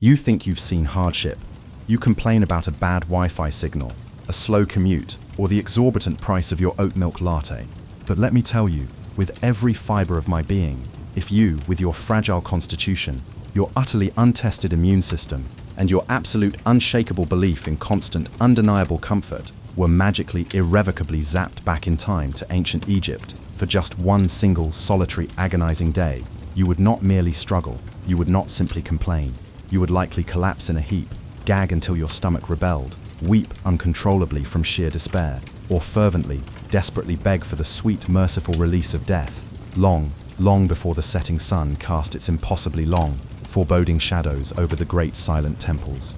You think you've seen hardship. You complain about a bad Wi-Fi signal, a slow commute, or the exorbitant price of your oat milk latte. But let me tell you, with every fiber of my being, if you, with your fragile constitution, your utterly untested immune system, and your absolute unshakable belief in constant, undeniable comfort, were magically, irrevocably zapped back in time to ancient Egypt for just one single, solitary, agonizing day, you would not merely struggle, you would not simply complain. You would likely collapse in a heap, gag until your stomach rebelled, weep uncontrollably from sheer despair, or fervently, desperately beg for the sweet, merciful release of death, long, long before the setting sun cast its impossibly long, foreboding shadows over the great silent temples.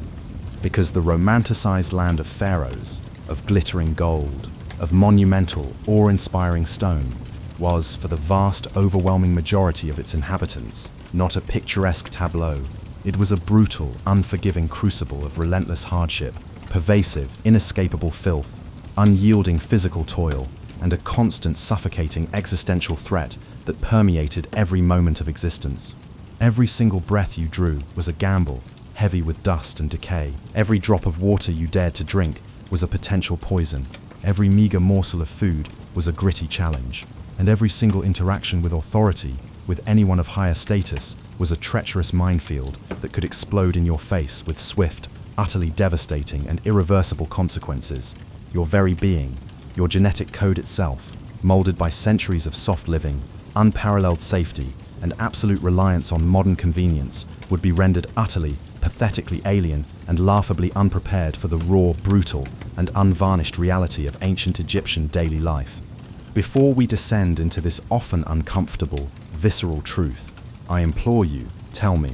Because the romanticized land of pharaohs, of glittering gold, of monumental, awe-inspiring stone, was, for the vast, overwhelming majority of its inhabitants, not a picturesque tableau. It was a brutal, unforgiving crucible of relentless hardship, pervasive, inescapable filth, unyielding physical toil, and a constant, suffocating existential threat that permeated every moment of existence. Every single breath you drew was a gamble, heavy with dust and decay. Every drop of water you dared to drink was a potential poison. Every meager morsel of food was a gritty challenge. And every single interaction with authority, with anyone of higher status, was a treacherous minefield that could explode in your face with swift, utterly devastating and irreversible consequences. Your very being, your genetic code itself, molded by centuries of soft living, unparalleled safety, and absolute reliance on modern convenience, would be rendered utterly, pathetically alien and laughably unprepared for the raw, brutal, and unvarnished reality of ancient Egyptian daily life. Before we descend into this often uncomfortable, visceral truth, I implore you, tell me,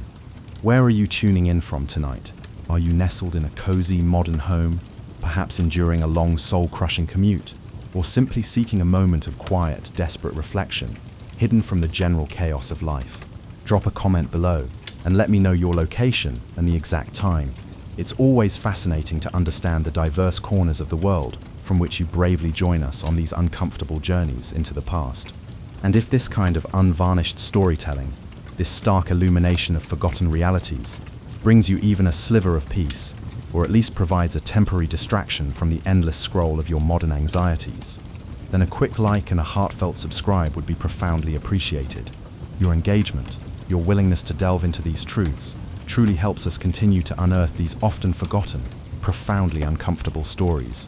where are you tuning in from tonight? Are you nestled in a cozy modern home, perhaps enduring a long soul-crushing commute, or simply seeking a moment of quiet, desperate reflection, hidden from the general chaos of life? Drop a comment below and let me know your location and the exact time. It's always fascinating to understand the diverse corners of the world from which you bravely join us on these uncomfortable journeys into the past. And if this kind of unvarnished storytelling, this stark illumination of forgotten realities, brings you even a sliver of peace, or at least provides a temporary distraction from the endless scroll of your modern anxieties, then a quick like and a heartfelt subscribe would be profoundly appreciated. Your engagement, your willingness to delve into these truths, truly helps us continue to unearth these often forgotten, profoundly uncomfortable stories.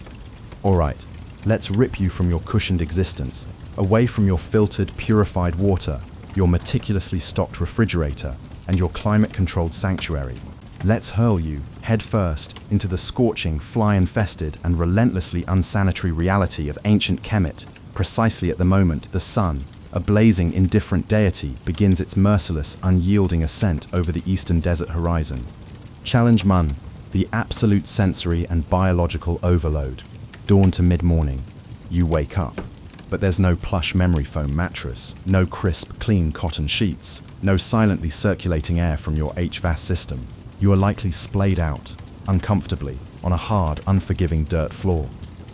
Alright, let's rip you from your cushioned existence, away from your filtered, purified water, your meticulously stocked refrigerator, and your climate-controlled sanctuary. Let's hurl you, headfirst, into the scorching, fly-infested, and relentlessly unsanitary reality of ancient Kemet, precisely at the moment the sun, a blazing, indifferent deity, begins its merciless, unyielding ascent over the eastern desert horizon. Challenge Mun, the absolute sensory and biological overload. Dawn to mid-morning, you wake up. But there's no plush memory foam mattress, no crisp, clean cotton sheets, no silently circulating air from your HVAC system. You are likely splayed out, uncomfortably, on a hard, unforgiving dirt floor,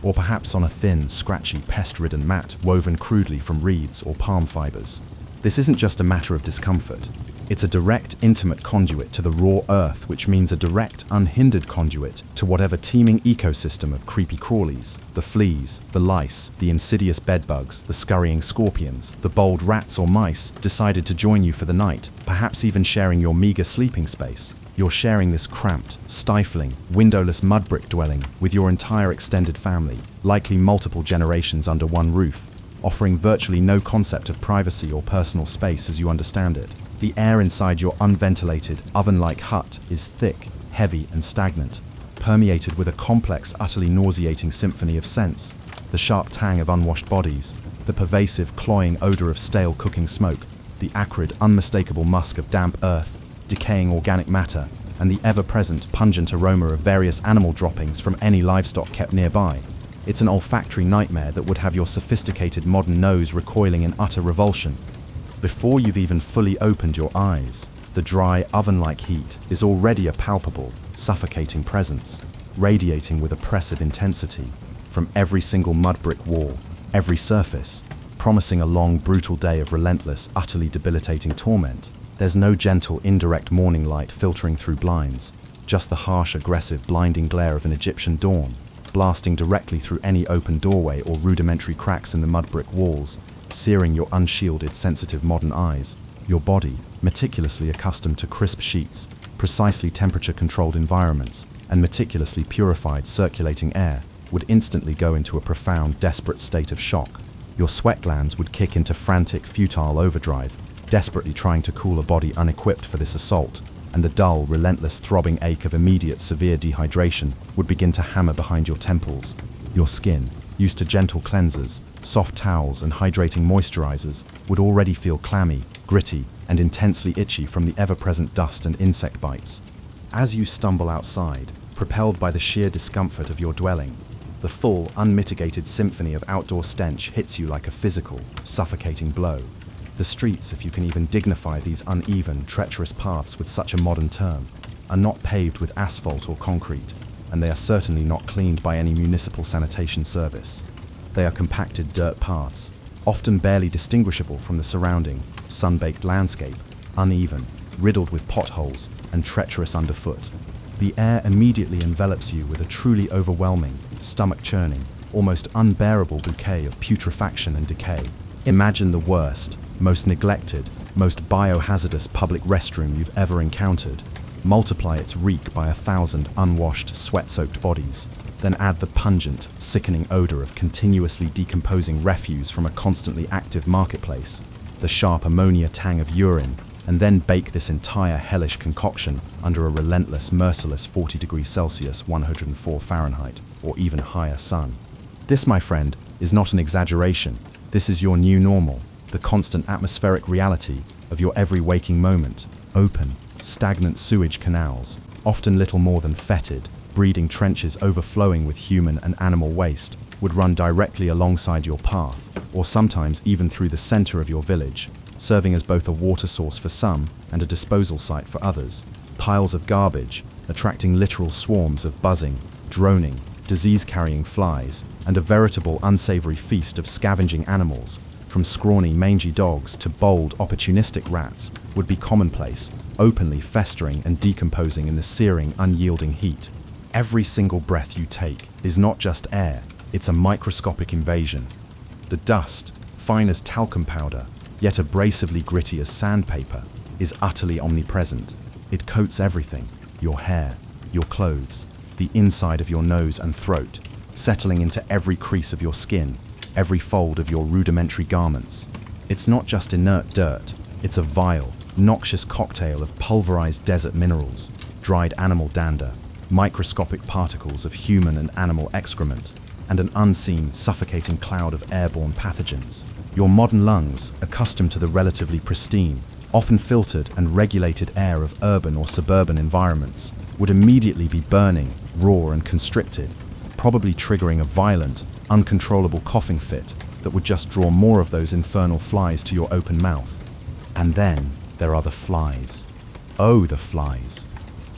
or perhaps on a thin, scratchy, pest-ridden mat woven crudely from reeds or palm fibers. This isn't just a matter of discomfort. It's a direct, intimate conduit to the raw earth, which means a direct, unhindered conduit to whatever teeming ecosystem of creepy crawlies, the fleas, the lice, the insidious bedbugs, the scurrying scorpions, the bold rats or mice decided to join you for the night, perhaps even sharing your meager sleeping space. You're sharing this cramped, stifling, windowless mud brick dwelling with your entire extended family, likely multiple generations under one roof, offering virtually no concept of privacy or personal space as you understand it. The air inside your unventilated, oven-like hut is thick, heavy, and stagnant, permeated with a complex, utterly nauseating symphony of scents: the sharp tang of unwashed bodies, the pervasive, cloying odor of stale cooking smoke, the acrid, unmistakable musk of damp earth, decaying organic matter, and the ever-present, pungent aroma of various animal droppings from any livestock kept nearby. It's an olfactory nightmare that would have your sophisticated modern nose recoiling in utter revulsion. Before you've even fully opened your eyes, the dry, oven-like heat is already a palpable, suffocating presence, radiating with oppressive intensity from every single mud brick wall, every surface, promising a long, brutal day of relentless, utterly debilitating torment. There's no gentle, indirect morning light filtering through blinds, just the harsh, aggressive, blinding glare of an Egyptian dawn, blasting directly through any open doorway or rudimentary cracks in the mud brick walls, searing your unshielded, sensitive modern eyes. Your body, meticulously accustomed to crisp sheets, precisely temperature-controlled environments, and meticulously purified circulating air, would instantly go into a profound, desperate state of shock. Your sweat glands would kick into frantic, futile overdrive, desperately trying to cool a body unequipped for this assault, and the dull, relentless throbbing ache of immediate severe dehydration would begin to hammer behind your temples. Your skin, used to gentle cleansers, soft towels, and hydrating moisturizers, would already feel clammy, gritty, and intensely itchy from the ever-present dust and insect bites. As you stumble outside, propelled by the sheer discomfort of your dwelling, the full, unmitigated symphony of outdoor stench hits you like a physical, suffocating blow. The streets, if you can even dignify these uneven, treacherous paths with such a modern term, are not paved with asphalt or concrete, and they are certainly not cleaned by any municipal sanitation service. They are compacted dirt paths, often barely distinguishable from the surrounding, sun-baked landscape, uneven, riddled with potholes, and treacherous underfoot. The air immediately envelops you with a truly overwhelming, stomach-churning, almost unbearable bouquet of putrefaction and decay. Imagine the worst, most neglected, most biohazardous public restroom you've ever encountered. Multiply its reek by 1,000 unwashed, sweat-soaked bodies. Then add the pungent, sickening odor of continuously decomposing refuse from a constantly active marketplace, the sharp ammonia tang of urine, and then bake this entire hellish concoction under a relentless, merciless 40 degrees Celsius, 104 Fahrenheit, or even higher sun. This, my friend, is not an exaggeration. This is your new normal, the constant atmospheric reality of your every waking moment. Open, stagnant sewage canals, often little more than fetid, breeding trenches overflowing with human and animal waste, would run directly alongside your path, or sometimes even through the center of your village, serving as both a water source for some and a disposal site for others. Piles of garbage, attracting literal swarms of buzzing, droning, disease-carrying flies, and a veritable unsavory feast of scavenging animals, from scrawny, mangy dogs to bold, opportunistic rats, would be commonplace, openly festering and decomposing in the searing, unyielding heat. Every single breath you take is not just air, it's a microscopic invasion. The dust, fine as talcum powder, yet abrasively gritty as sandpaper, is utterly omnipresent. It coats everything: your hair, your clothes, the inside of your nose and throat, settling into every crease of your skin, every fold of your rudimentary garments. It's not just inert dirt, it's a vile, noxious cocktail of pulverized desert minerals, dried animal dander, microscopic particles of human and animal excrement, and an unseen, suffocating cloud of airborne pathogens. Your modern lungs, accustomed to the relatively pristine, often filtered and regulated air of urban or suburban environments, would immediately be burning, raw and constricted, probably triggering a violent, uncontrollable coughing fit that would just draw more of those infernal flies to your open mouth. And then there are the flies. Oh, the flies.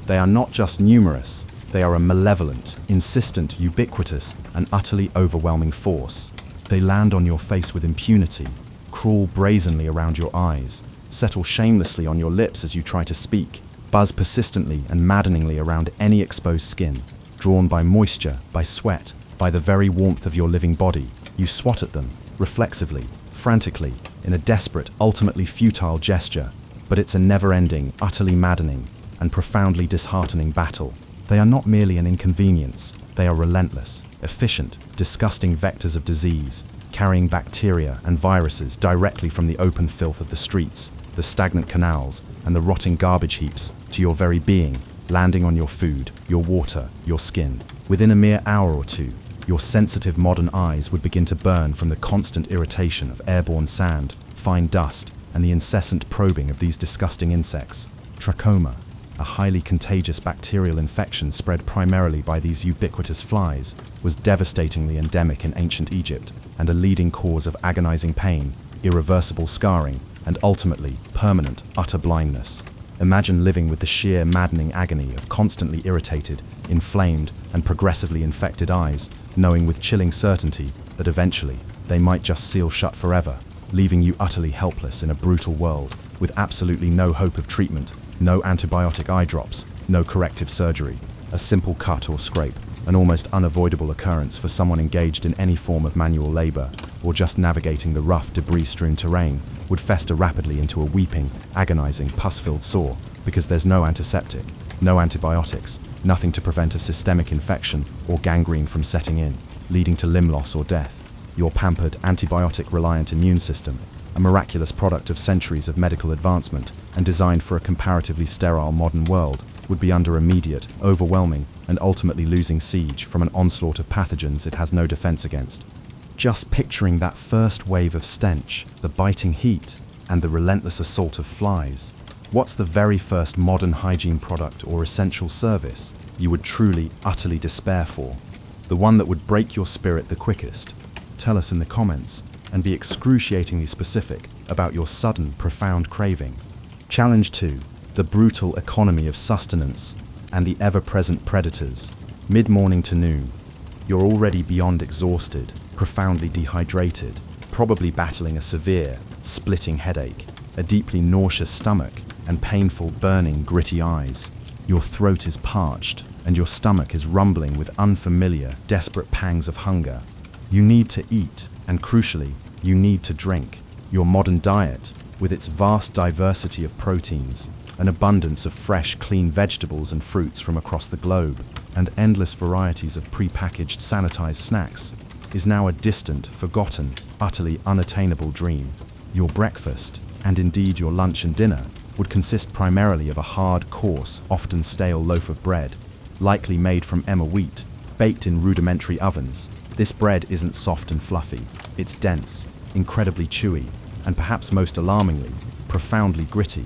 They are not just numerous, they are a malevolent, insistent, ubiquitous, and utterly overwhelming force. They land on your face with impunity, crawl brazenly around your eyes, settle shamelessly on your lips as you try to speak, buzz persistently and maddeningly around any exposed skin. Drawn by moisture, by sweat, by the very warmth of your living body, you swat at them, reflexively, frantically, in a desperate, ultimately futile gesture. But it's a never-ending, utterly maddening, and profoundly disheartening battle. They are not merely an inconvenience, they are relentless, efficient, disgusting vectors of disease, carrying bacteria and viruses directly from the open filth of the streets, the stagnant canals, and the rotting garbage heaps to your very being, landing on your food, your water, your skin. Within a mere hour or two, your sensitive modern eyes would begin to burn from the constant irritation of airborne sand, fine dust, and the incessant probing of these disgusting insects. Trachoma, a highly contagious bacterial infection spread primarily by these ubiquitous flies, was devastatingly endemic in ancient Egypt and a leading cause of agonizing pain, irreversible scarring, and ultimately permanent, utter blindness. Imagine living with the sheer, maddening agony of constantly irritated, inflamed, and progressively infected eyes, knowing with chilling certainty that eventually they might just seal shut forever, leaving you utterly helpless in a brutal world with absolutely no hope of treatment, no antibiotic eye drops, no corrective surgery. A simple cut or scrape, an almost unavoidable occurrence for someone engaged in any form of manual labor or just navigating the rough, debris-strewn terrain, would fester rapidly into a weeping, agonizing, pus-filled sore because there's no antiseptic, no antibiotics, nothing to prevent a systemic infection or gangrene from setting in, leading to limb loss or death. Your pampered, antibiotic-reliant immune system, a miraculous product of centuries of medical advancement and designed for a comparatively sterile modern world, would be under immediate, overwhelming, and ultimately losing siege from an onslaught of pathogens it has no defense against. Just picturing that first wave of stench, the biting heat, and the relentless assault of flies. What's the very first modern hygiene product or essential service you would truly, utterly despair for? The one that would break your spirit the quickest? Tell us in the comments, and be excruciatingly specific about your sudden, profound craving. Challenge 2. The brutal economy of sustenance and the ever-present predators. Mid-morning to noon, you're already beyond exhausted, profoundly dehydrated, probably battling a severe, splitting headache, a deeply nauseous stomach, and painful, burning, gritty eyes. Your throat is parched, and your stomach is rumbling with unfamiliar, desperate pangs of hunger. You need to eat, and crucially, you need to drink. Your modern diet, with its vast diversity of proteins, an abundance of fresh, clean vegetables and fruits from across the globe, and endless varieties of pre-packaged, sanitized snacks, is now a distant, forgotten, utterly unattainable dream. Your breakfast, and indeed your lunch and dinner, would consist primarily of a hard, coarse, often stale loaf of bread, likely made from emmer wheat, baked in rudimentary ovens. This bread isn't soft and fluffy, it's dense, incredibly chewy, and perhaps most alarmingly, profoundly gritty,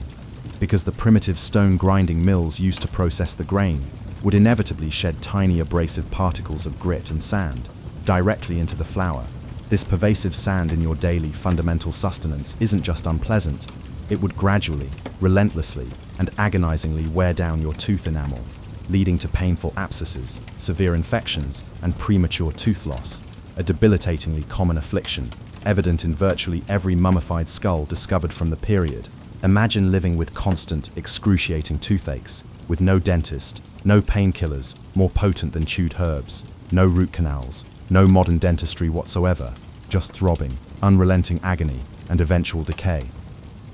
because the primitive stone grinding mills used to process the grain would inevitably shed tiny abrasive particles of grit and sand directly into the flour. This pervasive sand in your daily fundamental sustenance isn't just unpleasant, it would gradually, relentlessly, and agonizingly wear down your tooth enamel, leading to painful abscesses, severe infections, and premature tooth loss, a debilitatingly common affliction, evident in virtually every mummified skull discovered from the period. Imagine living with constant, excruciating toothaches, with no dentist, no painkillers more potent than chewed herbs, no root canals, no modern dentistry whatsoever, just throbbing, unrelenting agony, and eventual decay.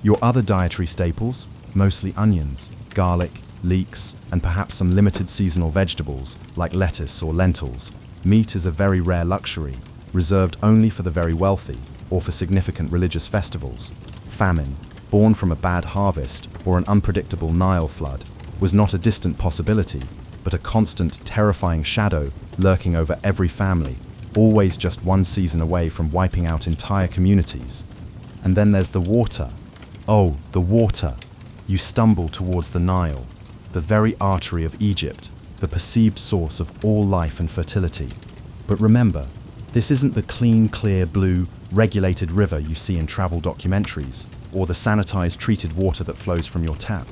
Your other dietary staples, mostly onions, garlic, leeks, and perhaps some limited seasonal vegetables like lettuce or lentils. Meat is a very rare luxury, reserved only for the very wealthy or for significant religious festivals. Famine, born from a bad harvest or an unpredictable Nile flood, was not a distant possibility, but a constant, terrifying shadow lurking over every family, always just one season away from wiping out entire communities. And then there's the water. Oh, the water. You stumble towards the Nile, the very artery of Egypt, the perceived source of all life and fertility. But remember, this isn't the clean, clear, blue, regulated river you see in travel documentaries, or the sanitized treated water that flows from your tap.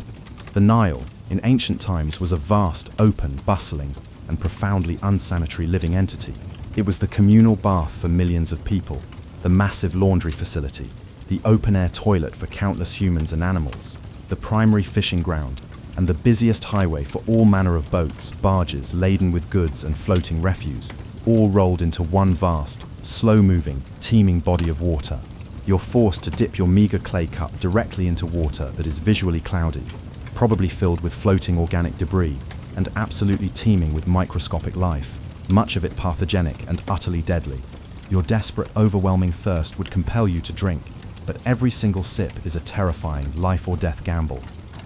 The Nile, in ancient times, was a vast, open, bustling, and profoundly unsanitary living entity. It was the communal bath for millions of people, the massive laundry facility, the open-air toilet for countless humans and animals, the primary fishing ground, and the busiest highway for all manner of boats, barges laden with goods and floating refuse, all rolled into one vast, slow-moving, teeming body of water. You're forced to dip your meager clay cup directly into water that is visually cloudy, probably filled with floating organic debris, and absolutely teeming with microscopic life, much of it pathogenic and utterly deadly. Your desperate, overwhelming thirst would compel you to drink, but every single sip is a terrifying life-or-death gamble.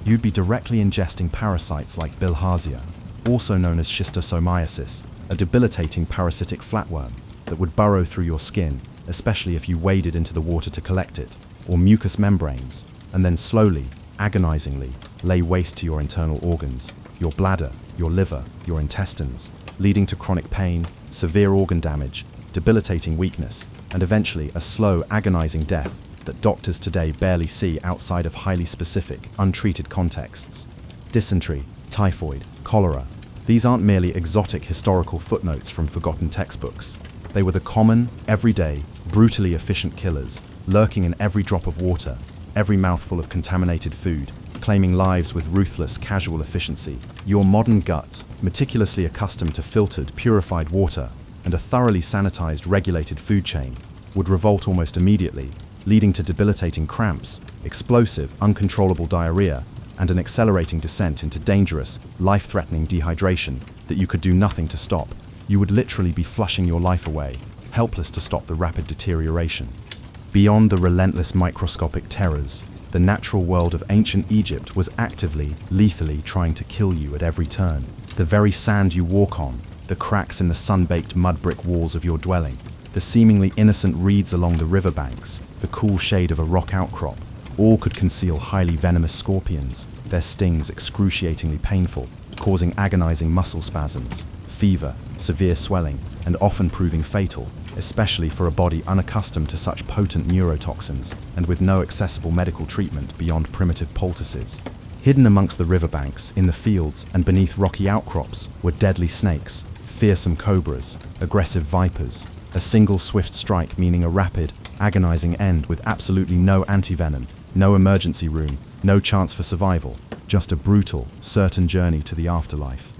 You'd be directly ingesting parasites like Bilharzia, also known as schistosomiasis, a debilitating parasitic flatworm that would burrow through your skin, especially if you waded into the water to collect it, or mucous membranes, and then slowly, agonizingly, lay waste to your internal organs, your bladder, your liver, your intestines, leading to chronic pain, severe organ damage, debilitating weakness, and eventually a slow, agonizing death that doctors today barely see outside of highly specific, untreated contexts. Dysentery, typhoid, cholera. These aren't merely exotic historical footnotes from forgotten textbooks. They were the common, everyday, brutally efficient killers, lurking in every drop of water, every mouthful of contaminated food, claiming lives with ruthless, casual efficiency. Your modern gut, meticulously accustomed to filtered, purified water and a thoroughly sanitized, regulated food chain, would revolt almost immediately, leading to debilitating cramps, explosive, uncontrollable diarrhea, and an accelerating descent into dangerous, life-threatening dehydration that you could do nothing to stop. You would literally be flushing your life away, helpless to stop the rapid deterioration. Beyond the relentless microscopic terrors, the natural world of ancient Egypt was actively, lethally trying to kill you at every turn. The very sand you walk on, the cracks in the sun-baked mud brick walls of your dwelling, the seemingly innocent reeds along the riverbanks, the cool shade of a rock outcrop, all could conceal highly venomous scorpions, their stings excruciatingly painful, causing agonizing muscle spasms, fever, severe swelling, and often proving fatal, especially for a body unaccustomed to such potent neurotoxins and with no accessible medical treatment beyond primitive poultices. Hidden amongst the riverbanks, in the fields, and beneath rocky outcrops were deadly snakes, fearsome cobras, aggressive vipers, a single swift strike meaning a rapid, agonizing end with absolutely no antivenom, no emergency room, no chance for survival, just a brutal, certain journey to the afterlife.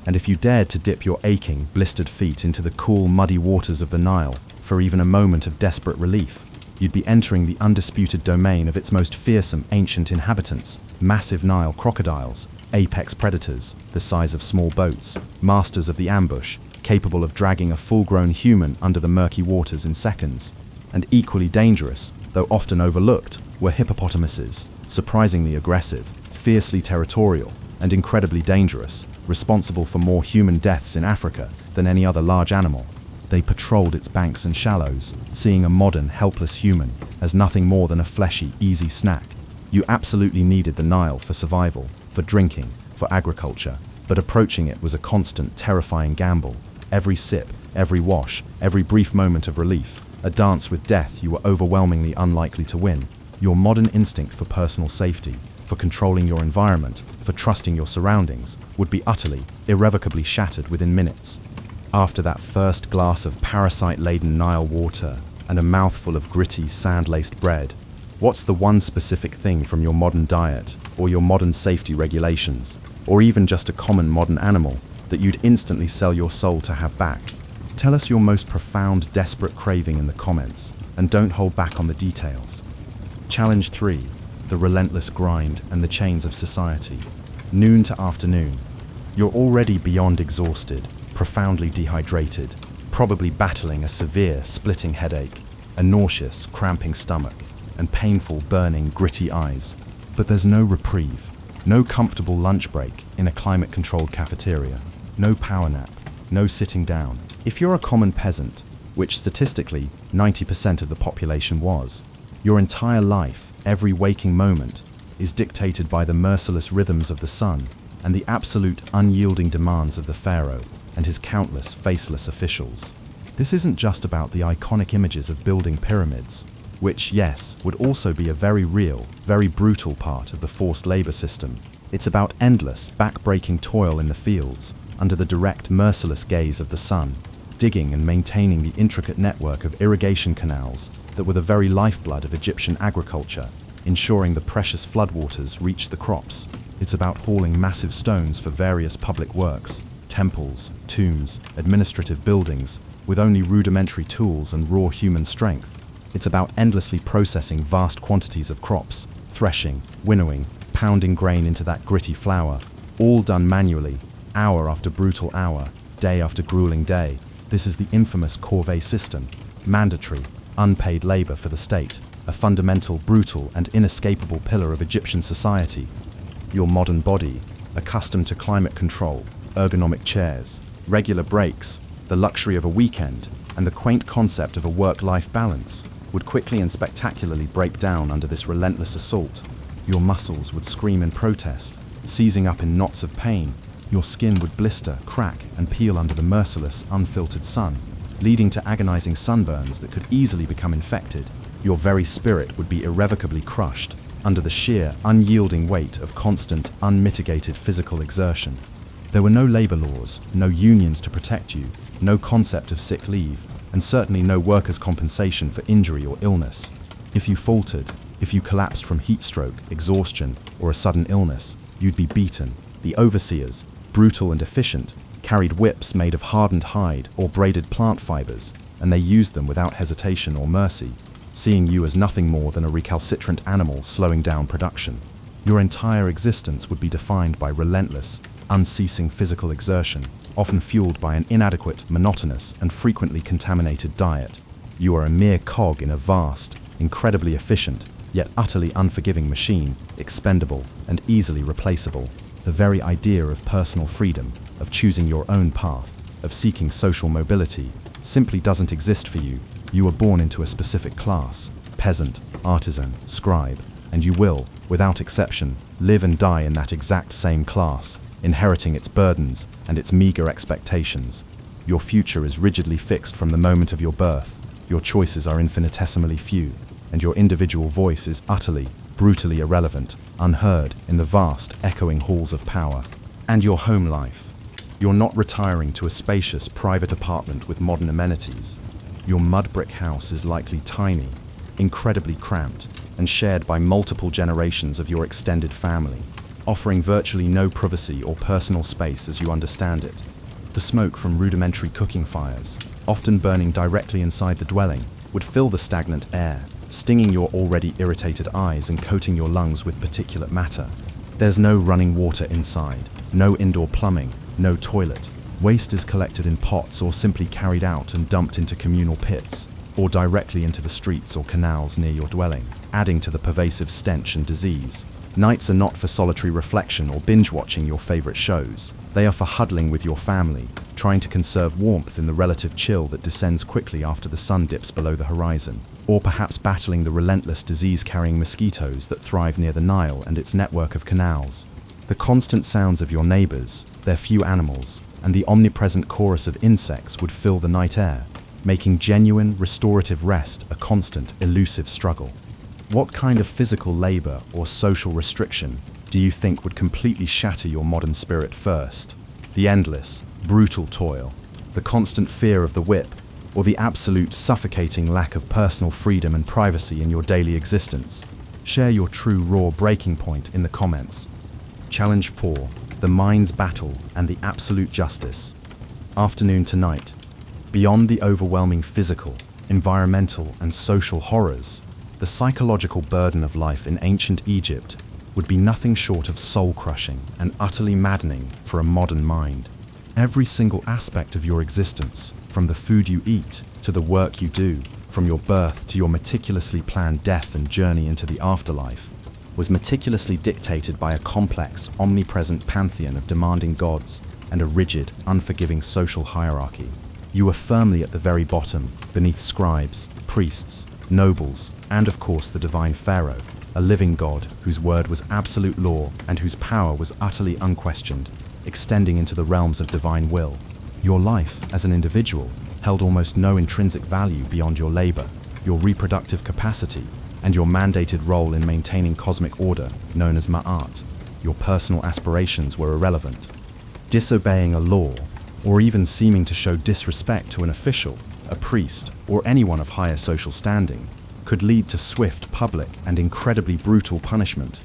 And if you dared to dip your aching, blistered feet into the cool, muddy waters of the Nile for even a moment of desperate relief, you'd be entering the undisputed domain of its most fearsome ancient inhabitants, massive Nile crocodiles, apex predators, the size of small boats, masters of the ambush, capable of dragging a full-grown human under the murky waters in seconds. And equally dangerous, though often overlooked, were hippopotamuses, surprisingly aggressive, fiercely territorial, and incredibly dangerous, responsible for more human deaths in Africa than any other large animal. They patrolled its banks and shallows, seeing a modern, helpless human as nothing more than a fleshy, easy snack. You absolutely needed the Nile for survival, for drinking, for agriculture, but approaching it was a constant, terrifying gamble. Every sip, every wash, every brief moment of relief, a dance with death you were overwhelmingly unlikely to win. Your modern instinct for personal safety, for controlling your environment, for trusting your surroundings, would be utterly, irrevocably shattered within minutes. After that first glass of parasite-laden Nile water and a mouthful of gritty, sand-laced bread, what's the one specific thing from your modern diet, or your modern safety regulations, or even just a common modern animal, that you'd instantly sell your soul to have back? Tell us your most profound, desperate craving in the comments, and don't hold back on the details. Challenge 3. The relentless grind and the chains of society. Noon to afternoon. You're already beyond exhausted, profoundly dehydrated, probably battling a severe, splitting headache, a nauseous, cramping stomach, and painful, burning, gritty eyes. But there's no reprieve, no comfortable lunch break in a climate-controlled cafeteria, no power nap, no sitting down. If you're a common peasant, which statistically 90% of the population was, your entire life, every waking moment, is dictated by the merciless rhythms of the sun and the absolute unyielding demands of the pharaoh and his countless faceless officials. This isn't just about the iconic images of building pyramids, which, yes, would also be a very real, very brutal part of the forced labor system. It's about endless, back-breaking toil in the fields, under the direct, merciless gaze of the sun, digging and maintaining the intricate network of irrigation canals that were the very lifeblood of Egyptian agriculture, ensuring the precious floodwaters reached the crops. It's about hauling massive stones for various public works, temples, tombs, administrative buildings, with only rudimentary tools and raw human strength. It's about endlessly processing vast quantities of crops, threshing, winnowing, pounding grain into that gritty flour, all done manually, hour after brutal hour, day after grueling day. This is the infamous corvée system, mandatory, unpaid labor for the state, a fundamental, brutal, and inescapable pillar of Egyptian society. Your modern body, accustomed to climate control, ergonomic chairs, regular breaks, the luxury of a weekend, and the quaint concept of a work-life balance, would quickly and spectacularly break down under this relentless assault. Your muscles would scream in protest, seizing up in knots of pain. Your skin would blister, crack, and peel under the merciless, unfiltered sun, leading to agonizing sunburns that could easily become infected. Your very spirit would be irrevocably crushed under the sheer, unyielding weight of constant, unmitigated physical exertion. There were no labor laws, no unions to protect you, no concept of sick leave, and certainly no workers' compensation for injury or illness. If you faltered, If you collapsed from heat stroke, exhaustion, or a sudden illness, you'd be beaten. The overseers, brutal and efficient, carried whips made of hardened hide or braided plant fibers, and they used them without hesitation or mercy, seeing you as nothing more than a recalcitrant animal slowing down production. Your entire existence would be defined by relentless, unceasing physical exertion, often fueled by an inadequate, monotonous, and frequently contaminated diet. You are a mere cog in a vast, incredibly efficient, yet utterly unforgiving machine, expendable and easily replaceable. The very idea of personal freedom, of choosing your own path, of seeking social mobility, simply doesn't exist for you. You were born into a specific class, peasant, artisan, scribe, and you will, without exception, live and die in that exact same class, inheriting its burdens and its meager expectations. Your future is rigidly fixed from the moment of your birth, your choices are infinitesimally few, and your individual voice is utterly, brutally irrelevant, unheard in the vast, echoing halls of power. And your home life. You're not retiring to a spacious private apartment with modern amenities. Your mud brick house is likely tiny, incredibly cramped, and shared by multiple generations of your extended family, offering virtually no privacy or personal space as you understand it. The smoke from rudimentary cooking fires, often burning directly inside the dwelling, would fill the stagnant air, stinging your already irritated eyes and coating your lungs with particulate matter. There's no running water inside, no indoor plumbing, no toilet. Waste is collected in pots or simply carried out and dumped into communal pits, or directly into the streets or canals near your dwelling, adding to the pervasive stench and disease. Nights are not for solitary reflection or binge-watching your favorite shows. They are for huddling with your family, trying to conserve warmth in the relative chill that descends quickly after the sun dips below the horizon, or perhaps battling the relentless disease-carrying mosquitoes that thrive near the Nile and its network of canals. The constant sounds of your neighbors, their few animals, and the omnipresent chorus of insects would fill the night air, making genuine, restorative rest a constant, elusive struggle. What kind of physical labor or social restriction do you think would completely shatter your modern spirit first? The endless, brutal toil, the constant fear of the whip, or the absolute suffocating lack of personal freedom and privacy in your daily existence? Share your true raw breaking point in the comments. Challenge Poor, the mind's battle and the absolute justice. Afternoon to night. Beyond the overwhelming physical, environmental, and social horrors, the psychological burden of life in ancient Egypt would be nothing short of soul-crushing and utterly maddening for a modern mind. Every single aspect of your existence, from the food you eat to the work you do, from your birth to your meticulously planned death and journey into the afterlife, was meticulously dictated by a complex, omnipresent pantheon of demanding gods and a rigid, unforgiving social hierarchy. You were firmly at the very bottom, beneath scribes, priests, nobles, and of course the divine Pharaoh, a living god whose word was absolute law and whose power was utterly unquestioned, extending into the realms of divine will. Your life, as an individual, held almost no intrinsic value beyond your labor, your reproductive capacity, and your mandated role in maintaining cosmic order, known as Ma'at. Your personal aspirations were irrelevant. Disobeying a law, or even seeming to show disrespect to an official, a priest, or anyone of higher social standing, could lead to swift, public, and incredibly brutal punishment.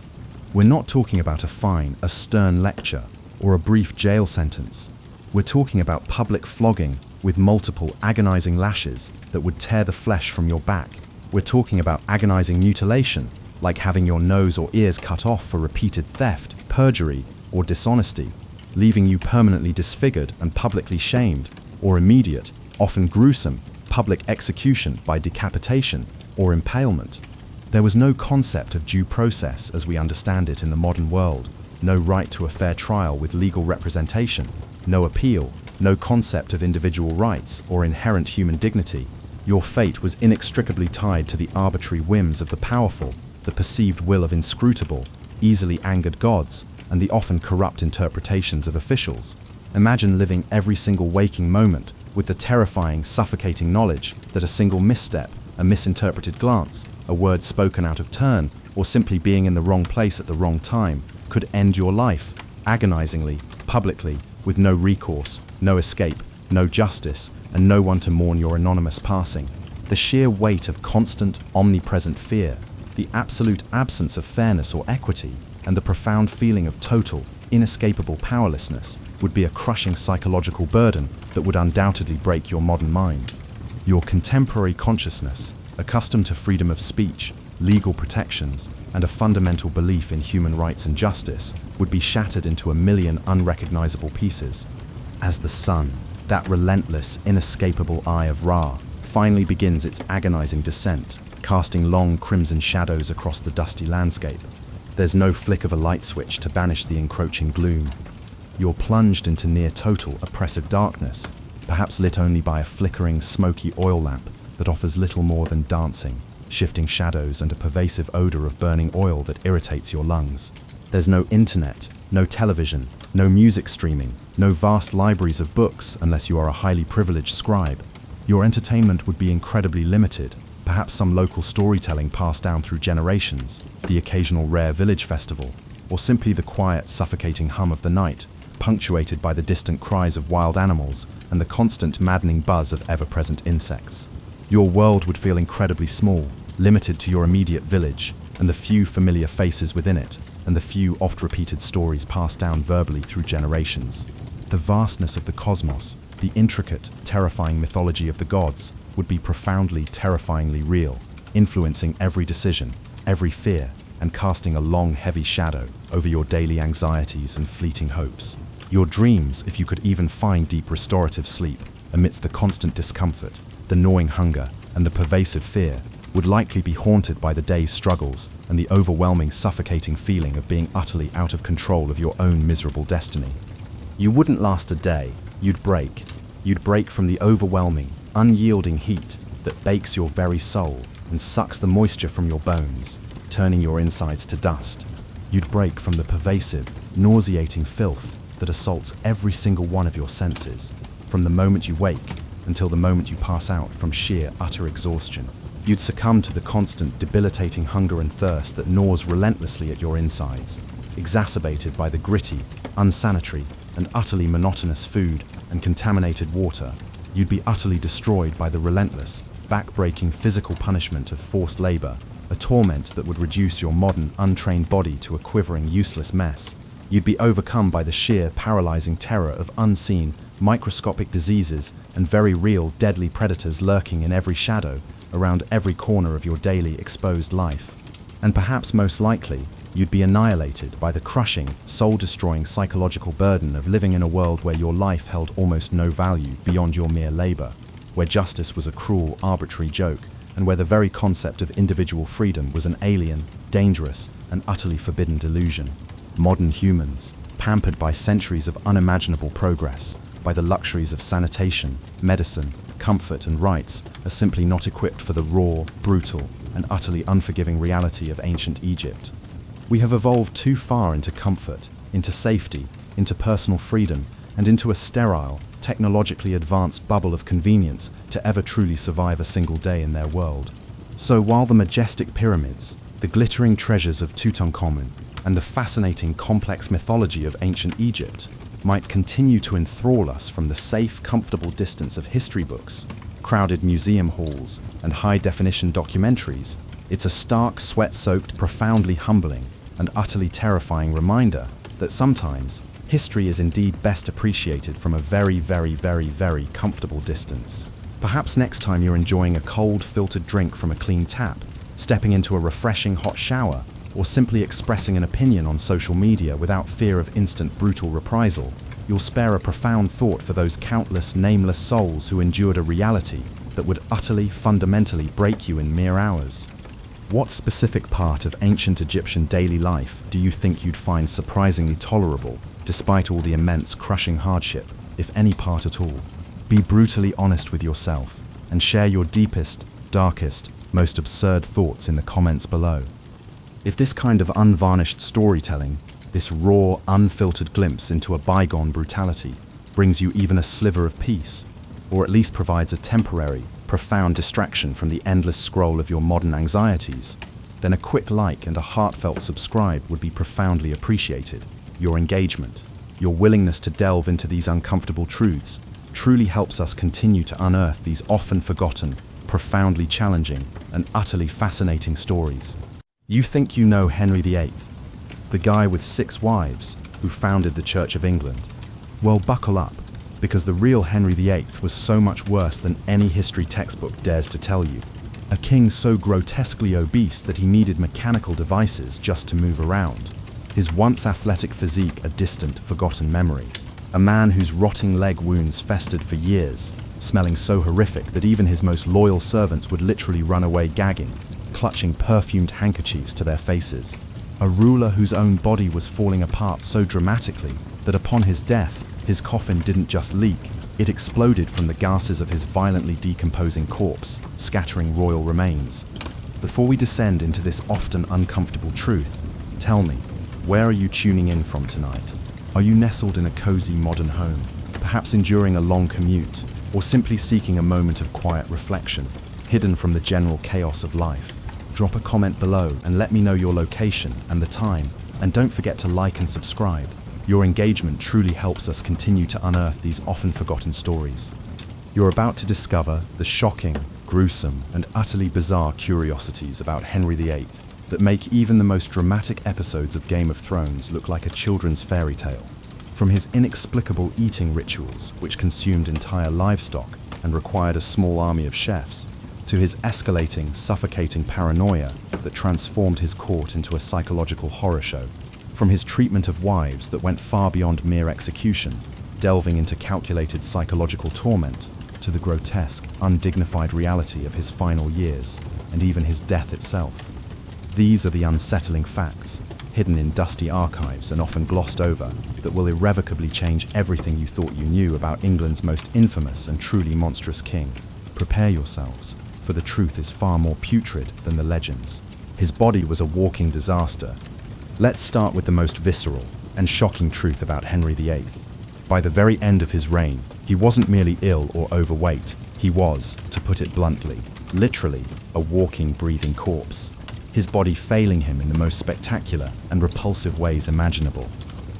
We're not talking about a fine, a stern lecture, or a brief jail sentence. We're talking about public flogging with multiple agonizing lashes that would tear the flesh from your back. We're talking about agonizing mutilation, like having your nose or ears cut off for repeated theft, perjury, or dishonesty, leaving you permanently disfigured and publicly shamed, or immediate, often gruesome, public execution by decapitation or impalement. There was no concept of due process as we understand it in the modern world, no right to a fair trial with legal representation, no appeal, no concept of individual rights or inherent human dignity. Your fate was inextricably tied to the arbitrary whims of the powerful, the perceived will of inscrutable, easily angered gods, and the often corrupt interpretations of officials. Imagine living every single waking moment with the terrifying, suffocating knowledge that a single misstep, a misinterpreted glance, a word spoken out of turn, or simply being in the wrong place at the wrong time could end your life, agonizingly, publicly, with no recourse, no escape, no justice, and no one to mourn your anonymous passing. The sheer weight of constant, omnipresent fear, the the absolute absence of fairness or equity, and the profound feeling of total, inescapable powerlessness would be a crushing psychological burden that would undoubtedly break your modern mind. Your contemporary consciousness, accustomed to freedom of speech, legal protections, and a fundamental belief in human rights and justice, would be shattered into a million unrecognizable pieces. As the sun, that relentless, inescapable eye of Ra, finally begins its agonizing descent, casting long crimson shadows across the dusty landscape, there's no flick of a light switch to banish the encroaching gloom. You're plunged into near-total, oppressive darkness, perhaps lit only by a flickering, smoky oil lamp that offers little more than dancing, shifting shadows and a pervasive odor of burning oil that irritates your lungs. There's no internet, no television, no music streaming, no vast libraries of books unless you are a highly privileged scribe. Your entertainment would be incredibly limited, perhaps some local storytelling passed down through generations, the occasional rare village festival, or simply the quiet, suffocating hum of the night, punctuated by the distant cries of wild animals and the constant, maddening buzz of ever-present insects. Your world would feel incredibly small, limited to your immediate village and the few familiar faces within it, and the few oft-repeated stories passed down verbally through generations. The vastness of the cosmos, the intricate, terrifying mythology of the gods, would be profoundly, terrifyingly real, influencing every decision, every fear, and casting a long, heavy shadow over your daily anxieties and fleeting hopes. Your dreams, if you could even find deep restorative sleep, amidst the constant discomfort, the gnawing hunger, and the pervasive fear, would likely be haunted by the day's struggles and the overwhelming, suffocating feeling of being utterly out of control of your own miserable destiny. You wouldn't last a day, you'd break. You'd break from the overwhelming, unyielding heat that bakes your very soul and sucks the moisture from your bones, turning your insides to dust. You'd break from the pervasive, nauseating filth that assaults every single one of your senses, from the moment you wake until the moment you pass out from sheer, utter exhaustion. You'd succumb to the constant, debilitating hunger and thirst that gnaws relentlessly at your insides, exacerbated by the gritty, unsanitary, and utterly monotonous food and contaminated water. You'd be utterly destroyed by the relentless, back-breaking physical punishment of forced labor, a torment that would reduce your modern, untrained body to a quivering, useless mess. You'd be overcome by the sheer, paralyzing terror of unseen, microscopic diseases and very real, deadly predators lurking in every shadow, around every corner of your daily, exposed life. And perhaps most likely, you'd be annihilated by the crushing, soul-destroying psychological burden of living in a world where your life held almost no value beyond your mere labor, where justice was a cruel, arbitrary joke, and where the very concept of individual freedom was an alien, dangerous, and utterly forbidden delusion. Modern humans, pampered by centuries of unimaginable progress, by the luxuries of sanitation, medicine, comfort, and rights, are simply not equipped for the raw, brutal, and utterly unforgiving reality of ancient Egypt. We have evolved too far into comfort, into safety, into personal freedom, and into a sterile, technologically advanced bubble of convenience to ever truly survive a single day in their world. So while the majestic pyramids, the glittering treasures of Tutankhamun, and the fascinating complex mythology of ancient Egypt might continue to enthrall us from the safe, comfortable distance of history books, crowded museum halls, and high-definition documentaries, it's a stark, sweat-soaked, profoundly humbling, and utterly terrifying reminder that sometimes history is indeed best appreciated from a very, very, very, very comfortable distance. Perhaps next time you're enjoying a cold, filtered drink from a clean tap, stepping into a refreshing hot shower, or simply expressing an opinion on social media without fear of instant brutal reprisal, you'll spare a profound thought for those countless nameless souls who endured a reality that would utterly, fundamentally break you in mere hours. What specific part of ancient Egyptian daily life do you think you'd find surprisingly tolerable, despite all the immense, crushing hardship, if any part at all? Be brutally honest with yourself, and share your deepest, darkest, most absurd thoughts in the comments below. If this kind of unvarnished storytelling, this raw, unfiltered glimpse into a bygone brutality, brings you even a sliver of peace, or at least provides a temporary, profound distraction from the endless scroll of your modern anxieties, then a quick like and a heartfelt subscribe would be profoundly appreciated. Your engagement, your willingness to delve into these uncomfortable truths, truly helps us continue to unearth these often forgotten, profoundly challenging, and utterly fascinating stories. You think you know Henry VIII, the guy with 6 wives who founded the Church of England? Well, buckle up, because the real Henry VIII was so much worse than any history textbook dares to tell you. A king so grotesquely obese that he needed mechanical devices just to move around. His once athletic physique a distant, forgotten memory. A man whose rotting leg wounds festered for years, smelling so horrific that even his most loyal servants would literally run away gagging, clutching perfumed handkerchiefs to their faces. A ruler whose own body was falling apart so dramatically that upon his death, his coffin didn't just leak, it exploded from the gases of his violently decomposing corpse, scattering royal remains. Before we descend into this often uncomfortable truth, tell me, where are you tuning in from tonight? Are you nestled in a cozy modern home, perhaps enduring a long commute, or simply seeking a moment of quiet reflection, hidden from the general chaos of life? Drop a comment below and let me know your location and the time, and don't forget to like and subscribe. Your engagement truly helps us continue to unearth these often forgotten stories. You're about to discover the shocking, gruesome, and utterly bizarre curiosities about Henry VIII that make even the most dramatic episodes of Game of Thrones look like a children's fairy tale. From his inexplicable eating rituals, which consumed entire livestock and required a small army of chefs, to his escalating, suffocating paranoia that transformed his court into a psychological horror show. From his treatment of wives that went far beyond mere execution, delving into calculated psychological torment, to the grotesque, undignified reality of his final years, and even his death itself. These are the unsettling facts, hidden in dusty archives and often glossed over, that will irrevocably change everything you thought you knew about England's most infamous and truly monstrous king. Prepare yourselves, for the truth is far more putrid than the legends. His body was a walking disaster. Let's start with the most visceral and shocking truth about Henry VIII. By the very end of his reign, he wasn't merely ill or overweight. He was, to put it bluntly, literally a walking, breathing corpse. His body failing him in the most spectacular and repulsive ways imaginable.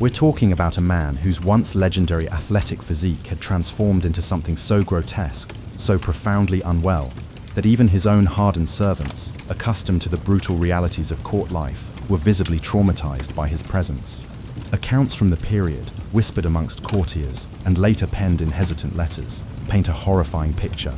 We're talking about a man whose once legendary athletic physique had transformed into something so grotesque, so profoundly unwell, that even his own hardened servants, accustomed to the brutal realities of court life, were visibly traumatized by his presence. Accounts from the period, whispered amongst courtiers and later penned in hesitant letters, paint a horrifying picture.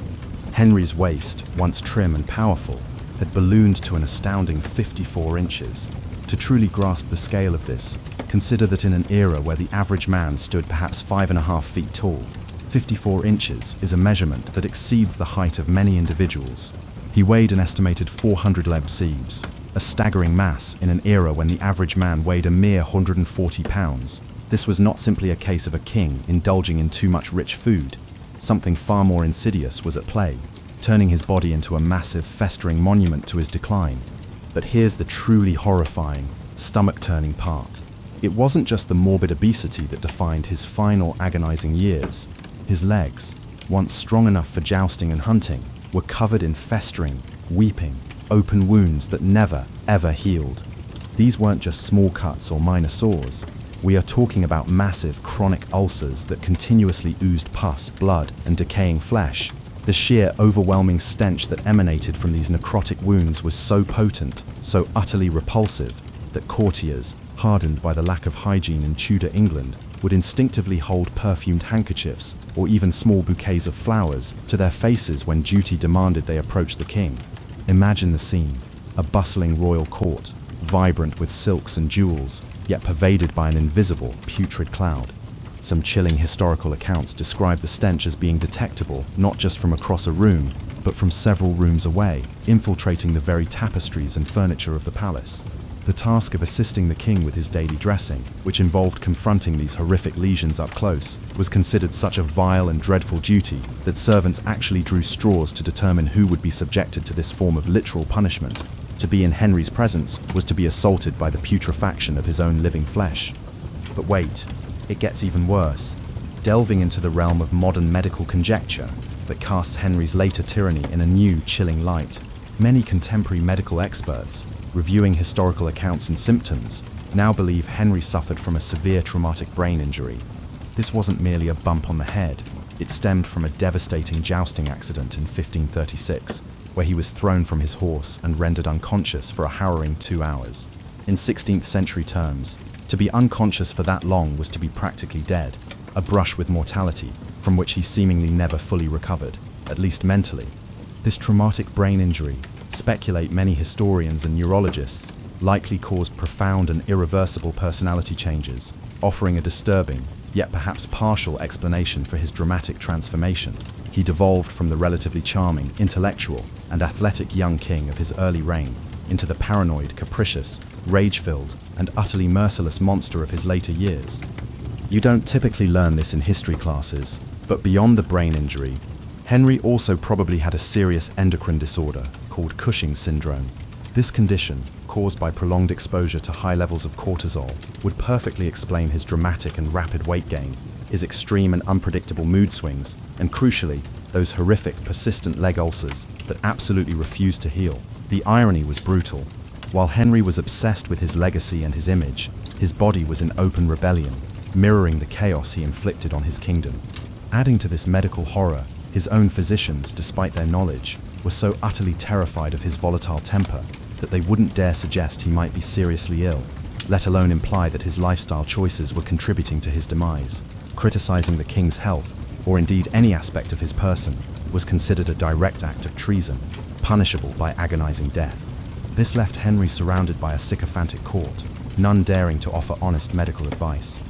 Henry's waist, once trim and powerful, had ballooned to an astounding 54 inches. To truly grasp the scale of this, consider that in an era where the average man stood perhaps 5.5 feet tall, 54 inches is a measurement that exceeds the height of many individuals. He weighed an estimated 400 lebsibs, a staggering mass in an era when the average man weighed a mere 140 pounds. This was not simply a case of a king indulging in too much rich food. Something far more insidious was at play, turning his body into a massive, festering monument to his decline. But here's the truly horrifying, stomach-turning part. It wasn't just the morbid obesity that defined his final agonizing years. His legs, once strong enough for jousting and hunting, were covered in festering, weeping, open wounds that never, ever healed. These weren't just small cuts or minor sores. We are talking about massive chronic ulcers that continuously oozed pus, blood, and decaying flesh. The sheer, overwhelming stench that emanated from these necrotic wounds was so potent, so utterly repulsive, that courtiers, hardened by the lack of hygiene in Tudor England, would instinctively hold perfumed handkerchiefs or even small bouquets of flowers to their faces when duty demanded they approach the king. Imagine the scene, a bustling royal court, vibrant with silks and jewels, yet pervaded by an invisible, putrid cloud. Some chilling historical accounts describe the stench as being detectable not just from across a room, but from several rooms away, infiltrating the very tapestries and furniture of the palace. The task of assisting the king with his daily dressing, which involved confronting these horrific lesions up close, was considered such a vile and dreadful duty that servants actually drew straws to determine who would be subjected to this form of literal punishment. To be in Henry's presence was to be assaulted by the putrefaction of his own living flesh. But wait, it gets even worse, delving into the realm of modern medical conjecture that casts Henry's later tyranny in a new, chilling light. Many contemporary medical experts, reviewing historical accounts and symptoms, now believe Henry suffered from a severe traumatic brain injury. This wasn't merely a bump on the head, it stemmed from a devastating jousting accident in 1536, where he was thrown from his horse and rendered unconscious for a harrowing 2 hours. In 16th century terms, to be unconscious for that long was to be practically dead, a brush with mortality from which he seemingly never fully recovered, at least mentally. This traumatic brain injury, speculate many historians and neurologists, likely caused profound and irreversible personality changes, offering a disturbing, yet perhaps partial explanation for his dramatic transformation. He devolved from the relatively charming, intellectual, and athletic young king of his early reign into the paranoid, capricious, rage-filled, and utterly merciless monster of his later years. You don't typically learn this in history classes, but beyond the brain injury, Henry also probably had a serious endocrine disorder called Cushing's syndrome. This condition, caused by prolonged exposure to high levels of cortisol, would perfectly explain his dramatic and rapid weight gain, his extreme and unpredictable mood swings, and crucially, those horrific, persistent leg ulcers that absolutely refused to heal. The irony was brutal. While Henry was obsessed with his legacy and his image, his body was in open rebellion, mirroring the chaos he inflicted on his kingdom. Adding to this medical horror, his own physicians, despite their knowledge, were so utterly terrified of his volatile temper that they wouldn't dare suggest he might be seriously ill, let alone imply that his lifestyle choices were contributing to his demise. Criticizing the king's health, or indeed any aspect of his person, was considered a direct act of treason, punishable by agonizing death. This left Henry surrounded by a sycophantic court, none daring to offer honest medical advice.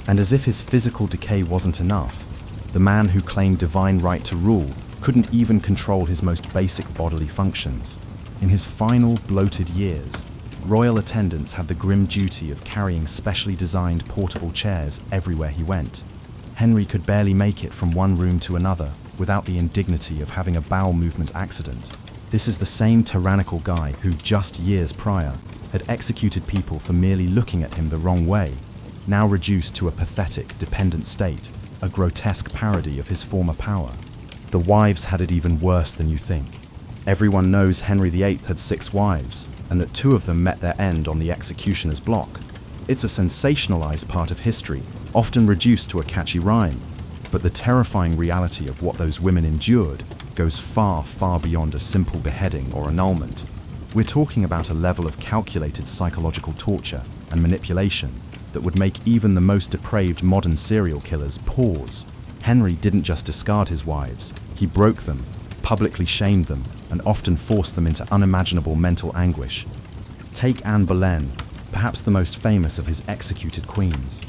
And as if his physical decay wasn't enough, the man who claimed divine right to rule couldn't even control his most basic bodily functions. In his final, bloated years, royal attendants had the grim duty of carrying specially designed portable chairs everywhere he went. Henry could barely make it from one room to another without the indignity of having a bowel movement accident. This is the same tyrannical guy who, just years prior, had executed people for merely looking at him the wrong way, now reduced to a pathetic, dependent state, a grotesque parody of his former power. The wives had it even worse than you think. Everyone knows Henry VIII had 6 wives, and that 2 of them met their end on the executioner's block. It's a sensationalized part of history, often reduced to a catchy rhyme, but the terrifying reality of what those women endured goes far, far beyond a simple beheading or annulment. We're talking about a level of calculated psychological torture and manipulation that would make even the most depraved modern serial killers pause. Henry didn't just discard his wives, he broke them, publicly shamed them, and often forced them into unimaginable mental anguish. Take Anne Boleyn, perhaps the most famous of his executed queens.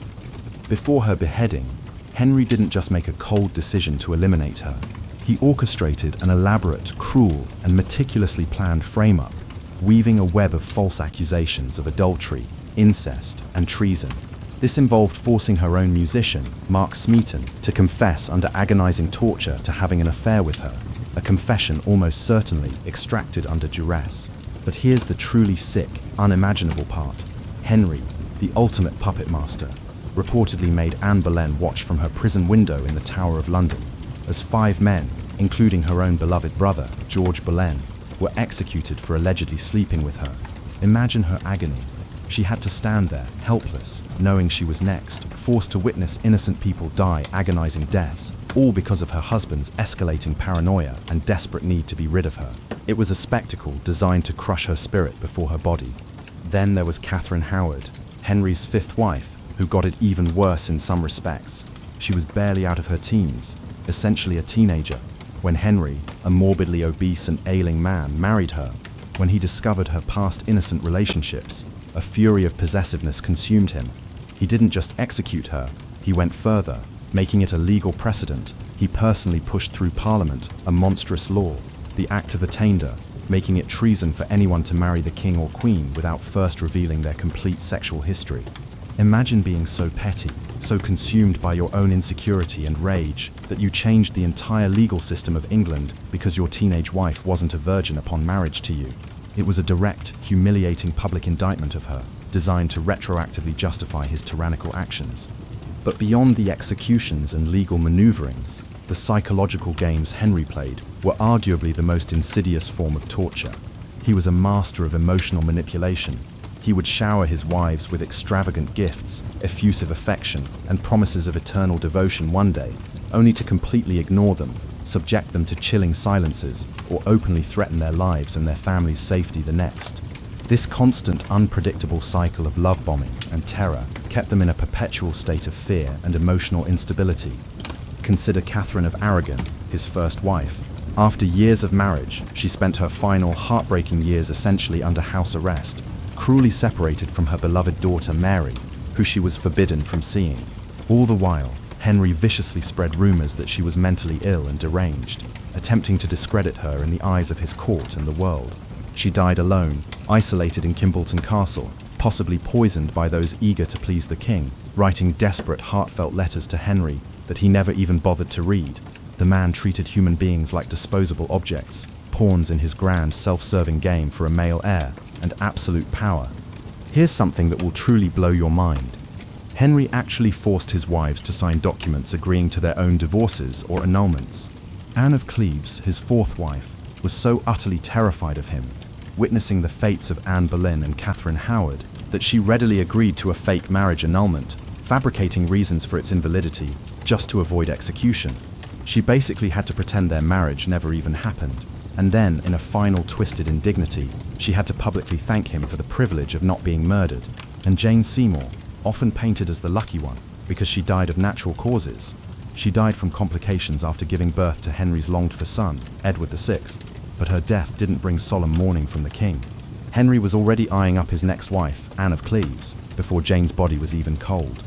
Before her beheading, Henry didn't just make a cold decision to eliminate her. He orchestrated an elaborate, cruel, and meticulously planned frame-up, weaving a web of false accusations of adultery, incest, and treason. This involved forcing her own musician, Mark Smeaton, to confess under agonizing torture to having an affair with her, a confession almost certainly extracted under duress. But here's the truly sick, unimaginable part. Henry, the ultimate puppet master, reportedly made Anne Boleyn watch from her prison window in the Tower of London, as 5 men, including her own beloved brother, George Boleyn, were executed for allegedly sleeping with her. Imagine her agony. She had to stand there, helpless, knowing she was next, forced to witness innocent people die agonizing deaths, all because of her husband's escalating paranoia and desperate need to be rid of her. It was a spectacle designed to crush her spirit before her body. Then there was Catherine Howard, Henry's 5th wife, who got it even worse in some respects. She was barely out of her teens, essentially a teenager, when Henry, a morbidly obese and ailing man, married her. When he discovered her past innocent relationships, a fury of possessiveness consumed him. He didn't just execute her, he went further, making it a legal precedent. He personally pushed through Parliament a monstrous law, the Act of Attainder, making it treason for anyone to marry the king or queen without first revealing their complete sexual history. Imagine being so petty, so consumed by your own insecurity and rage, that you changed the entire legal system of England because your teenage wife wasn't a virgin upon marriage to you. It was a direct, humiliating public indictment of her, designed to retroactively justify his tyrannical actions. But beyond the executions and legal maneuverings, the psychological games Henry played were arguably the most insidious form of torture. He was a master of emotional manipulation. He would shower his wives with extravagant gifts, effusive affection, and promises of eternal devotion one day, only to completely ignore them, subject them to chilling silences, or openly threaten their lives and their family's safety the next. This constant, unpredictable cycle of love bombing and terror kept them in a perpetual state of fear and emotional instability. Consider Catherine of Aragon, his first wife. After years of marriage, she spent her final, heartbreaking years essentially under house arrest, cruelly separated from her beloved daughter Mary, who she was forbidden from seeing. All the while, Henry viciously spread rumors that she was mentally ill and deranged, attempting to discredit her in the eyes of his court and the world. She died alone, isolated in Kimbolton Castle, possibly poisoned by those eager to please the king, writing desperate, heartfelt letters to Henry that he never even bothered to read. The man treated human beings like disposable objects, pawns in his grand, self-serving game for a male heir and absolute power. Here's something that will truly blow your mind. Henry actually forced his wives to sign documents agreeing to their own divorces or annulments. Anne of Cleves, his fourth wife, was so utterly terrified of him, witnessing the fates of Anne Boleyn and Catherine Howard, that she readily agreed to a fake marriage annulment, fabricating reasons for its invalidity just to avoid execution. She basically had to pretend their marriage never even happened, and then, in a final twisted indignity, she had to publicly thank him for the privilege of not being murdered. And Jane Seymour, often painted as the lucky one because she died of natural causes. She died from complications after giving birth to Henry's longed-for son, Edward VI, but her death didn't bring solemn mourning from the king. Henry was already eyeing up his next wife, Anne of Cleves, before Jane's body was even cold.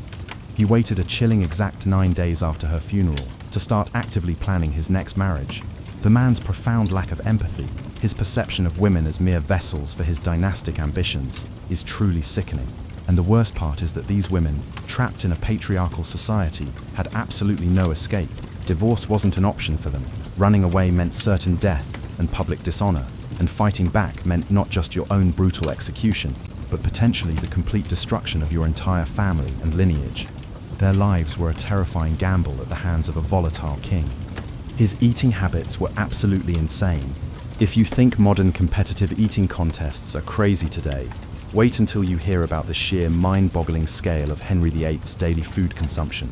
He waited a chilling exact 9 days after her funeral to start actively planning his next marriage. The man's profound lack of empathy, his perception of women as mere vessels for his dynastic ambitions, is truly sickening. And the worst part is that these women, trapped in a patriarchal society, had absolutely no escape. Divorce wasn't an option for them. Running away meant certain death and public dishonor, and fighting back meant not just your own brutal execution, but potentially the complete destruction of your entire family and lineage. Their lives were a terrifying gamble at the hands of a volatile king. His eating habits were absolutely insane. If you think modern competitive eating contests are crazy today, wait until you hear about the sheer mind-boggling scale of Henry VIII's daily food consumption.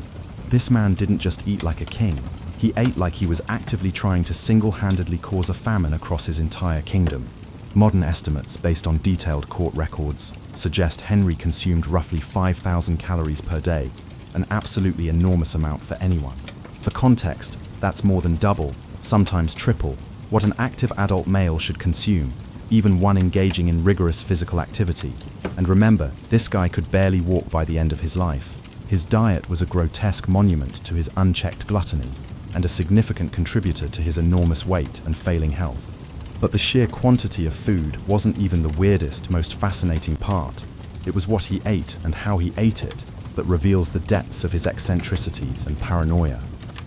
This man didn't just eat like a king, he ate like he was actively trying to single-handedly cause a famine across his entire kingdom. Modern estimates, based on detailed court records, suggest Henry consumed roughly 5,000 calories per day, an absolutely enormous amount for anyone. For context, that's more than double, sometimes triple, what an active adult male should consume, even one engaging in rigorous physical activity. And remember, this guy could barely walk by the end of his life. His diet was a grotesque monument to his unchecked gluttony, and a significant contributor to his enormous weight and failing health. But the sheer quantity of food wasn't even the weirdest, most fascinating part. It was what he ate and how he ate it that reveals the depths of his eccentricities and paranoia.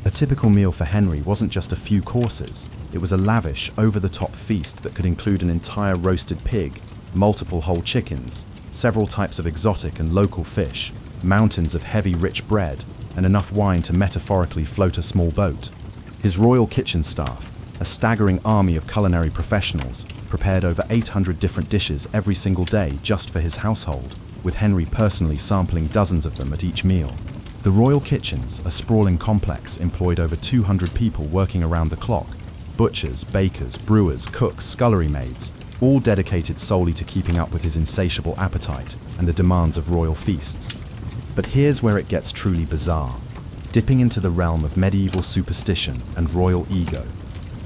A typical meal for Henry wasn't just a few courses. It was a lavish, over-the-top feast that could include an entire roasted pig, multiple whole chickens, several types of exotic and local fish, mountains of heavy, rich bread, and enough wine to metaphorically float a small boat. His royal kitchen staff, a staggering army of culinary professionals, prepared over 800 different dishes every single day just for his household, with Henry personally sampling dozens of them at each meal. The royal kitchens, a sprawling complex, employed over 200 people working around the clock: butchers, bakers, brewers, cooks, scullery maids, all dedicated solely to keeping up with his insatiable appetite and the demands of royal feasts. But here's where it gets truly bizarre, dipping into the realm of medieval superstition and royal ego.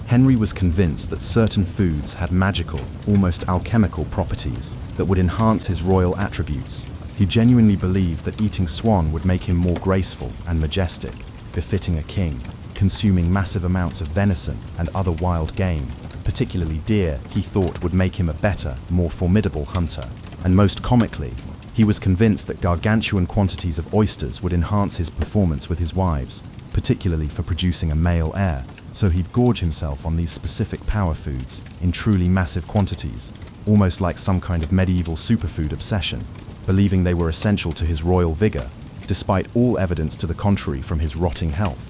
Henry was convinced that certain foods had magical, almost alchemical properties that would enhance his royal attributes. He genuinely believed that eating swan would make him more graceful and majestic, befitting a king. Consuming massive amounts of venison and other wild game, particularly deer, he thought would make him a better, more formidable hunter. And most comically, he was convinced that gargantuan quantities of oysters would enhance his performance with his wives, particularly for producing a male heir. So he'd gorge himself on these specific power foods in truly massive quantities, almost like some kind of medieval superfood obsession, believing they were essential to his royal vigor, despite all evidence to the contrary from his rotting health.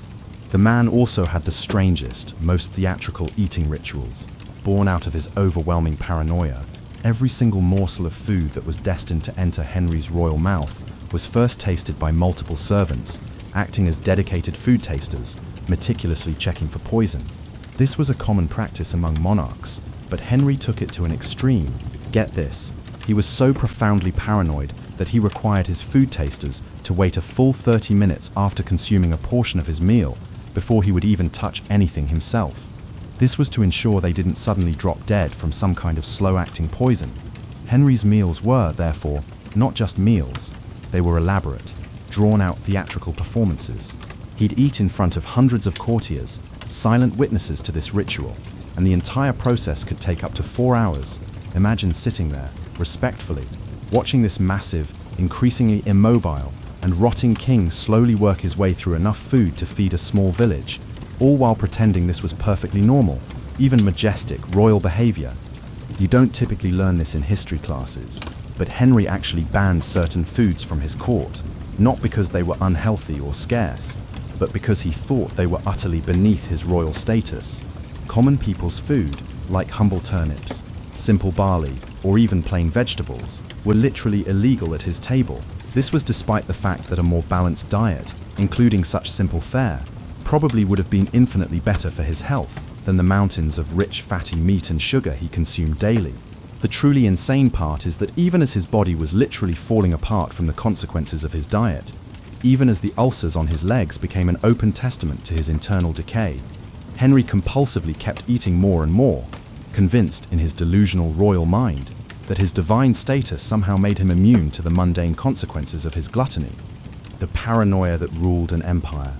The man also had the strangest, most theatrical eating rituals. Born out of his overwhelming paranoia, every single morsel of food that was destined to enter Henry's royal mouth was first tasted by multiple servants, acting as dedicated food tasters meticulously checking for poison. This was a common practice among monarchs, but Henry took it to an extreme. Get this, he was so profoundly paranoid that he required his food tasters to wait a full 30 minutes after consuming a portion of his meal before he would even touch anything himself. This was to ensure they didn't suddenly drop dead from some kind of slow-acting poison. Henry's meals were, therefore, not just meals, they were elaborate, drawn-out theatrical performances. He'd eat in front of hundreds of courtiers, silent witnesses to this ritual, and the entire process could take up to 4 hours. Imagine sitting there, respectfully, watching this massive, increasingly immobile, and rotting king slowly work his way through enough food to feed a small village, all while pretending this was perfectly normal, even majestic, royal behavior. You don't typically learn this in history classes, but Henry actually banned certain foods from his court, not because they were unhealthy or scarce, but because he thought they were utterly beneath his royal status. Common people's food, like humble turnips, simple barley, or even plain vegetables, were literally illegal at his table. This was despite the fact that a more balanced diet, including such simple fare, probably would have been infinitely better for his health than the mountains of rich fatty meat and sugar he consumed daily. The truly insane part is that even as his body was literally falling apart from the consequences of his diet, even as the ulcers on his legs became an open testament to his internal decay, Henry compulsively kept eating more and more, convinced in his delusional royal mind that his divine status somehow made him immune to the mundane consequences of his gluttony. The paranoia that ruled an empire.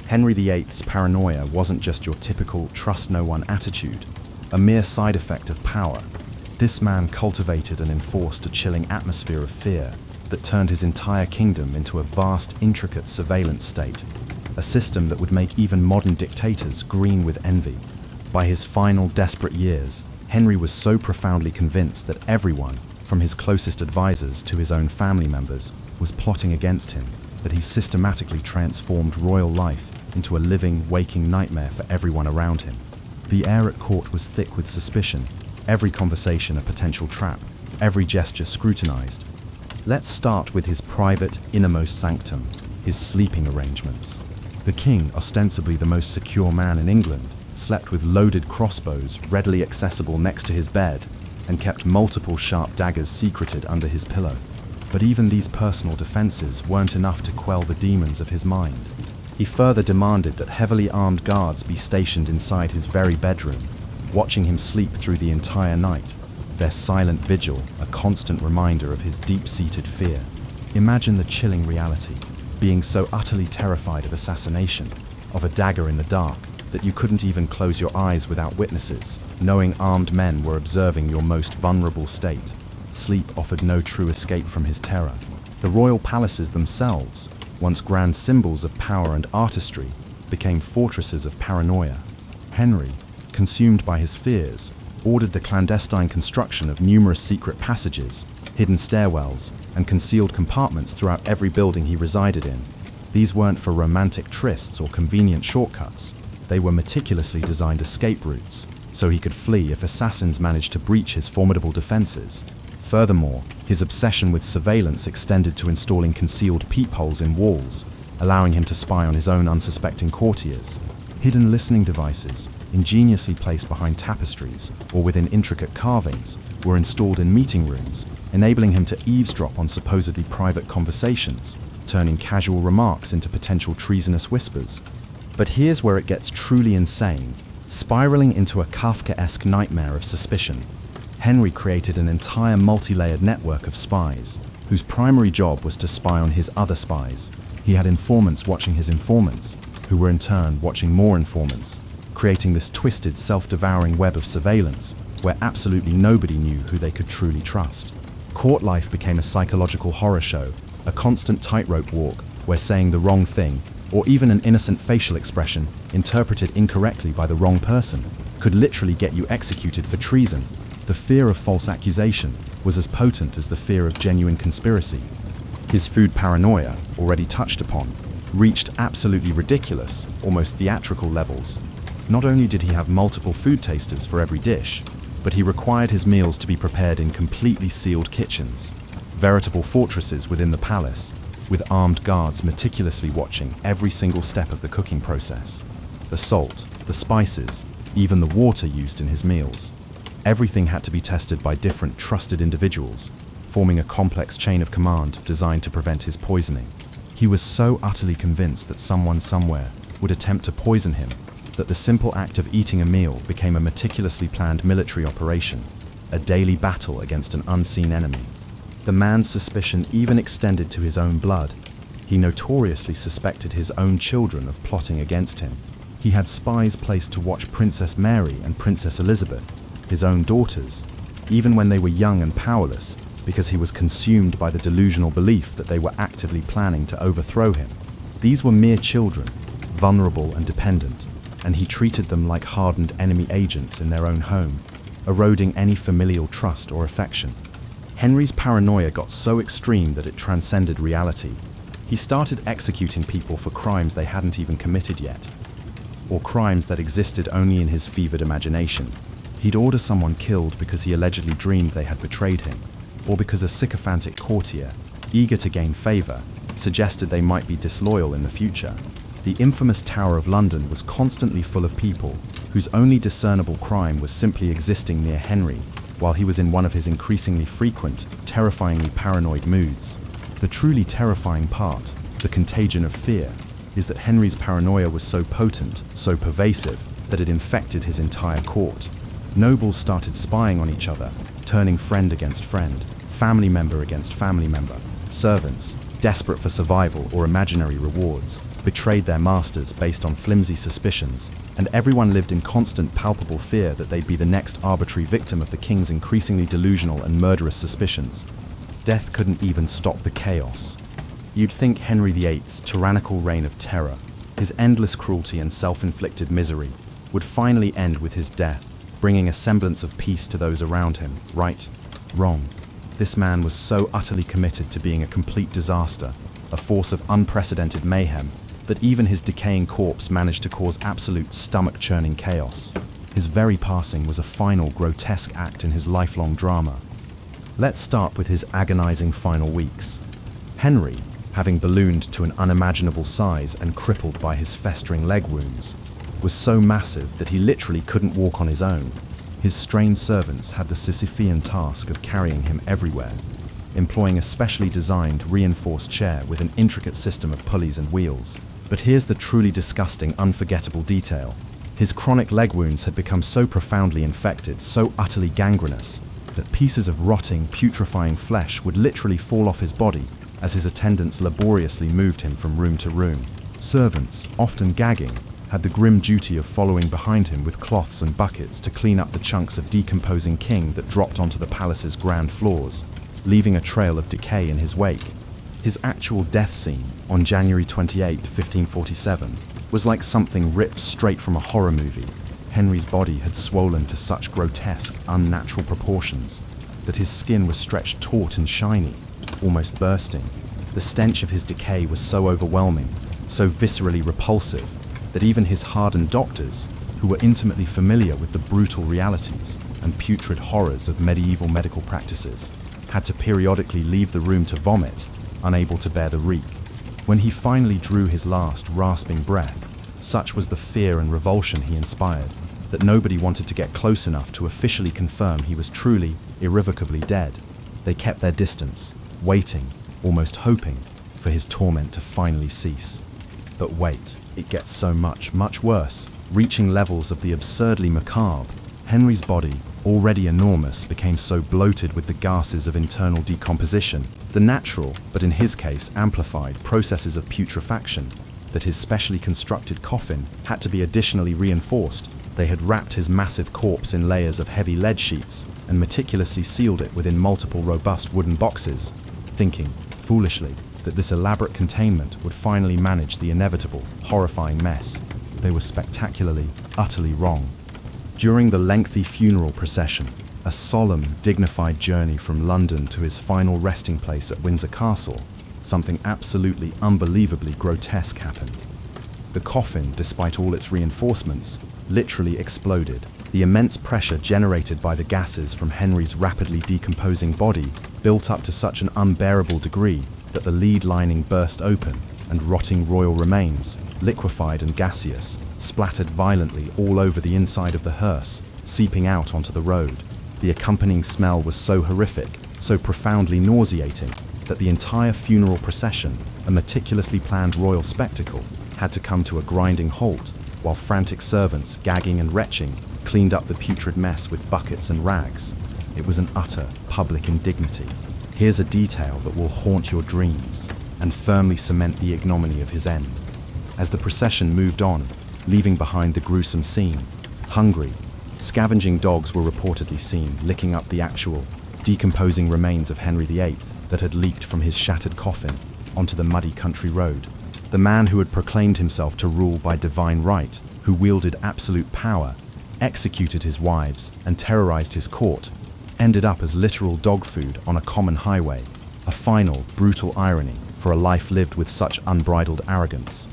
Henry VIII's paranoia wasn't just your typical trust-no-one attitude, a mere side effect of power. This man cultivated and enforced a chilling atmosphere of fear that turned his entire kingdom into a vast, intricate surveillance state, a system that would make even modern dictators green with envy. By his final desperate years, Henry was so profoundly convinced that everyone, from his closest advisors to his own family members, was plotting against him, that he systematically transformed royal life into a living, waking nightmare for everyone around him. The air at court was thick with suspicion, every conversation a potential trap, every gesture scrutinized. Let's start with his private, innermost sanctum, his sleeping arrangements. The king, ostensibly the most secure man in England, slept with loaded crossbows readily accessible next to his bed and kept multiple sharp daggers secreted under his pillow. But even these personal defenses weren't enough to quell the demons of his mind. He further demanded that heavily armed guards be stationed inside his very bedroom, watching him sleep through the entire night, their silent vigil a constant reminder of his deep-seated fear. Imagine the chilling reality, being so utterly terrified of assassination, of a dagger in the dark, that you couldn't even close your eyes without witnesses, knowing armed men were observing your most vulnerable state. Sleep offered no true escape from his terror. The royal palaces themselves, once grand symbols of power and artistry, became fortresses of paranoia. Henry, consumed by his fears, ordered the clandestine construction of numerous secret passages, hidden stairwells, and concealed compartments throughout every building he resided in. These weren't for romantic trysts or convenient shortcuts. They were meticulously designed escape routes, so he could flee if assassins managed to breach his formidable defenses. Furthermore, his obsession with surveillance extended to installing concealed peepholes in walls, allowing him to spy on his own unsuspecting courtiers. Hidden listening devices, ingeniously placed behind tapestries or within intricate carvings, were installed in meeting rooms, enabling him to eavesdrop on supposedly private conversations, turning casual remarks into potential treasonous whispers. But here's where it gets truly insane, spiraling into a Kafkaesque nightmare of suspicion. Henry created an entire multi-layered network of spies, whose primary job was to spy on his other spies. He had informants watching his informants, who were in turn watching more informants, creating this twisted, self-devouring web of surveillance where absolutely nobody knew who they could truly trust. Court life became a psychological horror show, a constant tightrope walk where saying the wrong thing, or even an innocent facial expression interpreted incorrectly by the wrong person, could literally get you executed for treason. The fear of false accusation was as potent as the fear of genuine conspiracy. His food paranoia, already touched upon, reached absolutely ridiculous, almost theatrical levels. Not only did he have multiple food tasters for every dish, but he required his meals to be prepared in completely sealed kitchens, veritable fortresses within the palace, with armed guards meticulously watching every single step of the cooking process. the salt, the spices, even the water used in his meals. Everything had to be tested by different trusted individuals, forming a complex chain of command designed to prevent his poisoning. He was so utterly convinced that someone somewhere would attempt to poison him that the simple act of eating a meal became a meticulously planned military operation, a daily battle against an unseen enemy. The man's suspicion even extended to his own blood. He notoriously suspected his own children of plotting against him. He had spies placed to watch Princess Mary and Princess Elizabeth, his own daughters, even when they were young and powerless, because he was consumed by the delusional belief that they were actively planning to overthrow him. These were mere children, vulnerable and dependent, and he treated them like hardened enemy agents in their own home, eroding any familial trust or affection. Henry's paranoia got so extreme that it transcended reality. He started executing people for crimes they hadn't even committed yet, or crimes that existed only in his fevered imagination. He'd order someone killed because he allegedly dreamed they had betrayed him, or because a sycophantic courtier, eager to gain favor, suggested they might be disloyal in the future. The infamous Tower of London was constantly full of people whose only discernible crime was simply existing near Henry while he was in one of his increasingly frequent, terrifyingly paranoid moods. The truly terrifying part, the contagion of fear, is that Henry's paranoia was so potent, so pervasive, that it infected his entire court. Nobles started spying on each other, turning friend against friend, family member against family member. Servants, desperate for survival or imaginary rewards, betrayed their masters based on flimsy suspicions, and everyone lived in constant palpable fear that they'd be the next arbitrary victim of the king's increasingly delusional and murderous suspicions. Death couldn't even stop the chaos. You'd think Henry VIII's tyrannical reign of terror, his endless cruelty and self-inflicted misery, would finally end with his death, bringing a semblance of peace to those around him. Right? Wrong. This man was so utterly committed to being a complete disaster, a force of unprecedented mayhem, that even his decaying corpse managed to cause absolute stomach-churning chaos. His very passing was a final grotesque act in his lifelong drama. Let's start with his agonizing final weeks. Henry, having ballooned to an unimaginable size and crippled by his festering leg wounds, was so massive that he literally couldn't walk on his own. His strained servants had the Sisyphean task of carrying him everywhere, employing a specially designed reinforced chair with an intricate system of pulleys and wheels. But here's the truly disgusting, unforgettable detail. His chronic leg wounds had become so profoundly infected, so utterly gangrenous, that pieces of rotting, putrefying flesh would literally fall off his body as his attendants laboriously moved him from room to room. Servants, often gagging, had the grim duty of following behind him with cloths and buckets to clean up the chunks of decomposing king that dropped onto the palace's ground floors, leaving a trail of decay in his wake. His actual death scene, on January 28, 1547, was like something ripped straight from a horror movie. Henry's body had swollen to such grotesque, unnatural proportions that his skin was stretched taut and shiny, almost bursting. The stench of his decay was so overwhelming, so viscerally repulsive, that even his hardened doctors, who were intimately familiar with the brutal realities and putrid horrors of medieval medical practices, had to periodically leave the room to vomit, unable to bear the reek. When he finally drew his last rasping breath, such was the fear and revulsion he inspired, that nobody wanted to get close enough to officially confirm he was truly, irrevocably dead. They kept their distance, waiting, almost hoping, for his torment to finally cease. But wait, it gets so much worse, reaching levels of the absurdly macabre. Henry's body, already enormous, became so bloated with the gases of internal decomposition, the natural, but in his case amplified, processes of putrefaction, that his specially constructed coffin had to be additionally reinforced. They had wrapped his massive corpse in layers of heavy lead sheets and meticulously sealed it within multiple robust wooden boxes, thinking, foolishly, that this elaborate containment would finally manage the inevitable, horrifying mess. They were spectacularly, utterly wrong. During the lengthy funeral procession, a solemn, dignified journey from London to his final resting place at Windsor Castle, something absolutely unbelievably grotesque happened. The coffin, despite all its reinforcements, literally exploded. The immense pressure generated by the gases from Henry's rapidly decomposing body built up to such an unbearable degree that the lead lining burst open and rotting royal remains, liquefied and gaseous, splattered violently all over the inside of the hearse, seeping out onto the road. The accompanying smell was so horrific, so profoundly nauseating, that the entire funeral procession, a meticulously planned royal spectacle, had to come to a grinding halt, while frantic servants, gagging and retching, cleaned up the putrid mess with buckets and rags. It was an utter public indignity. Here's a detail that will haunt your dreams and firmly cement the ignominy of his end. As the procession moved on, leaving behind the gruesome scene, hungry, scavenging dogs were reportedly seen licking up the actual, decomposing remains of Henry VIII that had leaked from his shattered coffin onto the muddy country road. The man who had proclaimed himself to rule by divine right, who wielded absolute power, executed his wives, and terrorized his court, ended up as literal dog food on a common highway, a final, brutal irony for a life lived with such unbridled arrogance.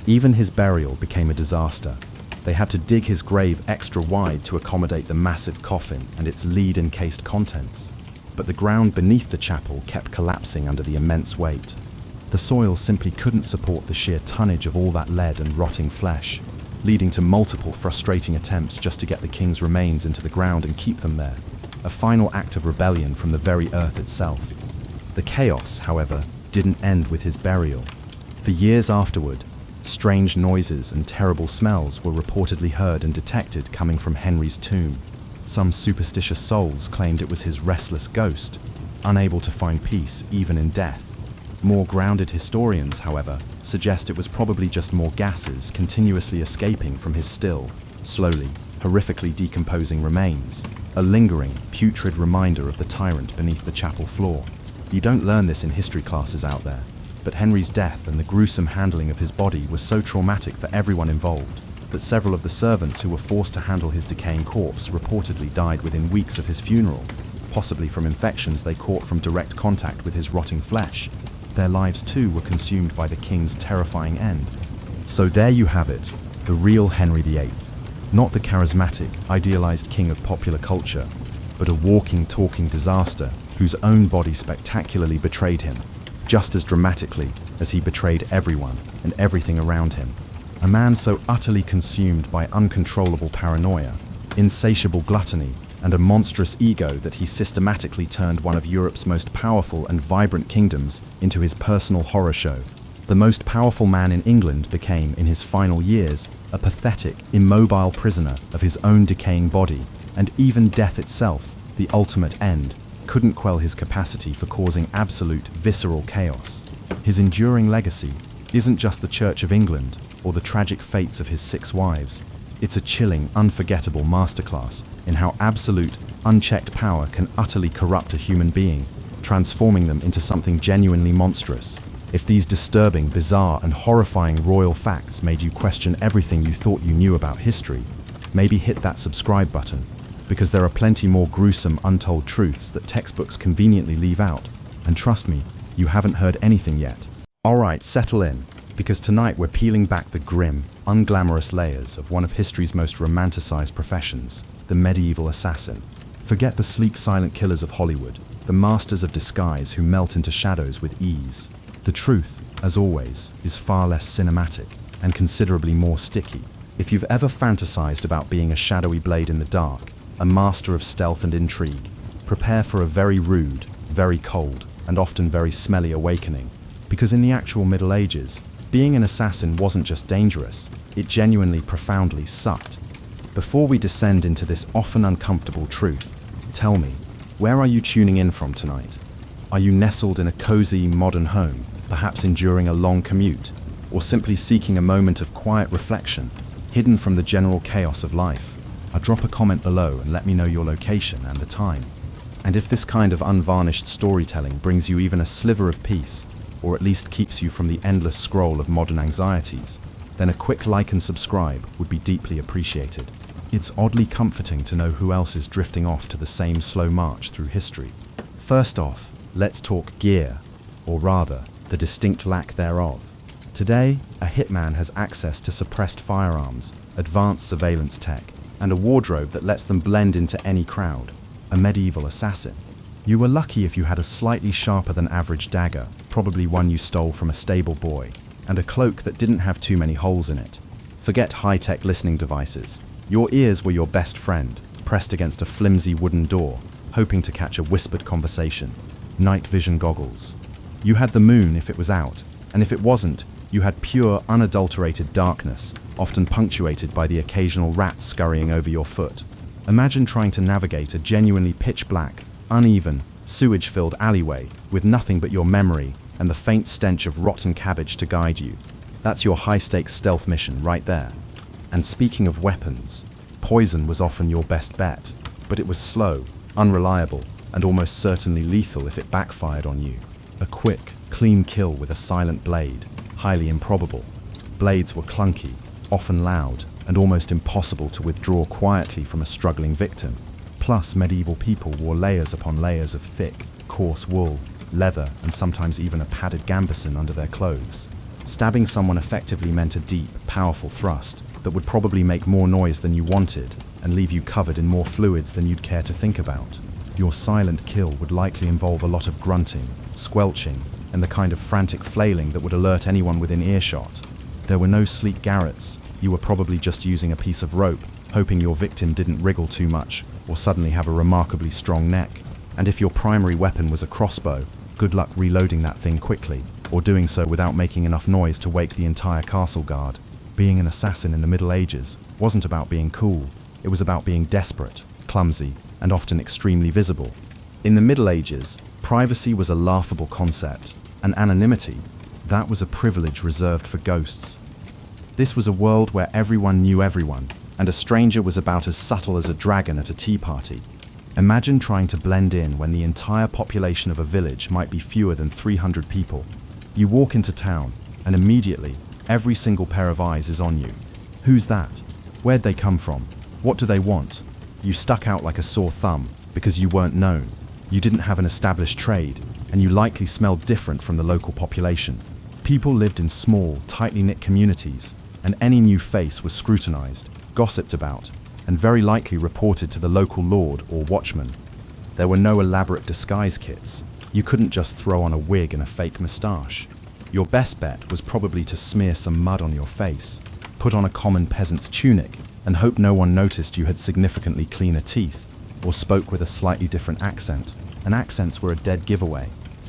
Even his burial became a disaster. They had to dig his grave extra wide to accommodate the massive coffin and its lead-encased contents. But the ground beneath the chapel kept collapsing under the immense weight. The soil simply couldn't support the sheer tonnage of all that lead and rotting flesh, leading to multiple frustrating attempts just to get the king's remains into the ground and keep them there, a final act of rebellion from the very earth itself. The chaos, however, didn't end with his burial. For years afterward, strange noises and terrible smells were reportedly heard and detected coming from Henry's tomb. Some superstitious souls claimed it was his restless ghost, unable to find peace even in death. More grounded historians, however, suggest it was probably just more gases continuously escaping from his still, slowly, horrifically decomposing remains, a lingering, putrid reminder of the tyrant beneath the chapel floor. You don't learn this in history classes out there, but Henry's death and the gruesome handling of his body was so traumatic for everyone involved that several of the servants who were forced to handle his decaying corpse reportedly died within weeks of his funeral, possibly from infections they caught from direct contact with his rotting flesh. Their lives too were consumed by the king's terrifying end. So there you have it, the real Henry VIII. Not the charismatic, idealized king of popular culture, but a walking, talking disaster whose own body spectacularly betrayed him, just as dramatically as he betrayed everyone and everything around him. A man so utterly consumed by uncontrollable paranoia, insatiable gluttony, and a monstrous ego that he systematically turned one of Europe's most powerful and vibrant kingdoms into his personal horror show. The most powerful man in England became, in his final years, a pathetic, immobile prisoner of his own decaying body, and even death itself, the ultimate end, couldn't quell his capacity for causing absolute, visceral chaos. His enduring legacy isn't just the Church of England or the tragic fates of his 6 wives. It's a chilling, unforgettable masterclass in how absolute, unchecked power can utterly corrupt a human being, transforming them into something genuinely monstrous. If these disturbing, bizarre, and horrifying royal facts made you question everything you thought you knew about history, maybe hit that subscribe button, because there are plenty more gruesome, untold truths that textbooks conveniently leave out. And trust me, you haven't heard anything yet. Alright, settle in, because tonight we're peeling back the grim, unglamorous layers of one of history's most romanticized professions, the medieval assassin. Forget the sleek, silent killers of Hollywood, the masters of disguise who melt into shadows with ease. The truth, as always, is far less cinematic and considerably more sticky. If you've ever fantasized about being a shadowy blade in the dark, a master of stealth and intrigue, prepare for a very rude, very cold, and often very smelly awakening. Because in the actual Middle Ages, being an assassin wasn't just dangerous, it genuinely profoundly sucked. Before we descend into this often uncomfortable truth, tell me, where are you tuning in from tonight? Are you nestled in a cozy, modern home, perhaps enduring a long commute, or simply seeking a moment of quiet reflection, hidden from the general chaos of life? Drop a comment below and let me know your location and the time. And if this kind of unvarnished storytelling brings you even a sliver of peace, or at least keeps you from the endless scroll of modern anxieties, then a quick like and subscribe would be deeply appreciated. It's oddly comforting to know who else is drifting off to the same slow march through history. First off, let's talk gear, or rather, the distinct lack thereof. Today, a hitman has access to suppressed firearms, advanced surveillance tech, and a wardrobe that lets them blend into any crowd. A medieval assassin. You were lucky if you had a slightly sharper than average dagger, probably one you stole from a stable boy, and a cloak that didn't have too many holes in it. Forget high-tech listening devices. Your ears were your best friend, pressed against a flimsy wooden door, hoping to catch a whispered conversation. Night vision goggles. You had the moon if it was out, and if it wasn't, you had pure, unadulterated darkness, often punctuated by the occasional rat scurrying over your foot. Imagine trying to navigate a genuinely pitch-black, uneven, sewage-filled alleyway with nothing but your memory and the faint stench of rotten cabbage to guide you. That's your high-stakes stealth mission right there. And speaking of weapons, poison was often your best bet, but it was slow, unreliable, and almost certainly lethal if it backfired on you. A quick, clean kill with a silent blade, highly improbable. Blades were clunky, often loud, and almost impossible to withdraw quietly from a struggling victim. Plus, medieval people wore layers upon layers of thick, coarse wool, leather, and sometimes even a padded gambeson under their clothes. Stabbing someone effectively meant a deep, powerful thrust that would probably make more noise than you wanted and leave you covered in more fluids than you'd care to think about. Your silent kill would likely involve a lot of grunting, squelching, and the kind of frantic flailing that would alert anyone within earshot. There were no sleek garrots. You were probably just using a piece of rope, hoping your victim didn't wriggle too much or suddenly have a remarkably strong neck. And if your primary weapon was a crossbow, good luck reloading that thing quickly, or doing so without making enough noise to wake the entire castle guard. Being an assassin in the Middle Ages wasn't about being cool, it was about being desperate, clumsy, and often extremely visible. In the Middle Ages, privacy was a laughable concept, and anonymity, that was a privilege reserved for ghosts. This was a world where everyone knew everyone, and a stranger was about as subtle as a dragon at a tea party. Imagine trying to blend in when the entire population of a village might be fewer than 300 people. You walk into town, and immediately, every single pair of eyes is on you. Who's that? Where'd they come from? What do they want? You stuck out like a sore thumb because you weren't known. You didn't have an established trade, and you likely smelled different from the local population. People lived in small, tightly knit communities, and any new face was scrutinized, gossiped about, and very likely reported to the local lord or watchman. There were no elaborate disguise kits. You couldn't just throw on a wig and a fake moustache. Your best bet was probably to smear some mud on your face, put on a common peasant's tunic, and hope no one noticed you had significantly cleaner teeth, or spoke with a slightly different accent. And accents were a dead giveaway.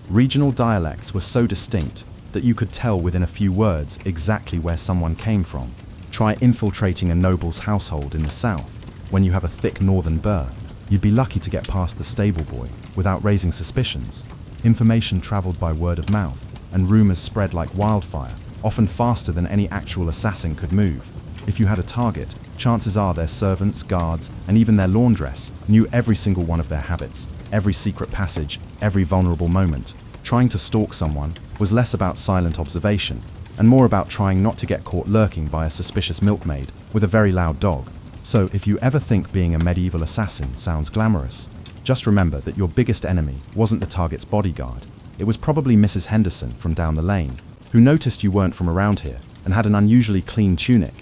Regional dialects were so distinct that you could tell within a few words exactly where someone came from. Try infiltrating a noble's household in the south. When you have a thick northern burr, you'd be lucky to get past the stable boy without raising suspicions. Information traveled by word of mouth, and rumors spread like wildfire, often faster than any actual assassin could move. If you had a target, chances are their servants, guards, and even their laundress knew every single one of their habits, every secret passage, every vulnerable moment. Trying to stalk someone was less about silent observation, and more about trying not to get caught lurking by a suspicious milkmaid with a very loud dog. So if you ever think being a medieval assassin sounds glamorous, just remember that your biggest enemy wasn't the target's bodyguard. It was probably Mrs. Henderson from down the lane, who noticed you weren't from around here and had an unusually clean tunic.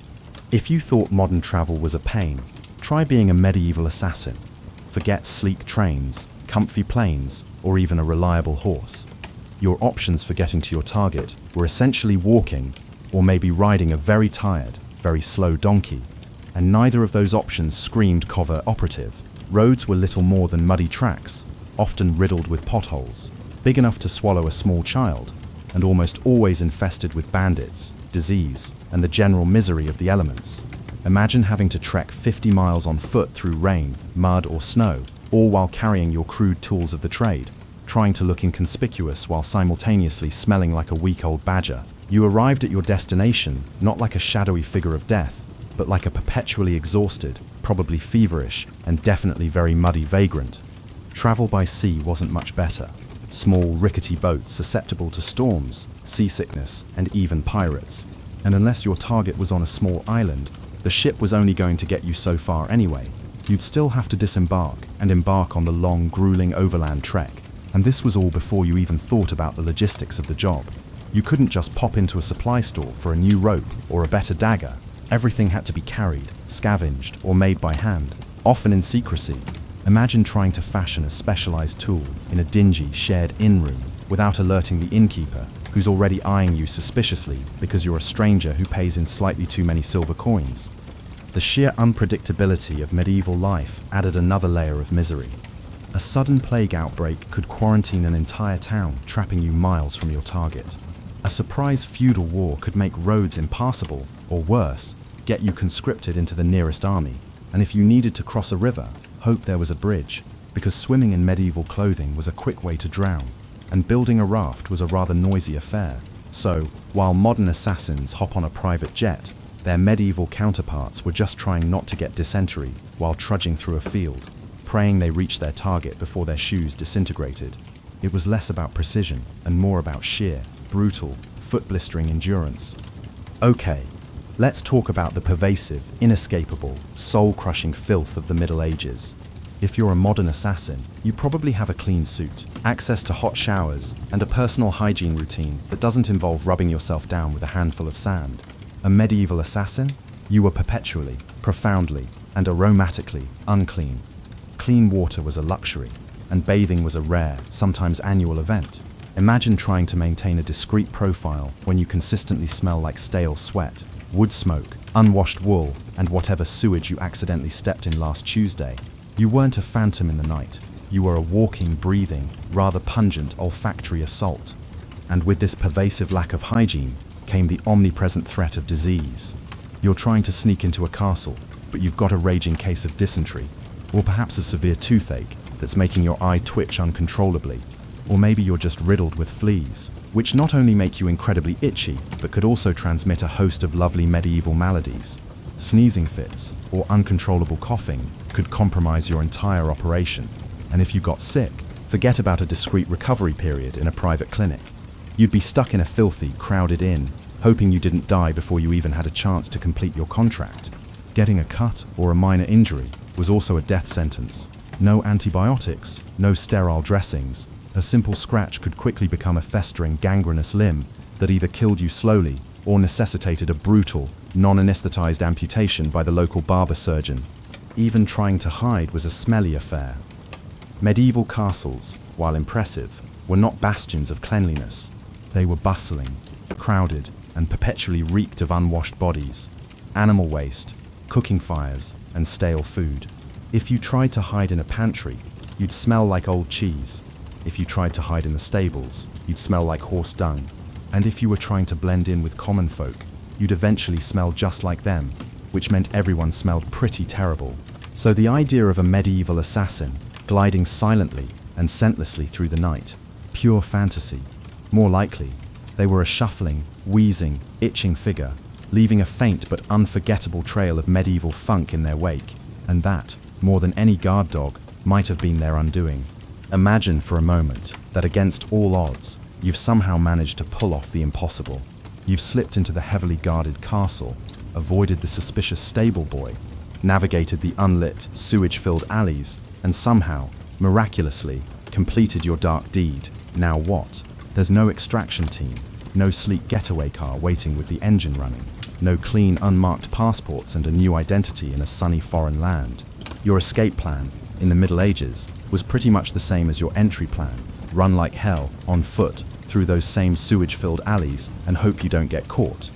If you thought modern travel was a pain, try being a medieval assassin. Forget sleek trains, comfy planes, or even a reliable horse. Your options for getting to your target were essentially walking, or maybe riding a very tired, very slow donkey, and neither of those options screamed covert operative. Roads were little more than muddy tracks, often riddled with potholes, big enough to swallow a small child, and almost always infested with bandits, disease, and the general misery of the elements. Imagine having to trek 50 miles on foot through rain, mud, or snow, all while carrying your crude tools of the trade, trying to look inconspicuous while simultaneously smelling like a week-old badger. You arrived at your destination not like a shadowy figure of death, but like a perpetually exhausted, probably feverish, and definitely very muddy vagrant. Travel by sea wasn't much better. Small, rickety boats susceptible to storms, seasickness, and even pirates. And unless your target was on a small island, the ship was only going to get you so far anyway. You'd still have to disembark and embark on the long, grueling overland trek. And this was all before you even thought about the logistics of the job. You couldn't just pop into a supply store for a new rope or a better dagger. Everything had to be carried, scavenged, or made by hand, often in secrecy. Imagine trying to fashion a specialized tool in a dingy, shared inn room without alerting the innkeeper who's already eyeing you suspiciously because you're a stranger who pays in slightly too many silver coins. The sheer unpredictability of medieval life added another layer of misery. A sudden plague outbreak could quarantine an entire town, trapping you miles from your target. A surprise feudal war could make roads impassable, or worse, get you conscripted into the nearest army. And if you needed to cross a river, hope there was a bridge, because swimming in medieval clothing was a quick way to drown, and building a raft was a rather noisy affair. So, while modern assassins hop on a private jet, their medieval counterparts were just trying not to get dysentery while trudging through a field, praying they reached their target before their shoes disintegrated. It was less about precision and more about sheer, brutal, foot-blistering endurance. Okay, let's talk about the pervasive, inescapable, soul-crushing filth of the Middle Ages. If you're a modern assassin, you probably have a clean suit, access to hot showers, and a personal hygiene routine that doesn't involve rubbing yourself down with a handful of sand. A medieval assassin? You were perpetually, profoundly, and aromatically unclean. Clean water was a luxury, and bathing was a rare, sometimes annual event. Imagine trying to maintain a discreet profile when you consistently smell like stale sweat, wood smoke, unwashed wool, and whatever sewage you accidentally stepped in last Tuesday. You weren't a phantom in the night. You were a walking, breathing, rather pungent olfactory assault. And with this pervasive lack of hygiene came the omnipresent threat of disease. You're trying to sneak into a castle, but you've got a raging case of dysentery, or perhaps a severe toothache that's making your eye twitch uncontrollably. Or maybe you're just riddled with fleas, which not only make you incredibly itchy, but could also transmit a host of lovely medieval maladies. Sneezing fits or uncontrollable coughing could compromise your entire operation. And if you got sick, forget about a discreet recovery period in a private clinic. You'd be stuck in a filthy, crowded inn, hoping you didn't die before you even had a chance to complete your contract. Getting a cut or a minor injury was also a death sentence. No antibiotics, no sterile dressings. A simple scratch could quickly become a festering, gangrenous limb that either killed you slowly or necessitated a brutal, non-anesthetized amputation by the local barber surgeon. Even trying to hide was a smelly affair. Medieval castles, while impressive, were not bastions of cleanliness. They were bustling, crowded, and perpetually reeked of unwashed bodies, animal waste, cooking fires, and stale food. If you tried to hide in a pantry, you'd smell like old cheese. If you tried to hide in the stables, you'd smell like horse dung. And if you were trying to blend in with common folk, you'd eventually smell just like them, which meant everyone smelled pretty terrible. So the idea of a medieval assassin gliding silently and scentlessly through the night, pure fantasy. More likely, they were a shuffling, wheezing, itching figure, leaving a faint but unforgettable trail of medieval funk in their wake, and that, more than any guard dog, might have been their undoing. Imagine for a moment that against all odds, you've somehow managed to pull off the impossible. You've slipped into the heavily guarded castle, avoided the suspicious stable boy, navigated the unlit, sewage-filled alleys, and somehow, miraculously, completed your dark deed. Now what? There's no extraction team, no sleek getaway car waiting with the engine running, no clean, unmarked passports and a new identity in a sunny foreign land. Your escape plan, in the Middle Ages, was pretty much the same as your entry plan. Run like hell, on foot, through those same sewage-filled alleys and hope you don't get caught.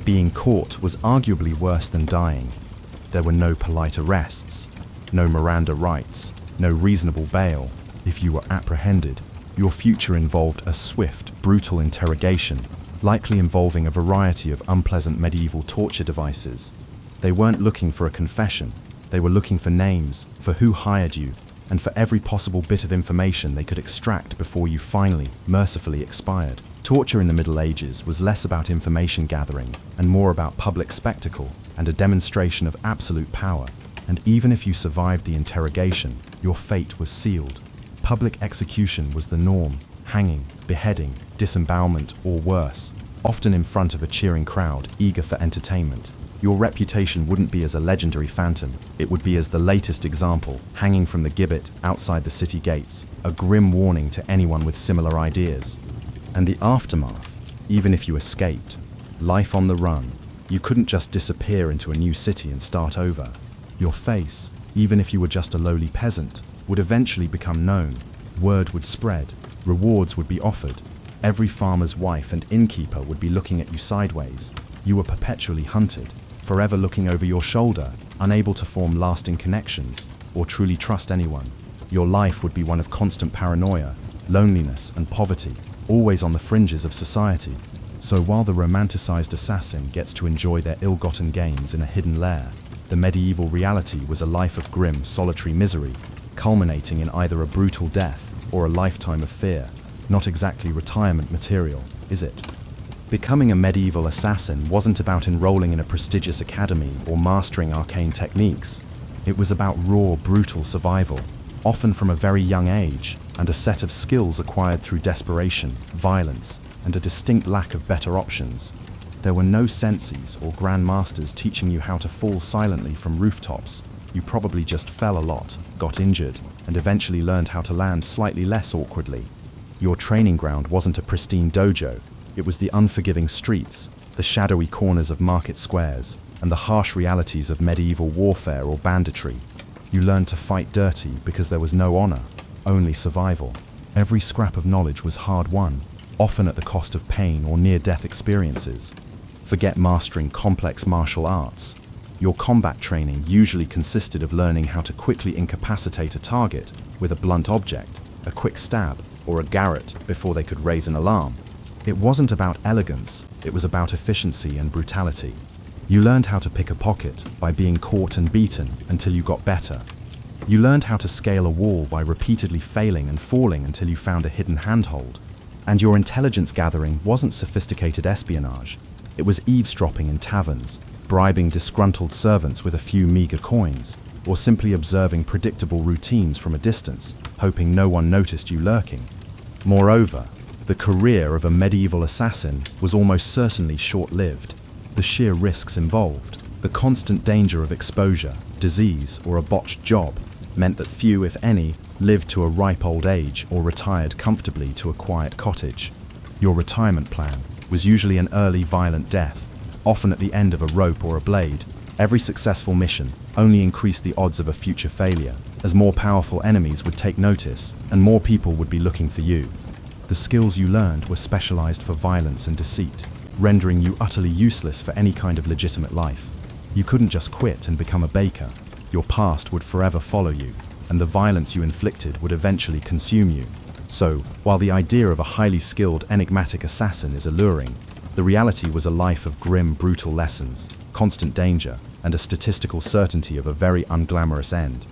Being caught was arguably worse than dying. There were no polite arrests, no Miranda rights, no reasonable bail. If you were apprehended, your future involved a swift, brutal interrogation, likely involving a variety of unpleasant medieval torture devices. They weren't looking for a confession. They were looking for names, for who hired you, and for every possible bit of information they could extract before you finally, mercifully expired. Torture in the Middle Ages was less about information gathering and more about public spectacle and a demonstration of absolute power. And even if you survived the interrogation, your fate was sealed. Public execution was the norm, hanging, beheading, disembowelment, or worse, often in front of a cheering crowd, eager for entertainment. Your reputation wouldn't be as a legendary phantom, it would be as the latest example, hanging from the gibbet outside the city gates, a grim warning to anyone with similar ideas. And the aftermath, even if you escaped, life on the run, you couldn't just disappear into a new city and start over. Your face, even if you were just a lowly peasant, would eventually become known, word would spread, rewards would be offered, Every farmer's wife and innkeeper would be looking at you sideways. You were perpetually hunted, forever looking over your shoulder, unable to form lasting connections or truly trust anyone. Your life would be one of constant paranoia, loneliness, and poverty, always on the fringes of society. So while the romanticized assassin gets to enjoy their ill-gotten gains in a hidden lair, the medieval reality was a life of grim, solitary misery, culminating in either a brutal death or a lifetime of fear. Not exactly retirement material, is it? Becoming a medieval assassin wasn't about enrolling in a prestigious academy or mastering arcane techniques. It was about raw, brutal survival, often from a very young age, and a set of skills acquired through desperation, violence, and a distinct lack of better options. There were no senseis or grandmasters teaching you how to fall silently from rooftops. You probably just fell a lot, got injured, and eventually learned how to land slightly less awkwardly. Your training ground wasn't a pristine dojo. It was the unforgiving streets, the shadowy corners of market squares, and the harsh realities of medieval warfare or banditry. You learned to fight dirty because there was no honor, only survival. Every scrap of knowledge was hard-won, often at the cost of pain or near-death experiences. Forget mastering complex martial arts. Your combat training usually consisted of learning how to quickly incapacitate a target with a blunt object, a quick stab, or a garrote before they could raise an alarm. It wasn't about elegance, it was about efficiency and brutality. You learned how to pick a pocket by being caught and beaten until you got better. You learned how to scale a wall by repeatedly failing and falling until you found a hidden handhold. And your intelligence gathering wasn't sophisticated espionage. It was eavesdropping in taverns, bribing disgruntled servants with a few meager coins, or simply observing predictable routines from a distance, hoping no one noticed you lurking. Moreover, the career of a medieval assassin was almost certainly short-lived. The sheer risks involved, the constant danger of exposure, disease, or a botched job, meant that few, if any, lived to a ripe old age or retired comfortably to a quiet cottage. Your retirement plan was usually an early violent death, often at the end of a rope or a blade. Every successful mission only increased the odds of a future failure, as more powerful enemies would take notice and more people would be looking for you. The skills you learned were specialized for violence and deceit, rendering you utterly useless for any kind of legitimate life. You couldn't just quit and become a baker. Your past would forever follow you, and the violence you inflicted would eventually consume you. So, while the idea of a highly skilled, enigmatic assassin is alluring, the reality was a life of grim, brutal lessons, constant danger, and a statistical certainty of a very unglamorous end.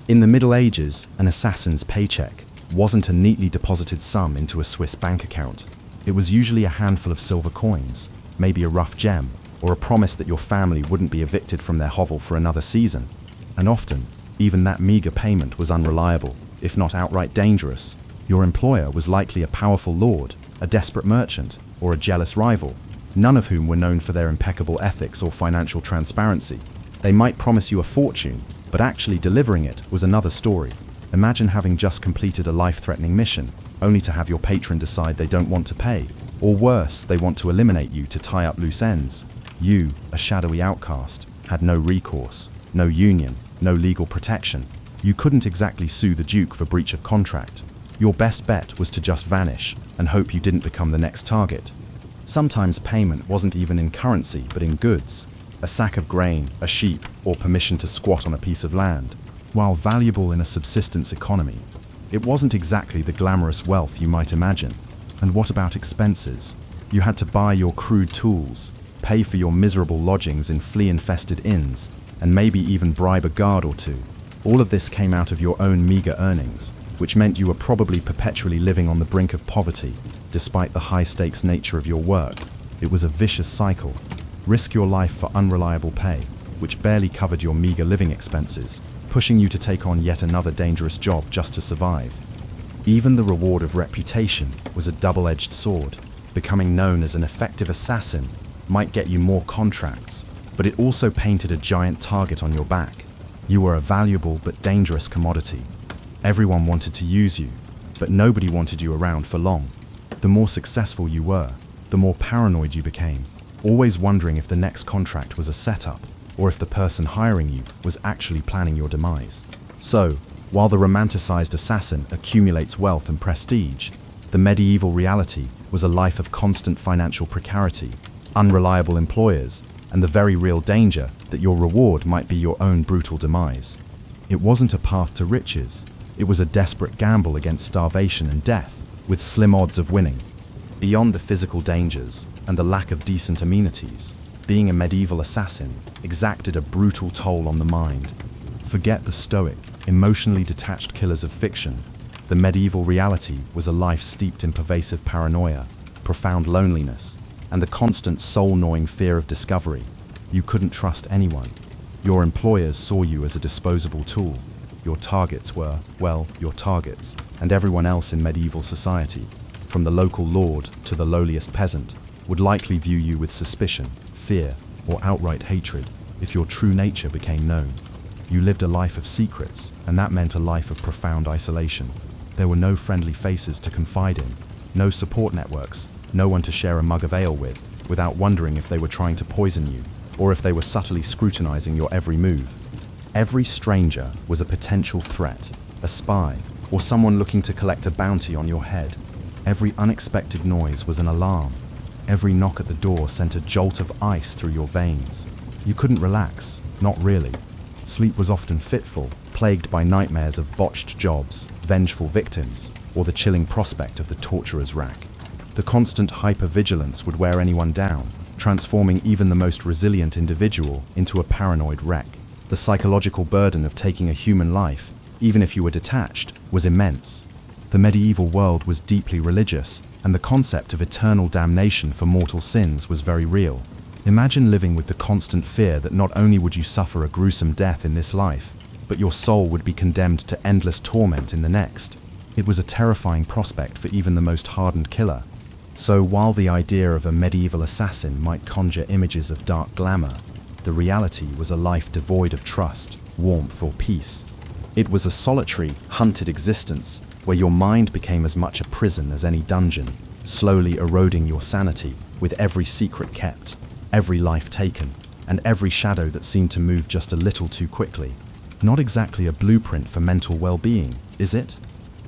In the Middle Ages, an assassin's paycheck wasn't a neatly deposited sum into a Swiss bank account. It was usually a handful of silver coins, maybe a rough gem, or a promise that your family wouldn't be evicted from their hovel for another season. And often, even that meager payment was unreliable, if not outright dangerous. Your employer was likely a powerful lord, a desperate merchant, or a jealous rival, none of whom were known for their impeccable ethics or financial transparency. They might promise you a fortune, but actually delivering it was another story. Imagine having just completed a life-threatening mission, only to have your patron decide they don't want to pay, or worse, they want to eliminate you to tie up loose ends. You, a shadowy outcast, had no recourse, no union, no legal protection. You couldn't exactly sue the Duke for breach of contract. Your best bet was to just vanish and hope you didn't become the next target. Sometimes payment wasn't even in currency, but in goods. A sack of grain, a sheep, or permission to squat on a piece of land. While valuable in a subsistence economy, it wasn't exactly the glamorous wealth you might imagine. And what about expenses? You had to buy your crude tools, pay for your miserable lodgings in flea-infested inns, and maybe even bribe a guard or two. All of this came out of your own meager earnings, which meant you were probably perpetually living on the brink of poverty, despite the high-stakes nature of your work. It was a vicious cycle. Risk your life for unreliable pay, which barely covered your meager living expenses, pushing you to take on yet another dangerous job just to survive. Even the reward of reputation was a double-edged sword. Becoming known as an effective assassin might get you more contracts, but it also painted a giant target on your back. You were a valuable but dangerous commodity. Everyone wanted to use you, but nobody wanted you around for long. The more successful you were, the more paranoid you became, always wondering if the next contract was a setup, or if the person hiring you was actually planning your demise. So, while the romanticized assassin accumulates wealth and prestige, the medieval reality was a life of constant financial precarity, unreliable employers, and the very real danger that your reward might be your own brutal demise. It wasn't a path to riches, it was a desperate gamble against starvation and death, with slim odds of winning. Beyond the physical dangers and the lack of decent amenities, being a medieval assassin exacted a brutal toll on the mind. Forget the stoic, emotionally detached killers of fiction. The medieval reality was a life steeped in pervasive paranoia, profound loneliness, and the constant soul-gnawing fear of discovery. You couldn't trust anyone. Your employers saw you as a disposable tool. Your targets were, well, your targets, and everyone else in medieval society, from the local lord to the lowliest peasant, would likely view you with suspicion, fear, or outright hatred if your true nature became known. You lived a life of secrets, and that meant a life of profound isolation. There were no friendly faces to confide in, no support networks, no one to share a mug of ale with, without wondering if they were trying to poison you, or if they were subtly scrutinizing your every move. Every stranger was a potential threat, a spy, or someone looking to collect a bounty on your head. Every unexpected noise was an alarm. Every knock at the door sent a jolt of ice through your veins. You couldn't relax, not really. Sleep was often fitful, plagued by nightmares of botched jobs, vengeful victims, or the chilling prospect of the torturer's rack. The constant hypervigilance would wear anyone down, transforming even the most resilient individual into a paranoid wreck. The psychological burden of taking a human life, even if you were detached, was immense. The medieval world was deeply religious, and the concept of eternal damnation for mortal sins was very real. Imagine living with the constant fear that not only would you suffer a gruesome death in this life, but your soul would be condemned to endless torment in the next. It was a terrifying prospect for even the most hardened killer. So while the idea of a medieval assassin might conjure images of dark glamour, the reality was a life devoid of trust, warmth, or peace. It was a solitary, hunted existence where your mind became as much a prison as any dungeon, slowly eroding your sanity with every secret kept, every life taken, and every shadow that seemed to move just a little too quickly. Not exactly a blueprint for mental well-being, is it?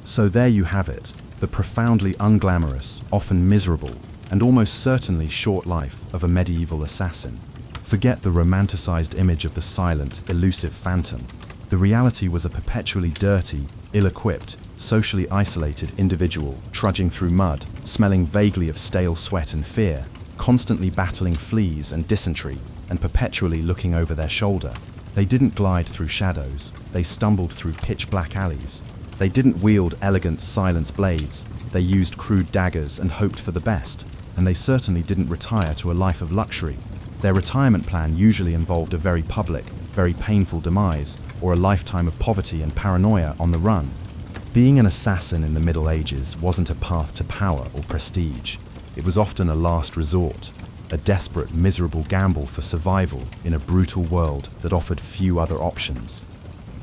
So there you have it, the profoundly unglamorous, often miserable, and almost certainly short life of a medieval assassin. Forget the romanticized image of the silent, elusive phantom. The reality was a perpetually dirty, ill-equipped, socially isolated individual trudging through mud, smelling vaguely of stale sweat and fear, constantly battling fleas and dysentery, and perpetually looking over their shoulder. They didn't glide through shadows, they stumbled through pitch-black alleys. They didn't wield elegant silence blades, they used crude daggers and hoped for the best, and they certainly didn't retire to a life of luxury. Their retirement plan usually involved a very public, very painful demise, or a lifetime of poverty and paranoia on the run. Being an assassin in the Middle Ages wasn't a path to power or prestige. It was often a last resort, a desperate, miserable gamble for survival in a brutal world that offered few other options.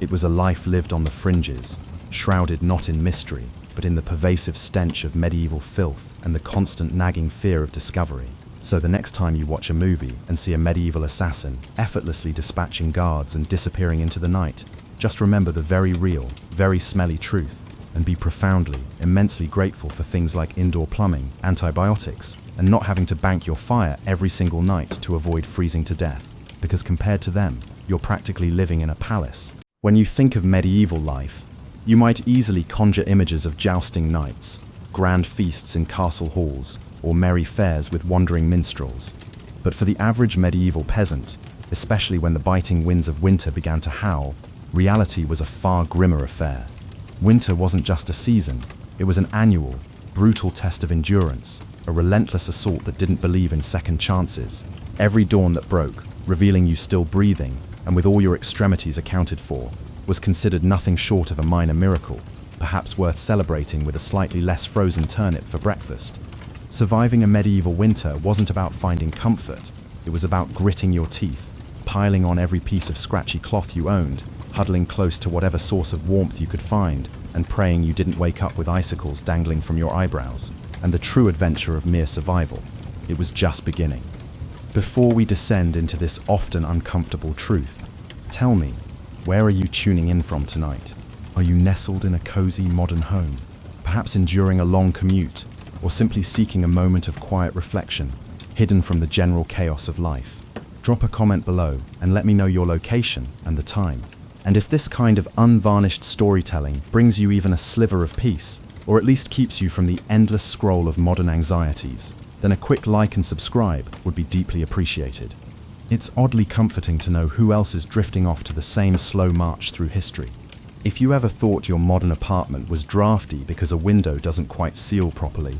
It was a life lived on the fringes, shrouded not in mystery, but in the pervasive stench of medieval filth and the constant nagging fear of discovery. So the next time you watch a movie and see a medieval assassin effortlessly dispatching guards and disappearing into the night, just remember the very real, very smelly truth, and be profoundly, immensely grateful for things like indoor plumbing, antibiotics, and not having to bank your fire every single night to avoid freezing to death, because compared to them, you're practically living in a palace. When you think of medieval life, you might easily conjure images of jousting knights, grand feasts in castle halls, or merry fairs with wandering minstrels. But for the average medieval peasant, especially when the biting winds of winter began to howl, reality was a far grimmer affair. Winter wasn't just a season, it was an annual, brutal test of endurance, a relentless assault that didn't believe in second chances. Every dawn that broke, revealing you still breathing, and with all your extremities accounted for, was considered nothing short of a minor miracle, perhaps worth celebrating with a slightly less frozen turnip for breakfast. Surviving a medieval winter wasn't about finding comfort, it was about gritting your teeth, piling on every piece of scratchy cloth you owned, huddling close to whatever source of warmth you could find, and praying you didn't wake up with icicles dangling from your eyebrows. And the true adventure of mere survival, it was just beginning. Before we descend into this often uncomfortable truth, tell me, where are you tuning in from tonight? Are you nestled in a cozy modern home, perhaps enduring a long commute, or simply seeking a moment of quiet reflection, hidden from the general chaos of life. Drop a comment below and let me know your location and the time. And if this kind of unvarnished storytelling brings you even a sliver of peace, or at least keeps you from the endless scroll of modern anxieties, then a quick like and subscribe would be deeply appreciated. It's oddly comforting to know who else is drifting off to the same slow march through history. If you ever thought your modern apartment was drafty because a window doesn't quite seal properly,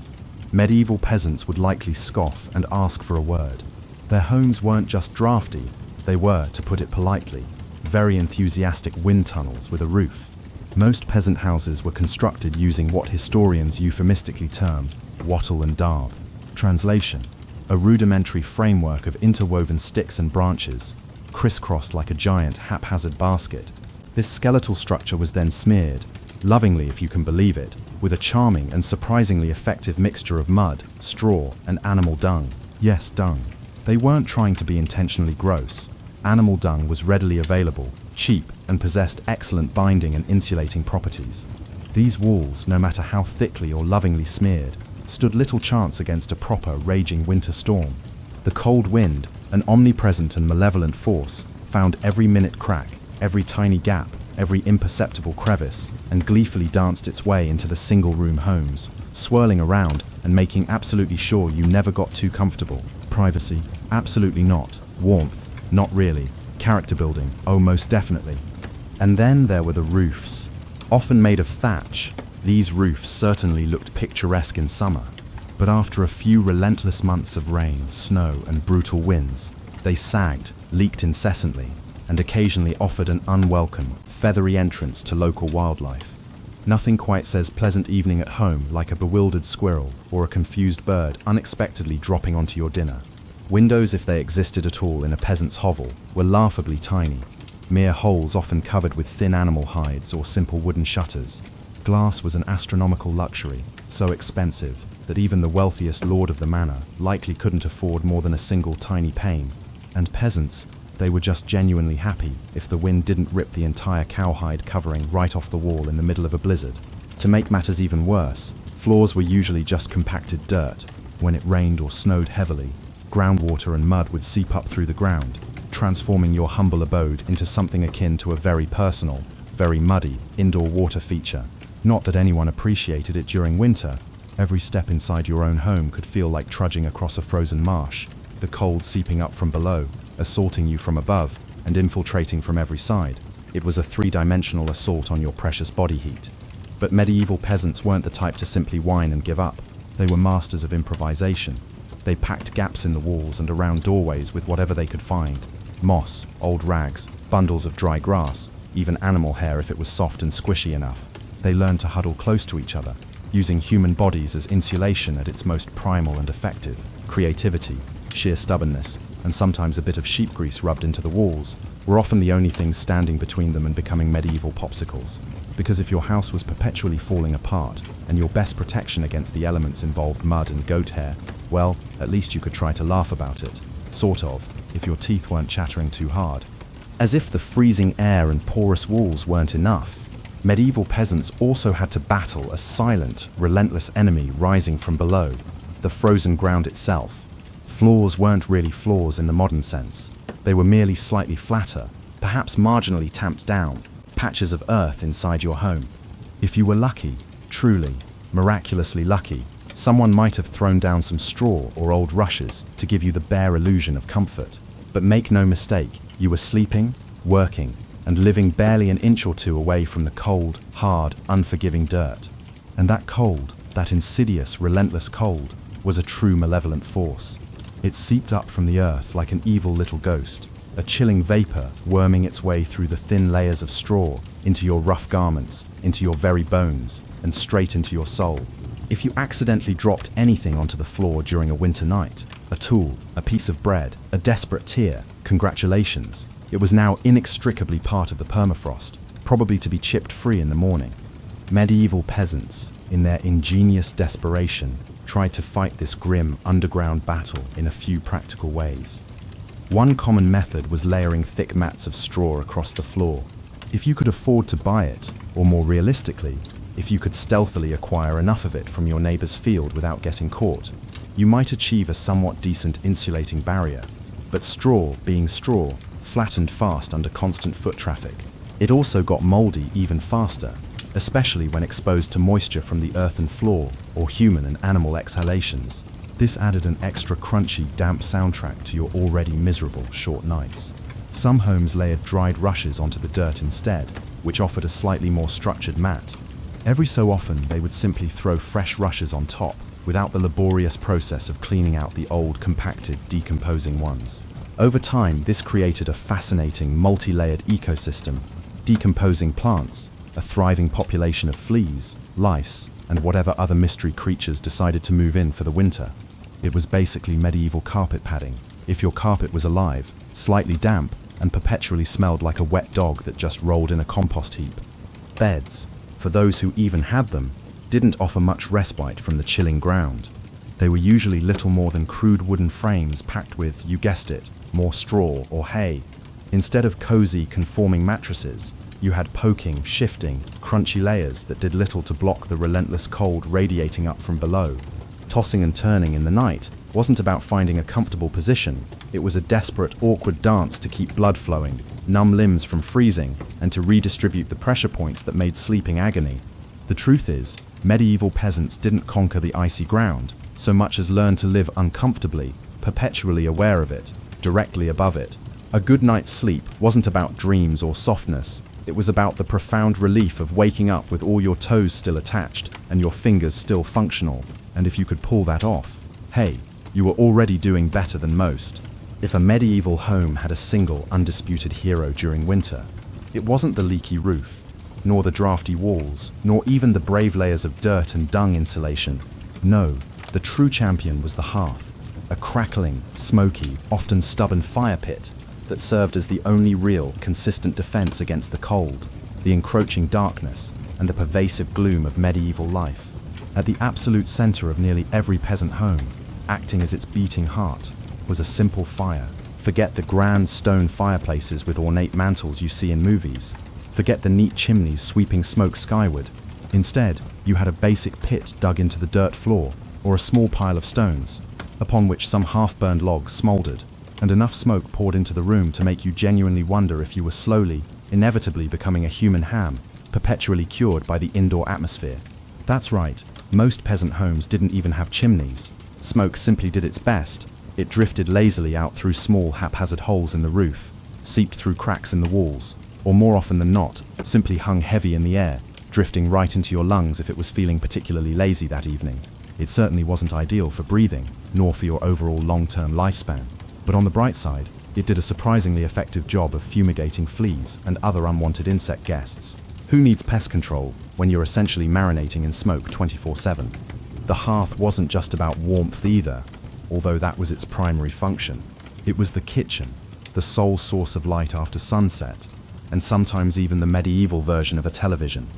medieval peasants would likely scoff and ask for a word. Their homes weren't just drafty, they were, to put it politely, very enthusiastic wind tunnels with a roof. Most peasant houses were constructed using what historians euphemistically term wattle and daub. Translation: a rudimentary framework of interwoven sticks and branches, crisscrossed like a giant haphazard basket. This skeletal structure was then smeared, lovingly if you can believe it, with a charming and surprisingly effective mixture of mud, straw, and animal dung. Yes, dung. They weren't trying to be intentionally gross. Animal dung was readily available, cheap, and possessed excellent binding and insulating properties. These walls, no matter how thickly or lovingly smeared, stood little chance against a proper, raging winter storm. The cold wind, an omnipresent and malevolent force, found every minute crack, every tiny gap, every imperceptible crevice, and gleefully danced its way into the single-room homes, swirling around and making absolutely sure you never got too comfortable. Privacy? Absolutely not. Warmth? Not really. Character building? Oh, most definitely. And then there were the roofs. Often made of thatch, these roofs certainly looked picturesque in summer. But after a few relentless months of rain, snow, and brutal winds, they sagged, leaked incessantly, and occasionally offered an unwelcome, feathery entrance to local wildlife. Nothing quite says pleasant evening at home like a bewildered squirrel or a confused bird unexpectedly dropping onto your dinner. Windows, if they existed at all in a peasant's hovel, were laughably tiny, mere holes often covered with thin animal hides or simple wooden shutters. Glass was an astronomical luxury, so expensive that even the wealthiest lord of the manor likely couldn't afford more than a single tiny pane. And peasants, they were just genuinely happy if the wind didn't rip the entire cowhide covering right off the wall in the middle of a blizzard. To make matters even worse, floors were usually just compacted dirt. When it rained or snowed heavily, groundwater and mud would seep up through the ground, transforming your humble abode into something akin to a very personal, very muddy, indoor water feature. Not that anyone appreciated it during winter. Every step inside your own home could feel like trudging across a frozen marsh, the cold seeping up from below, assaulting you from above, and infiltrating from every side. It was a three-dimensional assault on your precious body heat. But medieval peasants weren't the type to simply whine and give up. They were masters of improvisation. They packed gaps in the walls and around doorways with whatever they could find. Moss, old rags, bundles of dry grass, even animal hair if it was soft and squishy enough. They learned to huddle close to each other, using human bodies as insulation at its most primal and effective. Creativity, sheer stubbornness, and sometimes a bit of sheep grease rubbed into the walls were often the only things standing between them and becoming medieval popsicles. Because if your house was perpetually falling apart, and your best protection against the elements involved mud and goat hair, well, at least you could try to laugh about it. Sort of, if your teeth weren't chattering too hard. As if the freezing air and porous walls weren't enough, medieval peasants also had to battle a silent, relentless enemy rising from below, the frozen ground itself. Floors weren't really floors in the modern sense. They were merely slightly flatter, perhaps marginally tamped down, patches of earth inside your home. If you were lucky, truly, miraculously lucky, someone might have thrown down some straw or old rushes to give you the bare illusion of comfort. But make no mistake, you were sleeping, working, and living barely an inch or two away from the cold, hard, unforgiving dirt. And that cold, that insidious, relentless cold, was a true malevolent force. It seeped up from the earth like an evil little ghost, a chilling vapor worming its way through the thin layers of straw, into your rough garments, into your very bones, and straight into your soul. If you accidentally dropped anything onto the floor during a winter night, a tool, a piece of bread, a desperate tear, congratulations. It was now inextricably part of the permafrost, probably to be chipped free in the morning. Medieval peasants, in their ingenious desperation, tried to fight this grim underground battle in a few practical ways. One common method was layering thick mats of straw across the floor. If you could afford to buy it, or more realistically, If you could stealthily acquire enough of it from your neighbor's field without getting caught, you might achieve a somewhat decent insulating barrier. But straw, being straw, flattened fast under constant foot traffic. It also got moldy even faster, especially when exposed to moisture from the earthen floor or human and animal exhalations. This added an extra crunchy, damp soundtrack to your already miserable short nights. Some homes layered dried rushes onto the dirt instead, which offered a slightly more structured mat. Every so often, they would simply throw fresh rushes on top, without the laborious process of cleaning out the old, compacted, decomposing ones. Over time, this created a fascinating, multi-layered ecosystem, decomposing plants, a thriving population of fleas, lice, and whatever other mystery creatures decided to move in for the winter. It was basically medieval carpet padding, if your carpet was alive, slightly damp, and perpetually smelled like a wet dog that just rolled in a compost heap. Beds, for those who even had them, didn't offer much respite from the chilling ground. They were usually little more than crude wooden frames packed with, you guessed it, more straw or hay. Instead of cozy, conforming mattresses, you had poking, shifting, crunchy layers that did little to block the relentless cold radiating up from below. Tossing and turning in the night wasn't about finding a comfortable position, it was a desperate, awkward dance to keep blood flowing, numb limbs from freezing, and to redistribute the pressure points that made sleeping agony. The truth is, medieval peasants didn't conquer the icy ground, so much as learn to live uncomfortably, perpetually aware of it, directly above it. A good night's sleep wasn't about dreams or softness, it was about the profound relief of waking up with all your toes still attached and your fingers still functional, and if you could pull that off, hey, you were already doing better than most. If a medieval home had a single, undisputed hero during winter, it wasn't the leaky roof, nor the drafty walls, nor even the brave layers of dirt and dung insulation. No, the true champion was the hearth, a crackling, smoky, often stubborn fire pit that served as the only real, consistent defense against the cold, the encroaching darkness, and the pervasive gloom of medieval life. At the absolute center of nearly every peasant home, acting as its beating heart, was a simple fire. Forget the grand stone fireplaces with ornate mantles you see in movies. Forget the neat chimneys sweeping smoke skyward. Instead, you had a basic pit dug into the dirt floor, or a small pile of stones, upon which some half-burned logs smoldered, and enough smoke poured into the room to make you genuinely wonder if you were slowly, inevitably becoming a human ham, perpetually cured by the indoor atmosphere. That's right, most peasant homes didn't even have chimneys. Smoke simply did its best. It drifted lazily out through small, haphazard holes in the roof, seeped through cracks in the walls, or more often than not, simply hung heavy in the air, drifting right into your lungs if it was feeling particularly lazy that evening. It certainly wasn't ideal for breathing, nor for your overall long-term lifespan. But on the bright side, it did a surprisingly effective job of fumigating fleas and other unwanted insect guests. Who needs pest control when you're essentially marinating in smoke 24/7? The hearth wasn't just about warmth either, although that was its primary function. It was the kitchen, the sole source of light after sunset, and sometimes even the medieval version of a television.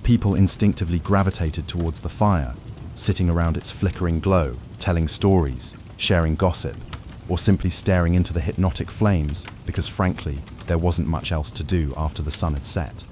People instinctively gravitated towards the fire, sitting around its flickering glow, telling stories, sharing gossip, or simply staring into the hypnotic flames because, frankly, there wasn't much else to do after the sun had set.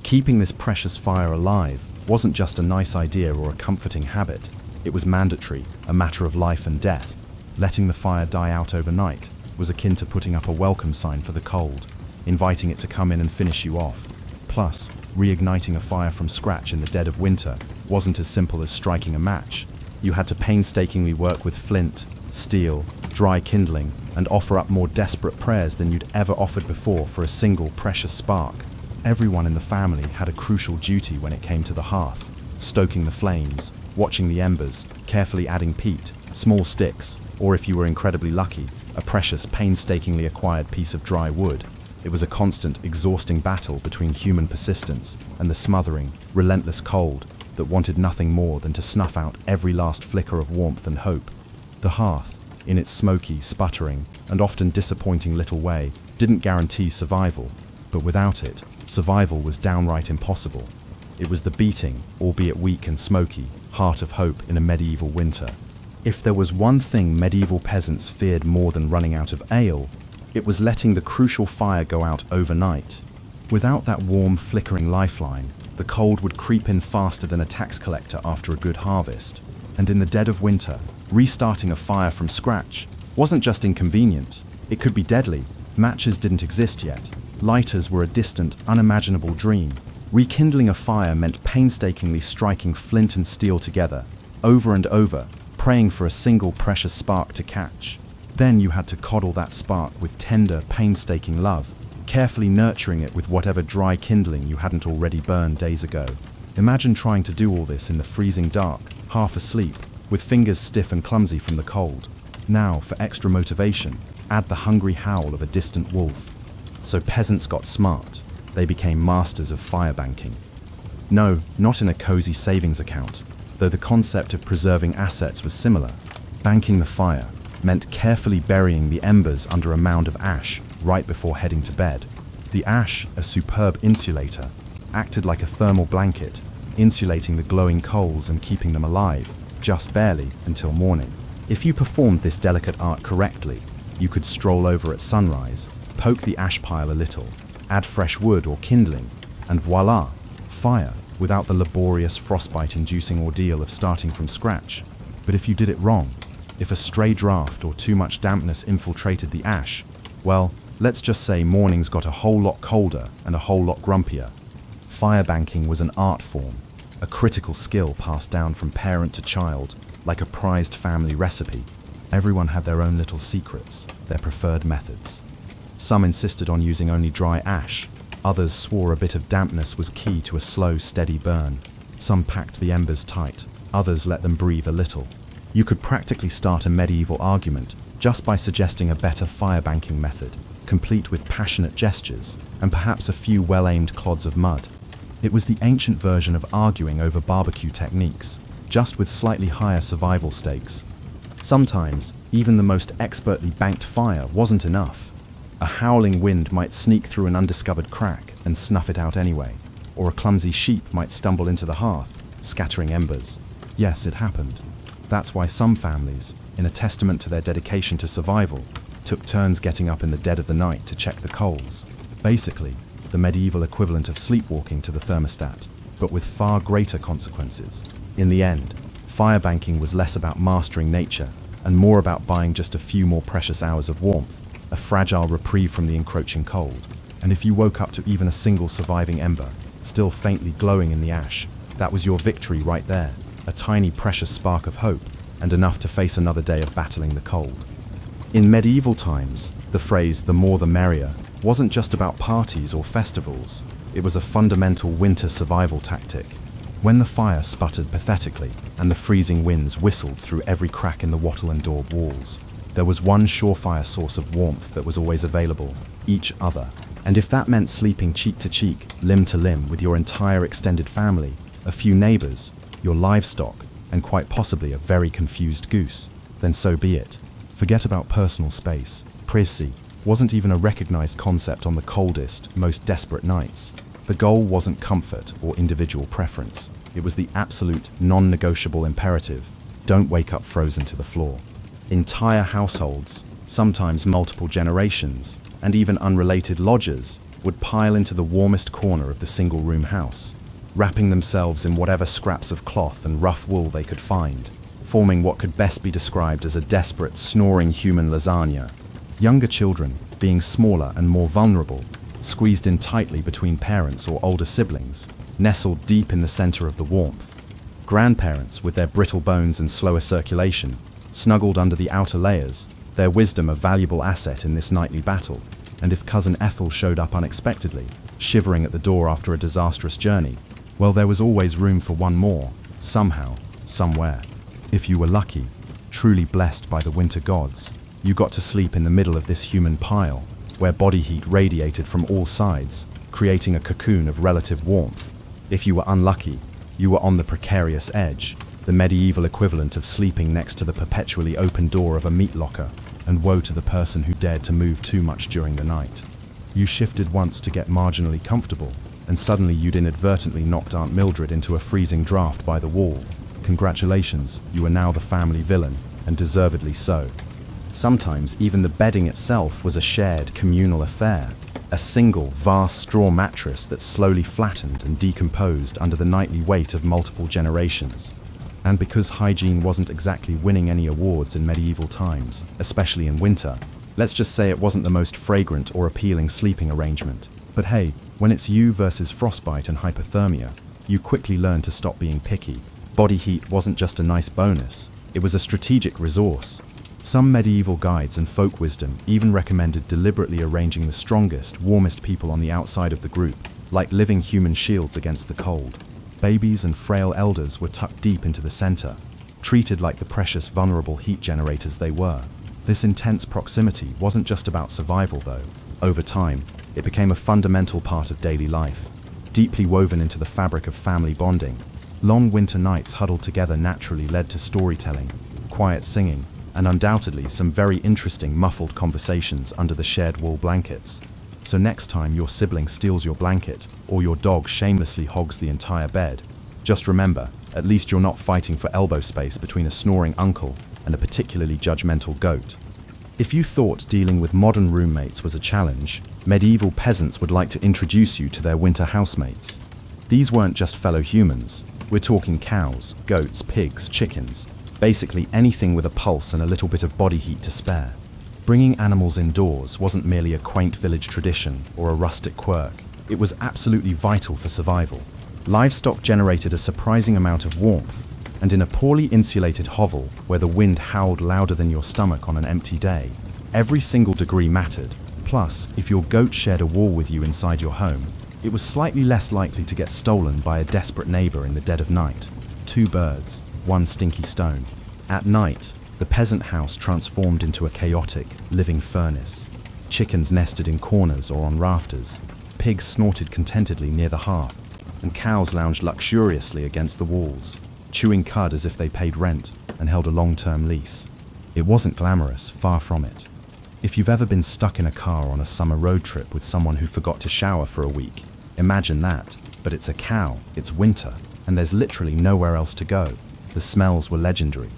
Keeping this precious fire alive wasn't just a nice idea or a comforting habit. It was mandatory, a matter of life and death. Letting the fire die out overnight was akin to putting up a welcome sign for the cold, inviting it to come in and finish you off. Plus, reigniting a fire from scratch in the dead of winter wasn't as simple as striking a match. You had to painstakingly work with flint, steel, dry kindling, and offer up more desperate prayers than you'd ever offered before for a single precious spark. Everyone in the family had a crucial duty when it came to the hearth, stoking the flames, watching the embers, carefully adding peat, small sticks, or if you were incredibly lucky, a precious, painstakingly acquired piece of dry wood. It was a constant, exhausting battle between human persistence and the smothering, relentless cold that wanted nothing more than to snuff out every last flicker of warmth and hope. The hearth, in its smoky, sputtering, and often disappointing little way, didn't guarantee survival, but without it, survival was downright impossible. It was the beating, albeit weak and smoky, heart of hope in a medieval winter. If there was one thing medieval peasants feared more than running out of ale, it was letting the crucial fire go out overnight. Without that warm, flickering lifeline, The cold would creep in faster than a tax collector after a good harvest. And in the dead of winter, restarting a fire from scratch wasn't just inconvenient, it could be deadly. Matches didn't exist yet. Lighters were a distant, unimaginable dream. Rekindling a fire meant painstakingly striking flint and steel together, over and over, praying for a single precious spark to catch. Then you had to coddle that spark with tender, painstaking love, carefully nurturing it with whatever dry kindling you hadn't already burned days ago. Imagine trying to do all this in the freezing dark, half asleep, with fingers stiff and clumsy from the cold. Now, for extra motivation, add the hungry howl of a distant wolf. So peasants got smart. They became masters of fire banking. No, not in a cozy savings account, though the concept of preserving assets was similar. Banking the fire meant carefully burying the embers under a mound of ash right before heading to bed. The ash, a superb insulator, acted like a thermal blanket, insulating the glowing coals and keeping them alive, just barely, until morning. If you performed this delicate art correctly, you could stroll over at sunrise, poke the ash pile a little, add fresh wood or kindling, and voila, fire, without the laborious frostbite-inducing ordeal of starting from scratch. But if you did it wrong, if a stray draft or too much dampness infiltrated the ash, well, let's just say mornings got a whole lot colder and a whole lot grumpier. Fire banking was an art form, a critical skill passed down from parent to child, like a prized family recipe. Everyone had their own little secrets, their preferred methods. Some insisted on using only dry ash, others swore a bit of dampness was key to a slow, steady burn. Some packed the embers tight, others let them breathe a little. You could practically start a medieval argument just by suggesting a better fire banking method, complete with passionate gestures and perhaps a few well-aimed clods of mud. It was the ancient version of arguing over barbecue techniques, just with slightly higher survival stakes. Sometimes, even the most expertly banked fire wasn't enough. A howling wind might sneak through an undiscovered crack and snuff it out anyway, or a clumsy sheep might stumble into the hearth, scattering embers. Yes, it happened. That's why some families, in a testament to their dedication to survival, took turns getting up in the dead of the night to check the coals. Basically, the medieval equivalent of sleepwalking to the thermostat, but with far greater consequences. In the end, fire banking was less about mastering nature and more about buying just a few more precious hours of warmth, a fragile reprieve from the encroaching cold. And if you woke up to even a single surviving ember, still faintly glowing in the ash, that was your victory right there, a tiny precious spark of hope, and enough to face another day of battling the cold. In medieval times, the phrase "the more the merrier" wasn't just about parties or festivals, it was a fundamental winter survival tactic. When the fire sputtered pathetically and the freezing winds whistled through every crack in the wattle and daub walls, there was one surefire source of warmth that was always available: each other. And if that meant sleeping cheek to cheek, limb to limb with your entire extended family, a few neighbors, your livestock, and quite possibly a very confused goose, then so be it. Forget about personal space. Privacy wasn't even a recognized concept on the coldest, most desperate nights. The goal wasn't comfort or individual preference. It was the absolute, non-negotiable imperative: don't wake up frozen to the floor. Entire households, sometimes multiple generations, and even unrelated lodgers, would pile into the warmest corner of the single-room house, wrapping themselves in whatever scraps of cloth and rough wool they could find, forming what could best be described as a desperate, snoring human lasagna. Younger children, being smaller and more vulnerable, squeezed in tightly between parents or older siblings, nestled deep in the center of the warmth. Grandparents, with their brittle bones and slower circulation, snuggled under the outer layers, their wisdom a valuable asset in this nightly battle. And if Cousin Ethel showed up unexpectedly, shivering at the door after a disastrous journey, well, there was always room for one more, somehow, somewhere. If you were lucky, truly blessed by the winter gods, you got to sleep in the middle of this human pile, where body heat radiated from all sides, creating a cocoon of relative warmth. If you were unlucky, you were on the precarious edge, the medieval equivalent of sleeping next to the perpetually open door of a meat locker, and woe to the person who dared to move too much during the night. You shifted once to get marginally comfortable, and suddenly you'd inadvertently knocked Aunt Mildred into a freezing draft by the wall. Congratulations, you were now the family villain, and deservedly so. Sometimes even the bedding itself was a shared, communal affair. a single, vast straw mattress that slowly flattened and decomposed under the nightly weight of multiple generations. And because hygiene wasn't exactly winning any awards in medieval times, especially in winter, let's just say it wasn't the most fragrant or appealing sleeping arrangement. But hey, when it's you versus frostbite and hypothermia, you quickly learn to stop being picky. Body heat wasn't just a nice bonus, it was a strategic resource. Some medieval guides and folk wisdom even recommended deliberately arranging the strongest, warmest people on the outside of the group, like living human shields against the cold. Babies and frail elders were tucked deep into the center, treated like the precious, vulnerable heat generators they were. This intense proximity wasn't just about survival, though. Over time, it became a fundamental part of daily life, deeply woven into the fabric of family bonding. Long winter nights huddled together naturally led to storytelling, quiet singing, and undoubtedly some very interesting muffled conversations under the shared wool blankets. So next time your sibling steals your blanket, or your dog shamelessly hogs the entire bed, just remember, at least you're not fighting for elbow space between a snoring uncle and a particularly judgmental goat. If you thought dealing with modern roommates was a challenge, medieval peasants would like to introduce you to their winter housemates. These weren't just fellow humans. We're talking cows, goats, pigs, chickens, basically anything with a pulse and a little bit of body heat to spare. Bringing animals indoors wasn't merely a quaint village tradition or a rustic quirk. It was absolutely vital for survival. Livestock generated a surprising amount of warmth, and in a poorly insulated hovel where the wind howled louder than your stomach on an empty day, every single degree mattered. Plus, if your goat shared a wall with you inside your home, it was slightly less likely to get stolen by a desperate neighbor in the dead of night. 2 birds, 1 stinky stone. At night, the peasant house transformed into a chaotic, living furnace. Chickens nested in corners or on rafters, pigs snorted contentedly near the hearth, and cows lounged luxuriously against the walls, chewing cud as if they paid rent and held a long-term lease. It wasn't glamorous, far from it. If you've ever been stuck in a car on a summer road trip with someone who forgot to shower for a week, imagine that. But it's a cow, it's winter, and there's literally nowhere else to go. The smells were legendary.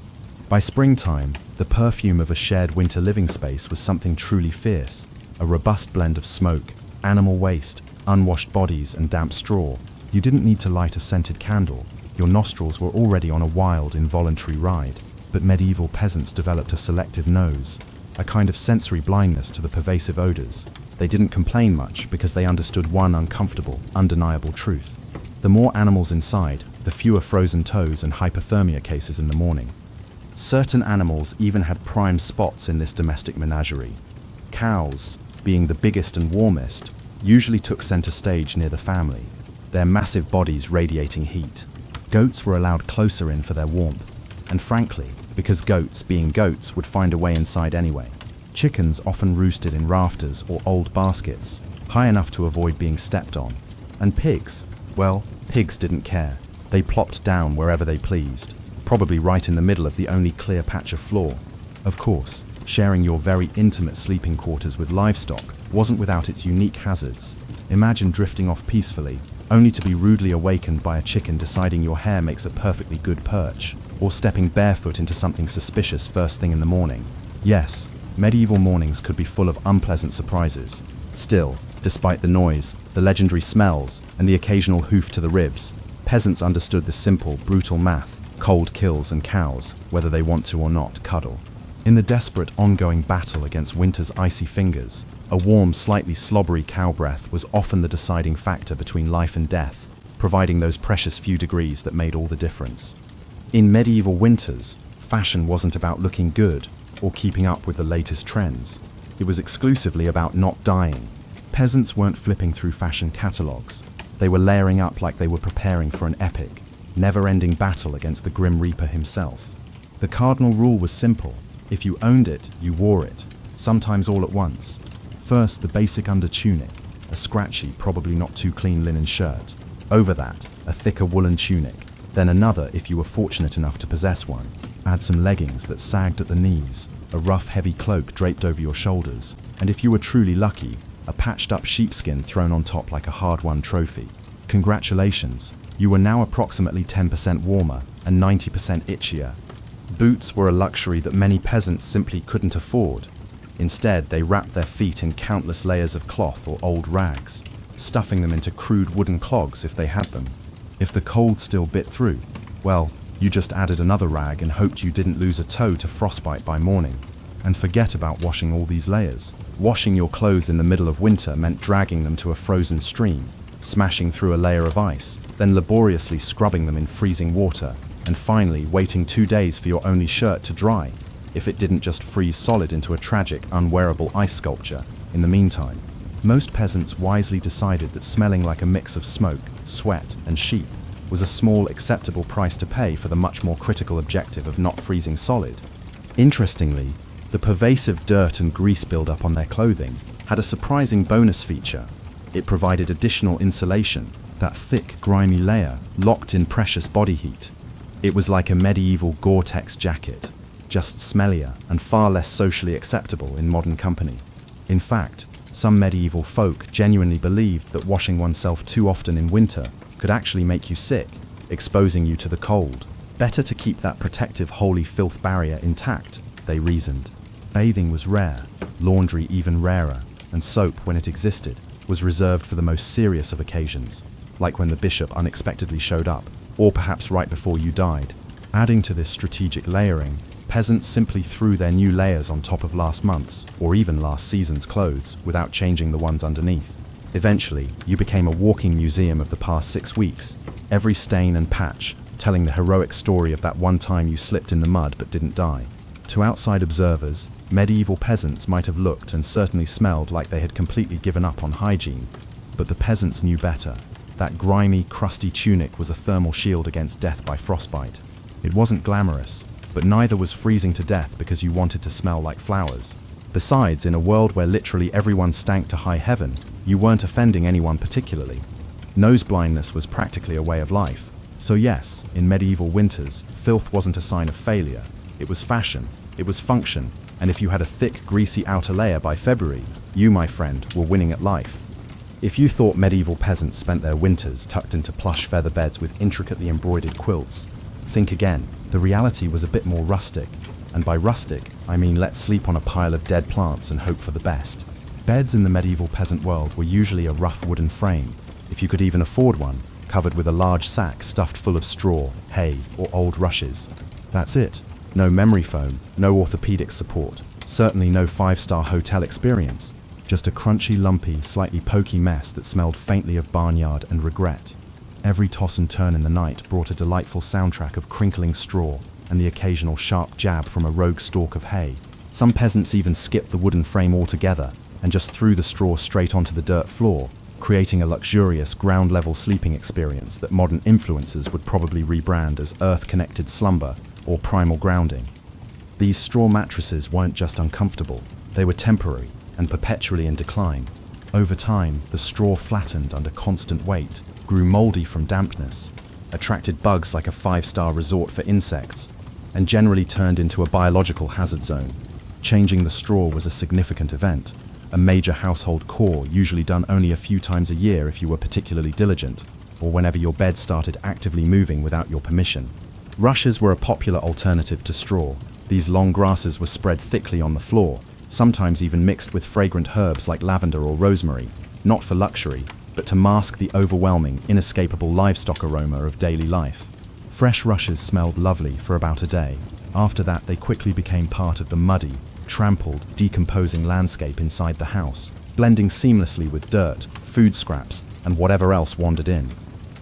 By springtime, the perfume of a shared winter living space was something truly fierce, a robust blend of smoke, animal waste, unwashed bodies, and damp straw. You didn't need to light a scented candle. Your nostrils were already on a wild, involuntary ride. But medieval peasants developed a selective nose, a kind of sensory blindness to the pervasive odors. They didn't complain much because they understood one uncomfortable, undeniable truth. The more animals inside, the fewer frozen toes and hypothermia cases in the morning. Certain animals even had prime spots in this domestic menagerie. Cows, being the biggest and warmest, usually took center stage near the family, their massive bodies radiating heat. Goats were allowed closer in for their warmth, and frankly, because goats, being goats, would find a way inside anyway. Chickens often roosted in rafters or old baskets, high enough to avoid being stepped on. And pigs, well, pigs didn't care. They plopped down wherever they pleased, probably right in the middle of the only clear patch of floor. Of course, sharing your very intimate sleeping quarters with livestock wasn't without its unique hazards. Imagine drifting off peacefully, only to be rudely awakened by a chicken deciding your hair makes a perfectly good perch, or stepping barefoot into something suspicious first thing in the morning. Yes, medieval mornings could be full of unpleasant surprises. Still, despite the noise, the legendary smells, and the occasional hoof to the ribs, peasants understood the simple, brutal math: cold kills and cows, whether they want to or not, cuddle. In the desperate, ongoing battle against winter's icy fingers, a warm, slightly slobbery cow breath was often the deciding factor between life and death, providing those precious few degrees that made all the difference. In medieval winters, fashion wasn't about looking good or keeping up with the latest trends. It was exclusively about not dying. Peasants weren't flipping through fashion catalogs. They were layering up like they were preparing for an epic, never-ending battle against the Grim Reaper himself. The cardinal rule was simple: if you owned it, you wore it, sometimes all at once. First, the basic undertunic, a scratchy, probably not too clean linen shirt. Over that, a thicker woolen tunic. Then another if you were fortunate enough to possess one. Add some leggings that sagged at the knees, a rough, heavy cloak draped over your shoulders, and if you were truly lucky, a patched-up sheepskin thrown on top like a hard-won trophy. Congratulations, you were now approximately 10% warmer and 90% itchier. Boots were a luxury that many peasants simply couldn't afford. Instead, they wrapped their feet in countless layers of cloth or old rags, stuffing them into crude wooden clogs if they had them. If the cold still bit through, well, you just added another rag and hoped you didn't lose a toe to frostbite by morning. And forget about washing all these layers. Washing your clothes in the middle of winter meant dragging them to a frozen stream, smashing through a layer of ice, then laboriously scrubbing them in freezing water, and finally waiting 2 days for your only shirt to dry, if it didn't just freeze solid into a tragic, unwearable ice sculpture in the meantime. Most peasants wisely decided that smelling like a mix of smoke, sweat, and sheep was a small, acceptable price to pay for the much more critical objective of not freezing solid. Interestingly, the pervasive dirt and grease buildup on their clothing had a surprising bonus feature. It provided additional insulation, that thick, grimy layer locked in precious body heat. It was like a medieval Gore-Tex jacket, just smellier and far less socially acceptable in modern company. In fact, some medieval folk genuinely believed that washing oneself too often in winter could actually make you sick, exposing you to the cold. Better to keep that protective holy filth barrier intact, they reasoned. Bathing was rare, laundry even rarer, and soap, when it existed, was reserved for the most serious of occasions, like when the bishop unexpectedly showed up, or perhaps right before you died. Adding to this strategic layering, peasants simply threw their new layers on top of last month's, or even last season's clothes, without changing the ones underneath. Eventually, you became a walking museum of the past 6 weeks, every stain and patch telling the heroic story of that one time you slipped in the mud but didn't die. To outside observers, medieval peasants might have looked and certainly smelled like they had completely given up on hygiene. But the peasants knew better. That grimy, crusty tunic was a thermal shield against death by frostbite. It wasn't glamorous, but neither was freezing to death because you wanted to smell like flowers. Besides, in a world where literally everyone stank to high heaven, you weren't offending anyone particularly. Nose blindness was practically a way of life. So yes, in medieval winters, filth wasn't a sign of failure. It was fashion, it was function, and if you had a thick, greasy outer layer by February, you, my friend, were winning at life. If you thought medieval peasants spent their winters tucked into plush feather beds with intricately embroidered quilts, think again. The reality was a bit more rustic, and by rustic, I mean let's sleep on a pile of dead plants and hope for the best. Beds in the medieval peasant world were usually a rough wooden frame, if you could even afford one, covered with a large sack stuffed full of straw, hay, or old rushes. That's it. No memory foam, no orthopedic support, certainly no 5-star hotel experience, just a crunchy, lumpy, slightly pokey mess that smelled faintly of barnyard and regret. Every toss and turn in the night brought a delightful soundtrack of crinkling straw and the occasional sharp jab from a rogue stalk of hay. Some peasants even skipped the wooden frame altogether and just threw the straw straight onto the dirt floor, creating a luxurious ground-level sleeping experience that modern influencers would probably rebrand as earth-connected slumber or primal grounding. These straw mattresses weren't just uncomfortable, they were temporary and perpetually in decline. Over time, the straw flattened under constant weight, grew moldy from dampness, attracted bugs like a 5-star resort for insects, and generally turned into a biological hazard zone. Changing the straw was a significant event, a major household chore usually done only a few times a year if you were particularly diligent, or whenever your bed started actively moving without your permission. Rushes were a popular alternative to straw. These long grasses were spread thickly on the floor, sometimes even mixed with fragrant herbs like lavender or rosemary, not for luxury, but to mask the overwhelming, inescapable livestock aroma of daily life. Fresh rushes smelled lovely for about a day. After that, they quickly became part of the muddy, trampled, decomposing landscape inside the house, blending seamlessly with dirt, food scraps, and whatever else wandered in.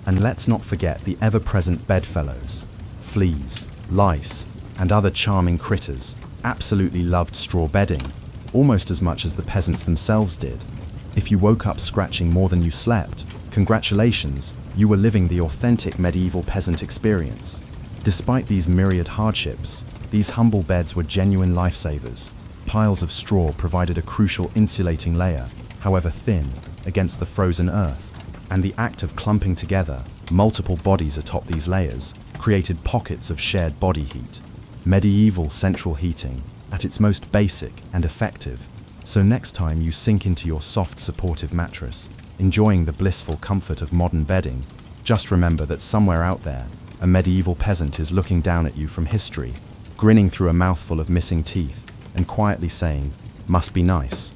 And let's not forget the ever-present bedfellows. Fleas, lice, and other charming critters absolutely loved straw bedding, almost as much as the peasants themselves did. If you woke up scratching more than you slept, congratulations, you were living the authentic medieval peasant experience. Despite these myriad hardships, these humble beds were genuine lifesavers. Piles of straw provided a crucial insulating layer, however thin, against the frozen earth, and the act of clumping together multiple bodies atop these layers created pockets of shared body heat. Medieval central heating, at its most basic and effective. So next time you sink into your soft, supportive mattress, enjoying the blissful comfort of modern bedding, just remember that somewhere out there, a medieval peasant is looking down at you from history, grinning through a mouthful of missing teeth, and quietly saying, Must be nice.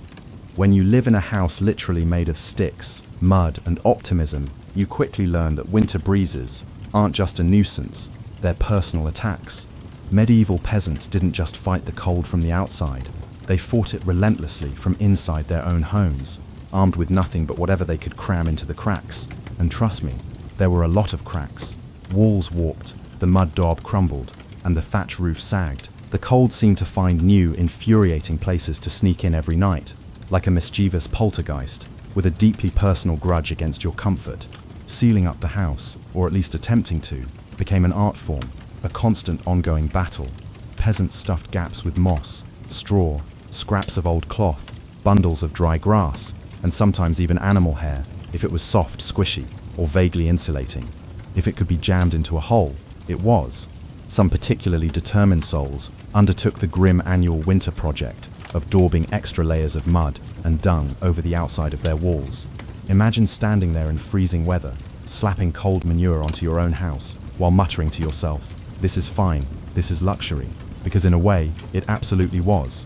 When you live in a house literally made of sticks, mud, and optimism, you quickly learn that winter breezes aren't just a nuisance, they're personal attacks. Medieval peasants didn't just fight the cold from the outside, they fought it relentlessly from inside their own homes, armed with nothing but whatever they could cram into the cracks. And trust me, there were a lot of cracks. Walls warped, the mud daub crumbled, and the thatch roof sagged. The cold seemed to find new, infuriating places to sneak in every night, like a mischievous poltergeist, with a deeply personal grudge against your comfort. Sealing up the house, or at least attempting to, became an art form, a constant ongoing battle. Peasants stuffed gaps with moss, straw, scraps of old cloth, bundles of dry grass, and sometimes even animal hair, if it was soft, squishy, or vaguely insulating. If it could be jammed into a hole, it was. Some particularly determined souls undertook the grim annual winter project of daubing extra layers of mud and dung over the outside of their walls. Imagine standing there in freezing weather, slapping cold manure onto your own house, while muttering to yourself, "This is fine, this is luxury," because in a way, it absolutely was.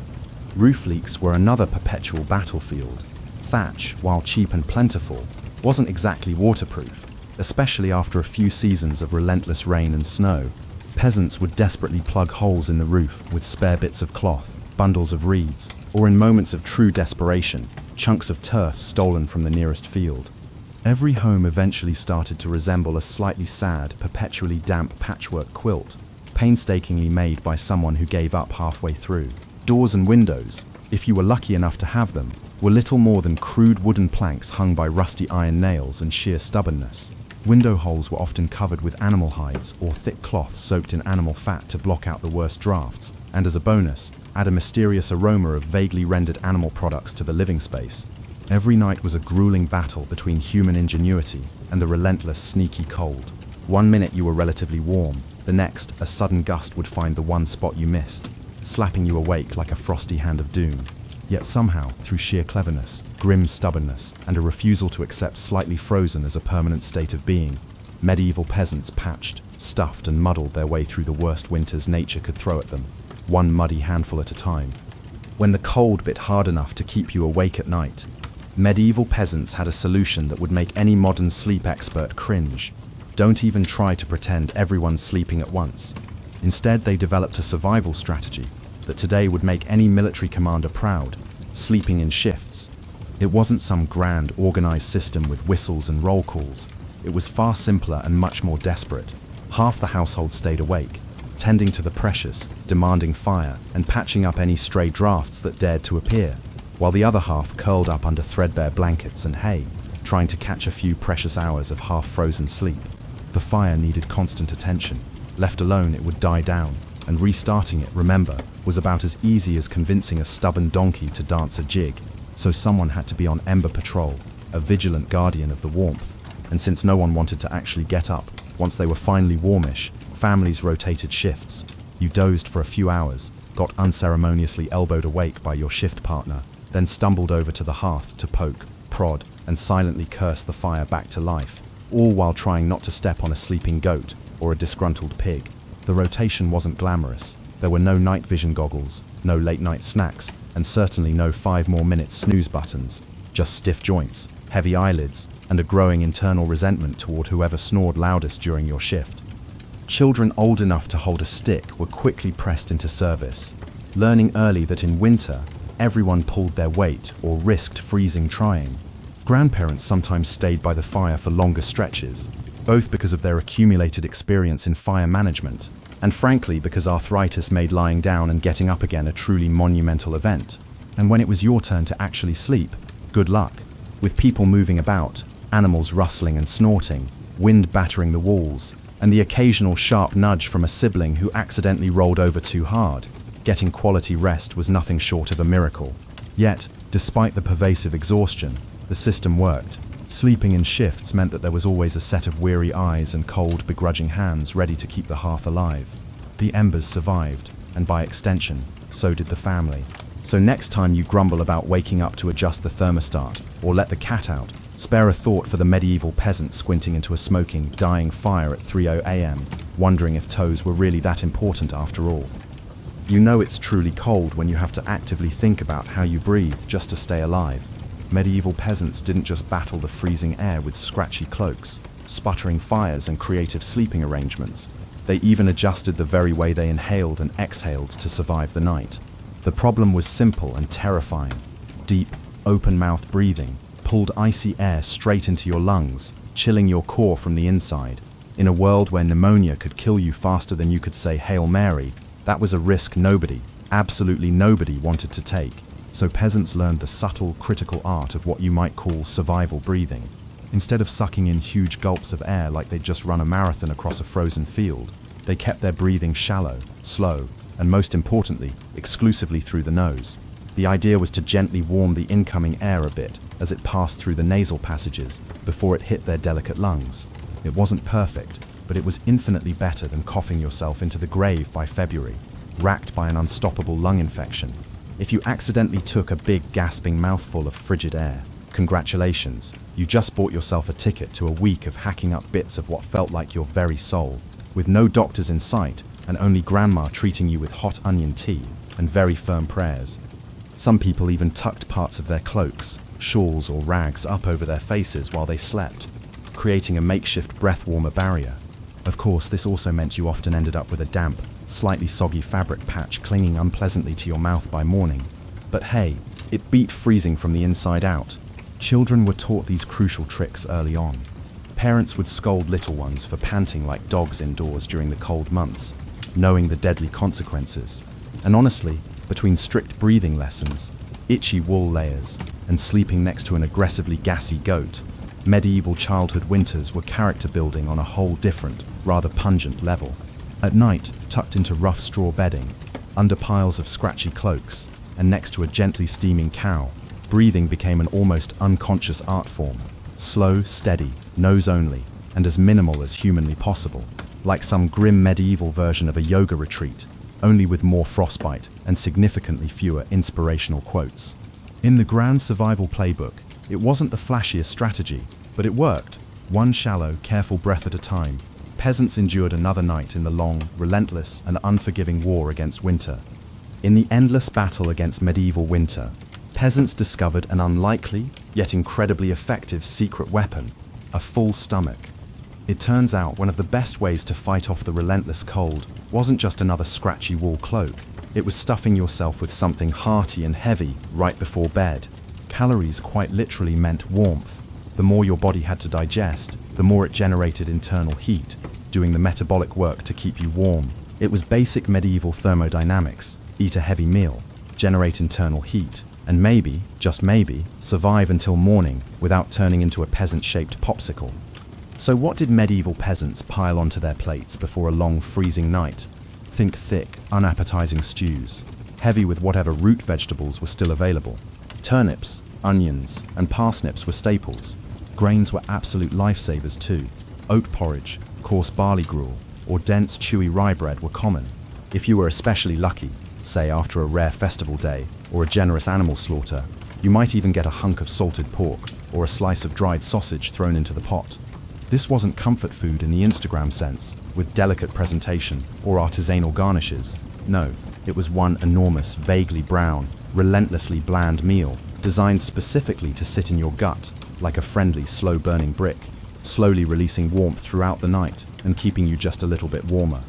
Roof leaks were another perpetual battlefield. Thatch, while cheap and plentiful, wasn't exactly waterproof, especially after a few seasons of relentless rain and snow. Peasants would desperately plug holes in the roof with spare bits of cloth, bundles of reeds, or in moments of true desperation, chunks of turf stolen from the nearest field. Every home eventually started to resemble a slightly sad, perpetually damp patchwork quilt, painstakingly made by someone who gave up halfway through. Doors and windows, if you were lucky enough to have them, were little more than crude wooden planks hung by rusty iron nails and sheer stubbornness. Window holes were often covered with animal hides or thick cloth soaked in animal fat to block out the worst drafts, and as a bonus, add a mysterious aroma of vaguely rendered animal products to the living space. Every night was a grueling battle between human ingenuity and the relentless, sneaky cold. One minute you were relatively warm, the next, a sudden gust would find the one spot you missed, slapping you awake like a frosty hand of doom. Yet somehow, through sheer cleverness, grim stubbornness, and a refusal to accept slightly frozen as a permanent state of being, medieval peasants patched, stuffed, and muddled their way through the worst winters nature could throw at them, one muddy handful at a time. When the cold bit hard enough to keep you awake at night, medieval peasants had a solution that would make any modern sleep expert cringe. Don't even try to pretend everyone's sleeping at once. Instead, they developed a survival strategy that today would make any military commander proud: sleeping in shifts. It wasn't some grand, organized system with whistles and roll calls. It was far simpler and much more desperate. Half the household stayed awake, tending to the precious, demanding fire, and patching up any stray drafts that dared to appear, while the other half curled up under threadbare blankets and hay, trying to catch a few precious hours of half-frozen sleep. The fire needed constant attention. Left alone, it would die down, and restarting it, remember, was about as easy as convincing a stubborn donkey to dance a jig. So someone had to be on ember patrol, a vigilant guardian of the warmth. And since no one wanted to actually get up, once they were finally warmish, families rotated shifts. You dozed for a few hours, got unceremoniously elbowed awake by your shift partner, then stumbled over to the hearth to poke, prod, and silently curse the fire back to life, all while trying not to step on a sleeping goat or a disgruntled pig. The rotation wasn't glamorous. There were no night vision goggles, no late-night snacks, and certainly no 5 more minutes snooze buttons. Just stiff joints, heavy eyelids, and a growing internal resentment toward whoever snored loudest during your shift. Children old enough to hold a stick were quickly pressed into service, learning early that in winter, everyone pulled their weight or risked freezing trying. Grandparents sometimes stayed by the fire for longer stretches, both because of their accumulated experience in fire management, and frankly because arthritis made lying down and getting up again a truly monumental event. And when it was your turn to actually sleep, good luck. With people moving about, animals rustling and snorting, wind battering the walls, and the occasional sharp nudge from a sibling who accidentally rolled over too hard, getting quality rest was nothing short of a miracle. Yet, despite the pervasive exhaustion, the system worked. Sleeping in shifts meant that there was always a set of weary eyes and cold, begrudging hands ready to keep the hearth alive. The embers survived, and by extension, so did the family. So next time you grumble about waking up to adjust the thermostat, or let the cat out, spare a thought for the medieval peasant squinting into a smoking, dying fire at 3:00 a.m., wondering if toes were really that important after all. You know it's truly cold when you have to actively think about how you breathe just to stay alive. Medieval peasants didn't just battle the freezing air with scratchy cloaks, sputtering fires, and creative sleeping arrangements. They even adjusted the very way they inhaled and exhaled to survive the night. The problem was simple and terrifying. Deep, open-mouthed breathing pulled icy air straight into your lungs, chilling your core from the inside. In a world where pneumonia could kill you faster than you could say Hail Mary, that was a risk nobody, absolutely nobody, wanted to take. So peasants learned the subtle, critical art of what you might call survival breathing. Instead of sucking in huge gulps of air like they'd just run a marathon across a frozen field, they kept their breathing shallow, slow, and most importantly, exclusively through the nose. The idea was to gently warm the incoming air a bit as it passed through the nasal passages before it hit their delicate lungs. It wasn't perfect, but it was infinitely better than coughing yourself into the grave by February, racked by an unstoppable lung infection. If you accidentally took a big gasping mouthful of frigid air, congratulations, you just bought yourself a ticket to a week of hacking up bits of what felt like your very soul, with no doctors in sight and only grandma treating you with hot onion tea and very firm prayers. Some people even tucked parts of their cloaks, shawls, or rags up over their faces while they slept, creating a makeshift breath warmer barrier. Of course, this also meant you often ended up with a damp, slightly soggy fabric patch clinging unpleasantly to your mouth by morning. But hey, it beat freezing from the inside out. Children were taught these crucial tricks early on. Parents would scold little ones for panting like dogs indoors during the cold months, knowing the deadly consequences. And honestly, between strict breathing lessons, itchy wool layers, and sleeping next to an aggressively gassy goat, medieval childhood winters were character building on a whole different, rather pungent level. At night, tucked into rough straw bedding, under piles of scratchy cloaks, and next to a gently steaming cow, breathing became an almost unconscious art form. Slow, steady, nose only, and as minimal as humanly possible. Like some grim medieval version of a yoga retreat, only with more frostbite and significantly fewer inspirational quotes. In the grand survival playbook, it wasn't the flashiest strategy, but it worked. One shallow, careful breath at a time, peasants endured another night in the long, relentless, and unforgiving war against winter. In the endless battle against medieval winter, peasants discovered an unlikely, yet incredibly effective secret weapon: a full stomach. It turns out one of the best ways to fight off the relentless cold wasn't just another scratchy wool cloak. It was stuffing yourself with something hearty and heavy right before bed. Calories quite literally meant warmth. The more your body had to digest, the more it generated internal heat, doing the metabolic work to keep you warm. It was basic medieval thermodynamics: eat a heavy meal, generate internal heat, and maybe, just maybe, survive until morning without turning into a peasant-shaped popsicle. So what did medieval peasants pile onto their plates before a long freezing night? Think thick, unappetizing stews, heavy with whatever root vegetables were still available. Turnips, onions, and parsnips were staples. Grains were absolute lifesavers too. Oat porridge, coarse barley gruel, or dense, chewy rye bread were common. If you were especially lucky, say after a rare festival day or a generous animal slaughter, you might even get a hunk of salted pork or a slice of dried sausage thrown into the pot. This wasn't comfort food in the Instagram sense, with delicate presentation or artisanal garnishes. No, it was one enormous, vaguely brown, relentlessly bland meal, designed specifically to sit in your gut, like a friendly, slow-burning brick, slowly releasing warmth throughout the night and keeping you just a little bit warmer.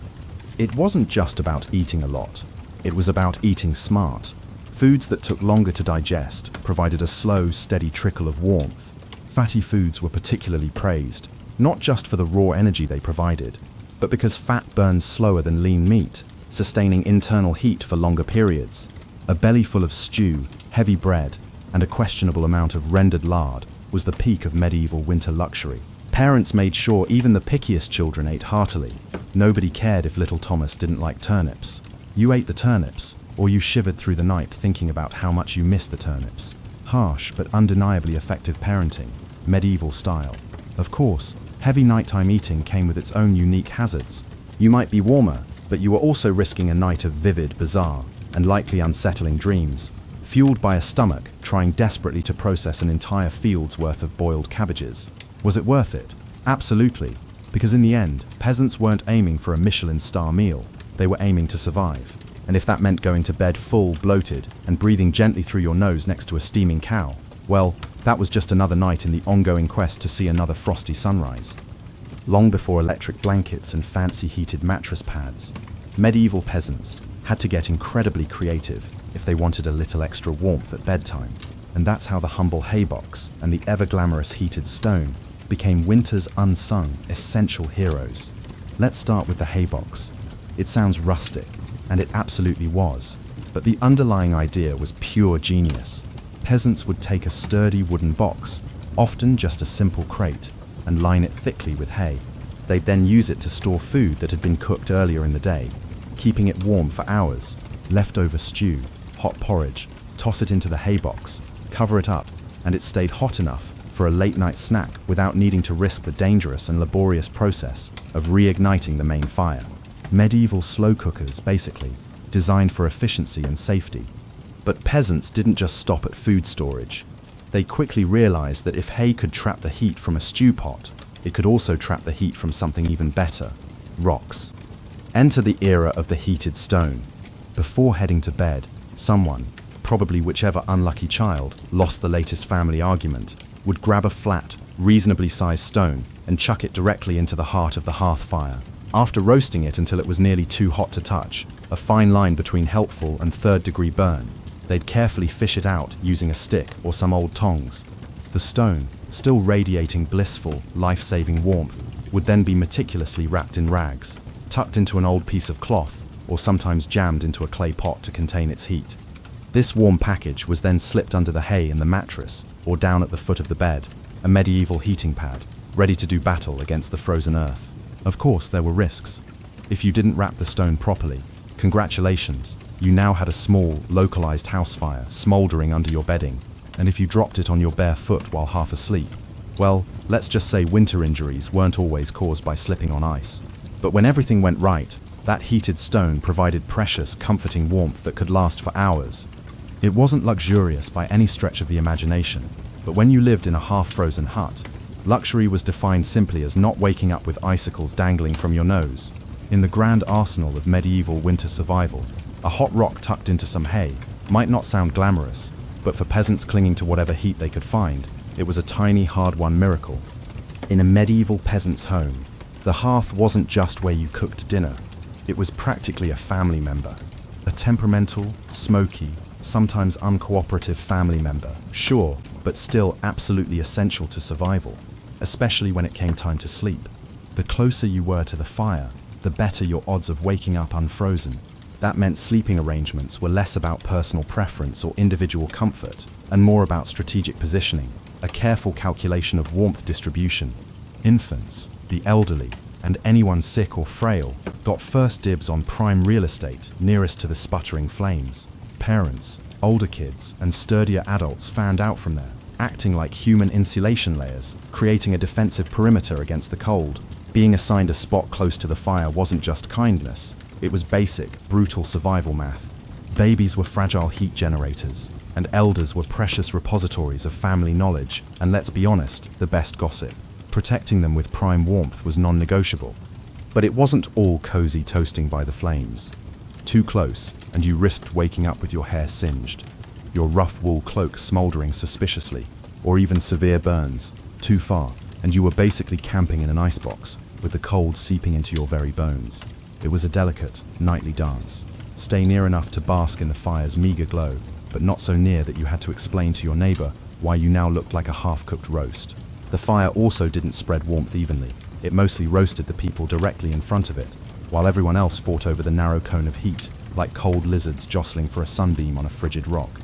It wasn't just about eating a lot. It was about eating smart. Foods that took longer to digest provided a slow, steady trickle of warmth. Fatty foods were particularly praised, not just for the raw energy they provided, but because fat burns slower than lean meat, sustaining internal heat for longer periods. A belly full of stew, heavy bread, and a questionable amount of rendered lard was the peak of medieval winter luxury. Parents made sure even the pickiest children ate heartily. Nobody cared if little Thomas didn't like turnips. You ate the turnips, or you shivered through the night thinking about how much you missed the turnips. Harsh but undeniably effective parenting, medieval style. Of course, heavy nighttime eating came with its own unique hazards. You might be warmer, but you were also risking a night of vivid, bizarre, and likely unsettling dreams, fueled by a stomach trying desperately to process an entire field's worth of boiled cabbages. Was it worth it? Absolutely, because in the end, peasants weren't aiming for a Michelin star meal, they were aiming to survive. And if that meant going to bed full, bloated, and breathing gently through your nose next to a steaming cow, well, that was just another night in the ongoing quest to see another frosty sunrise. Long before electric blankets and fancy heated mattress pads, medieval peasants had to get incredibly creative if they wanted a little extra warmth at bedtime. And that's how the humble haybox and the ever-glamorous heated stone became winter's unsung, essential heroes. Let's start with the haybox. It sounds rustic, and it absolutely was, but the underlying idea was pure genius. Peasants would take a sturdy wooden box, often just a simple crate, and line it thickly with hay. They'd then use it to store food that had been cooked earlier in the day, keeping it warm for hours. Leftover stew, hot porridge, toss it into the haybox, cover it up, and it stayed hot enough for a late-night snack without needing to risk the dangerous and laborious process of reigniting the main fire. Medieval slow cookers, basically, designed for efficiency and safety. But peasants didn't just stop at food storage. They quickly realized that if hay could trap the heat from a stew pot, it could also trap the heat from something even better: rocks. Enter the era of the heated stone. Before heading to bed, someone, probably whichever unlucky child lost the latest family argument, would grab a flat, reasonably sized stone and chuck it directly into the heart of the hearth fire. After roasting it until it was nearly too hot to touch, a fine line between helpful and third-degree burn, they'd carefully fish it out using a stick or some old tongs. The stone, still radiating blissful, life-saving warmth, would then be meticulously wrapped in rags, tucked into an old piece of cloth, or sometimes jammed into a clay pot to contain its heat. This warm package was then slipped under the hay in the mattress or down at the foot of the bed, a medieval heating pad, ready to do battle against the frozen earth. Of course, there were risks. If you didn't wrap the stone properly, congratulations, you now had a small, localized house fire smoldering under your bedding. And if you dropped it on your bare foot while half asleep, well, let's just say winter injuries weren't always caused by slipping on ice. But when everything went right, that heated stone provided precious, comforting warmth that could last for hours. It wasn't luxurious by any stretch of the imagination, but when you lived in a half-frozen hut, luxury was defined simply as not waking up with icicles dangling from your nose. In the grand arsenal of medieval winter survival, a hot rock tucked into some hay might not sound glamorous, but for peasants clinging to whatever heat they could find, it was a tiny, hard-won miracle. In a medieval peasant's home, the hearth wasn't just where you cooked dinner. It was practically a family member. A temperamental, smoky, sometimes uncooperative family member, sure, but still absolutely essential to survival, especially when it came time to sleep. The closer you were to the fire, the better your odds of waking up unfrozen. That meant sleeping arrangements were less about personal preference or individual comfort, and more about strategic positioning, a careful calculation of warmth distribution. Infants, the elderly, and anyone sick or frail got first dibs on prime real estate nearest to the sputtering flames. Parents, older kids, and sturdier adults fanned out from there, acting like human insulation layers, creating a defensive perimeter against the cold. Being assigned a spot close to the fire wasn't just kindness, it was basic, brutal survival math. Babies were fragile heat generators, and elders were precious repositories of family knowledge, and let's be honest, the best gossip. Protecting them with prime warmth was non-negotiable. But it wasn't all cozy toasting by the flames. Too close, and you risked waking up with your hair singed, your rough wool cloak smoldering suspiciously, or even severe burns. Too far, and you were basically camping in an icebox, with the cold seeping into your very bones. It was a delicate, nightly dance. Stay near enough to bask in the fire's meager glow, but not so near that you had to explain to your neighbor why you now looked like a half-cooked roast. The fire also didn't spread warmth evenly. It mostly roasted the people directly in front of it, while everyone else fought over the narrow cone of heat, like cold lizards jostling for a sunbeam on a frigid rock.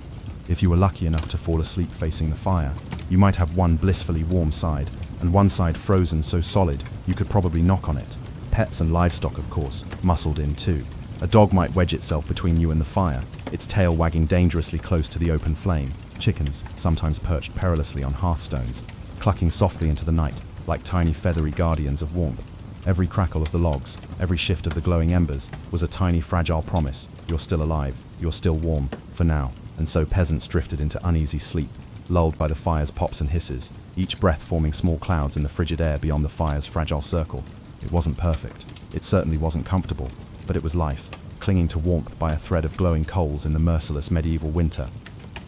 If you were lucky enough to fall asleep facing the fire, you might have one blissfully warm side, and one side frozen so solid you could probably knock on it. Pets and livestock, of course, muscled in too. A dog might wedge itself between you and the fire, its tail wagging dangerously close to the open flame. Chickens, sometimes perched perilously on hearthstones, clucking softly into the night, like tiny feathery guardians of warmth. Every crackle of the logs, every shift of the glowing embers, was a tiny fragile promise. You're still alive, you're still warm, for now. And so peasants drifted into uneasy sleep, lulled by the fire's pops and hisses, each breath forming small clouds in the frigid air beyond the fire's fragile circle. It wasn't perfect. It certainly wasn't comfortable, but it was life. clinging to warmth by a thread of glowing coals in the merciless medieval winter.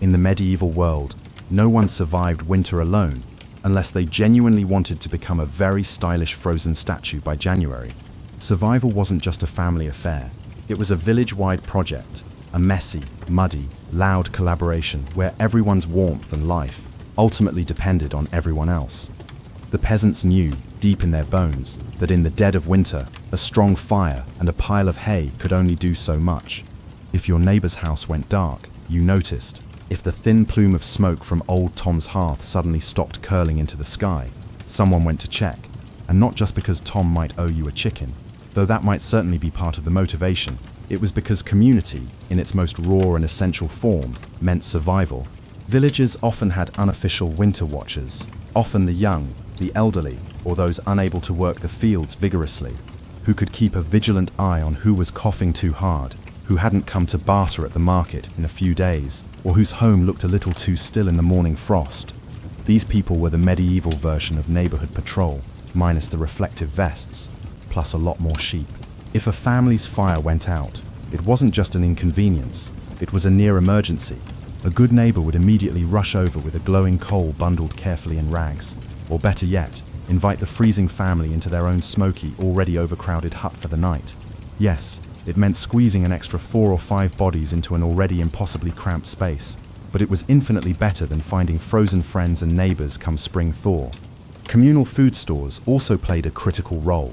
In the medieval world, no one survived winter alone, unless they genuinely wanted to become a very stylish frozen statue by January. Survival wasn't just a family affair. It was a village-wide project, a messy, muddy, loud collaboration where everyone's warmth and life ultimately depended on everyone else. The peasants knew, deep in their bones, that in the dead of winter, a strong fire and a pile of hay could only do so much. If your neighbor's house went dark, you noticed. If the thin plume of smoke from old Tom's hearth suddenly stopped curling into the sky, someone went to check. And not just because Tom might owe you a chicken, though that might certainly be part of the motivation. It was because community, in its most raw and essential form, meant survival. Villages often had unofficial winter watchers, often the young, the elderly, or those unable to work the fields vigorously, who could keep a vigilant eye on who was coughing too hard, who hadn't come to barter at the market in a few days, or whose home looked a little too still in the morning frost. These people were the medieval version of neighborhood patrol, minus the reflective vests, plus a lot more sheep. If a family's fire went out, it wasn't just an inconvenience, it was a near emergency. A good neighbor would immediately rush over with a glowing coal bundled carefully in rags, or better yet, invite the freezing family into their own smoky, already overcrowded hut for the night. Yes, it meant squeezing an extra 4 or 5 bodies into an already impossibly cramped space, but it was infinitely better than finding frozen friends and neighbors come spring thaw. Communal food stores also played a critical role.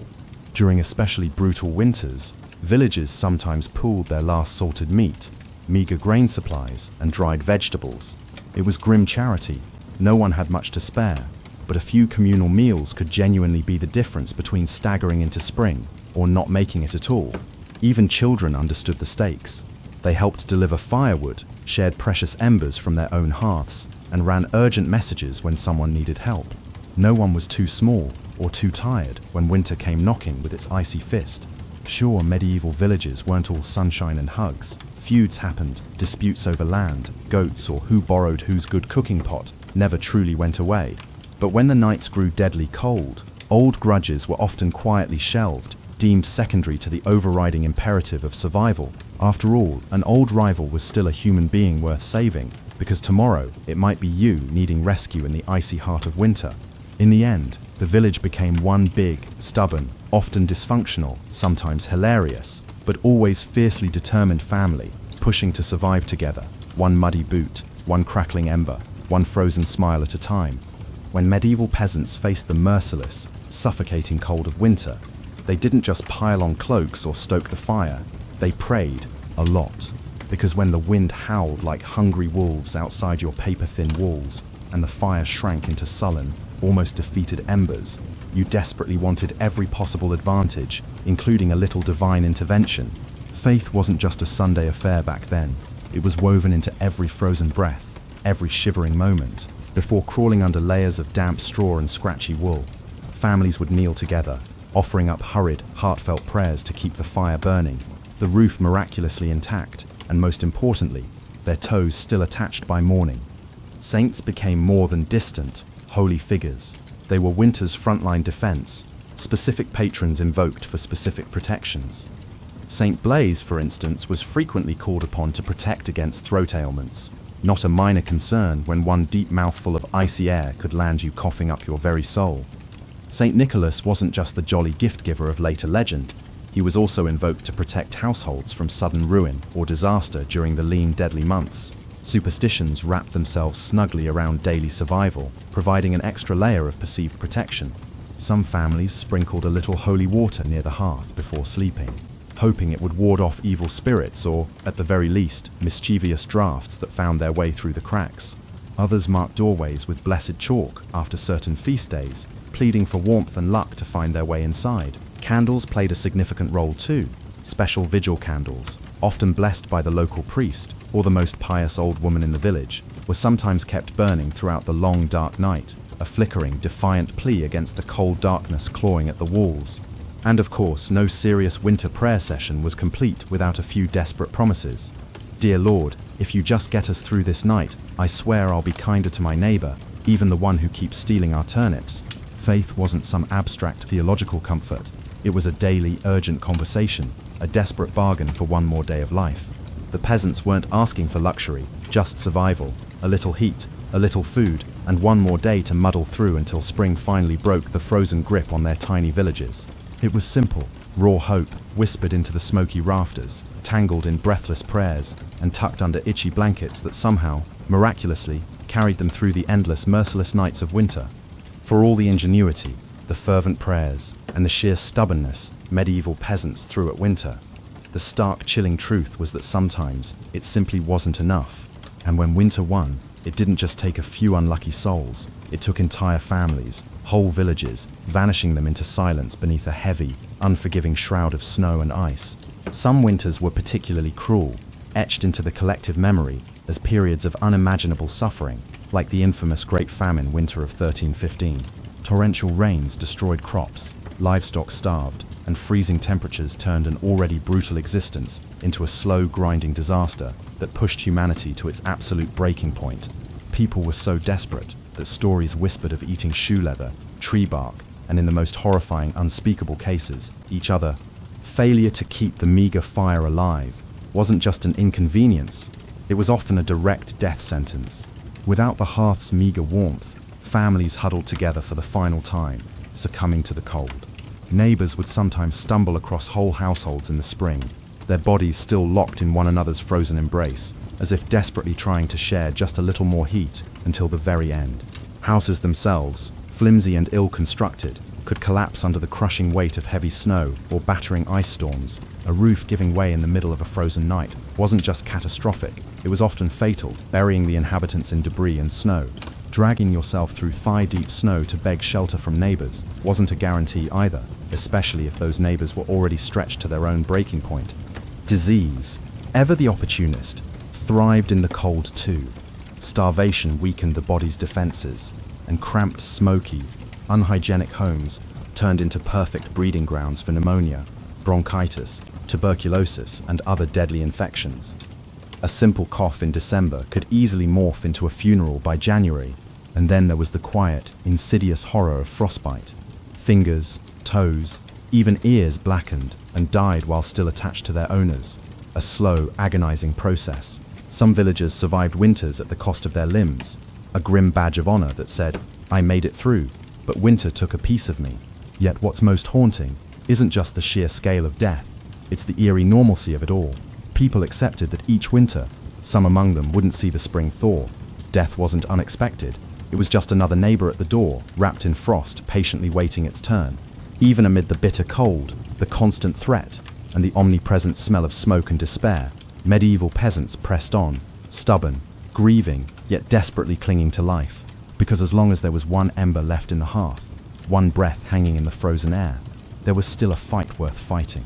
During especially brutal winters, villages sometimes pooled their last salted meat, meager grain supplies, and dried vegetables. It was grim charity. No one had much to spare, but a few communal meals could genuinely be the difference between staggering into spring or not making it at all. Even children understood the stakes. They helped deliver firewood, shared precious embers from their own hearths, and ran urgent messages when someone needed help. No one was too small or too tired when winter came knocking with its icy fist. Sure, medieval villages weren't all sunshine and hugs. Feuds happened, disputes over land, goats, or who borrowed whose good cooking pot never truly went away. But when the nights grew deadly cold, old grudges were often quietly shelved, deemed secondary to the overriding imperative of survival. After all, an old rival was still a human being worth saving, because tomorrow it might be you needing rescue in the icy heart of winter. In the end, the village became one big, stubborn, often dysfunctional, sometimes hilarious, but always fiercely determined family, pushing to survive together, one muddy boot, one crackling ember, one frozen smile at a time. When medieval peasants faced the merciless, suffocating cold of winter, they didn't just pile on cloaks or stoke the fire, they prayed a lot. Because when the wind howled like hungry wolves outside your paper-thin walls, and the fire shrank into sullen, almost defeated embers, you desperately wanted every possible advantage, including a little divine intervention. Faith wasn't just a Sunday affair back then. It was woven into every frozen breath, every shivering moment. Before crawling under layers of damp straw and scratchy wool, families would kneel together, offering up hurried, heartfelt prayers to keep the fire burning, the roof miraculously intact, and most importantly, their toes still attached by morning. Saints became more than distant, holy figures. They were winter's frontline defense, specific patrons invoked for specific protections. Saint Blaise, for instance, was frequently called upon to protect against throat ailments, not a minor concern when one deep mouthful of icy air could land you coughing up your very soul. Saint Nicholas wasn't just the jolly gift-giver of later legend. He was also invoked to protect households from sudden ruin or disaster during the lean, deadly months. Superstitions wrapped themselves snugly around daily survival, providing an extra layer of perceived protection. Some families sprinkled a little holy water near the hearth before sleeping, hoping it would ward off evil spirits or, at the very least, mischievous drafts that found their way through the cracks. Others marked doorways with blessed chalk after certain feast days, pleading for warmth and luck to find their way inside. Candles played a significant role too. Special vigil candles, often blessed by the local priest or the most pious old woman in the village, were sometimes kept burning throughout the long dark night, a flickering, defiant plea against the cold darkness clawing at the walls. And of course, no serious winter prayer session was complete without a few desperate promises. Dear Lord, if you just get us through this night, I swear I'll be kinder to my neighbor, even the one who keeps stealing our turnips. Faith wasn't some abstract theological comfort. It was a daily, urgent conversation, a desperate bargain for one more day of life. The peasants weren't asking for luxury, just survival, a little heat, a little food, and one more day to muddle through until spring finally broke the frozen grip on their tiny villages. It was simple, raw hope, whispered into the smoky rafters, tangled in breathless prayers, and tucked under itchy blankets that somehow, miraculously, carried them through the endless, merciless nights of winter. For all the ingenuity, the fervent prayers, and the sheer stubbornness medieval peasants threw at winter, the stark, chilling truth was that sometimes it simply wasn't enough. And when winter won, it didn't just take a few unlucky souls, it took entire families, whole villages, vanishing them into silence beneath a heavy, unforgiving shroud of snow and ice. Some winters were particularly cruel, etched into the collective memory as periods of unimaginable suffering, like the infamous Great Famine winter of 1315. Torrential rains destroyed crops, livestock starved, and freezing temperatures turned an already brutal existence into a slow, grinding disaster that pushed humanity to its absolute breaking point. People were so desperate that stories whispered of eating shoe leather, tree bark, and in the most horrifying, unspeakable cases, each other. Failure to keep the meager fire alive wasn't just an inconvenience, it was often a direct death sentence. Without the hearth's meager warmth, families huddled together for the final time, succumbing to the cold. Neighbors would sometimes stumble across whole households in the spring, their bodies still locked in one another's frozen embrace, as if desperately trying to share just a little more heat until the very end. Houses themselves, flimsy and ill-constructed, could collapse under the crushing weight of heavy snow or battering ice storms. A roof giving way in the middle of a frozen night wasn't just catastrophic, it was often fatal, burying the inhabitants in debris and snow. Dragging yourself through thigh-deep snow to beg shelter from neighbors wasn't a guarantee either, especially if those neighbors were already stretched to their own breaking point. Disease, ever the opportunist, thrived in the cold too. Starvation weakened the body's defenses, and cramped, smoky, unhygienic homes turned into perfect breeding grounds for pneumonia, bronchitis, tuberculosis, and other deadly infections. A simple cough in December could easily morph into a funeral by January, and then there was the quiet, insidious horror of frostbite. Fingers, toes, even ears blackened and died while still attached to their owners. A slow, agonizing process. Some villagers survived winters at the cost of their limbs, a grim badge of honor that said, "I made it through, but winter took a piece of me." Yet what's most haunting isn't just the sheer scale of death, it's the eerie normalcy of it all. People accepted that each winter, some among them wouldn't see the spring thaw. Death wasn't unexpected, it was just another neighbor at the door, wrapped in frost, patiently waiting its turn. Even amid the bitter cold, the constant threat, and the omnipresent smell of smoke and despair, medieval peasants pressed on, stubborn, grieving, yet desperately clinging to life. Because as long as there was one ember left in the hearth, one breath hanging in the frozen air, there was still a fight worth fighting.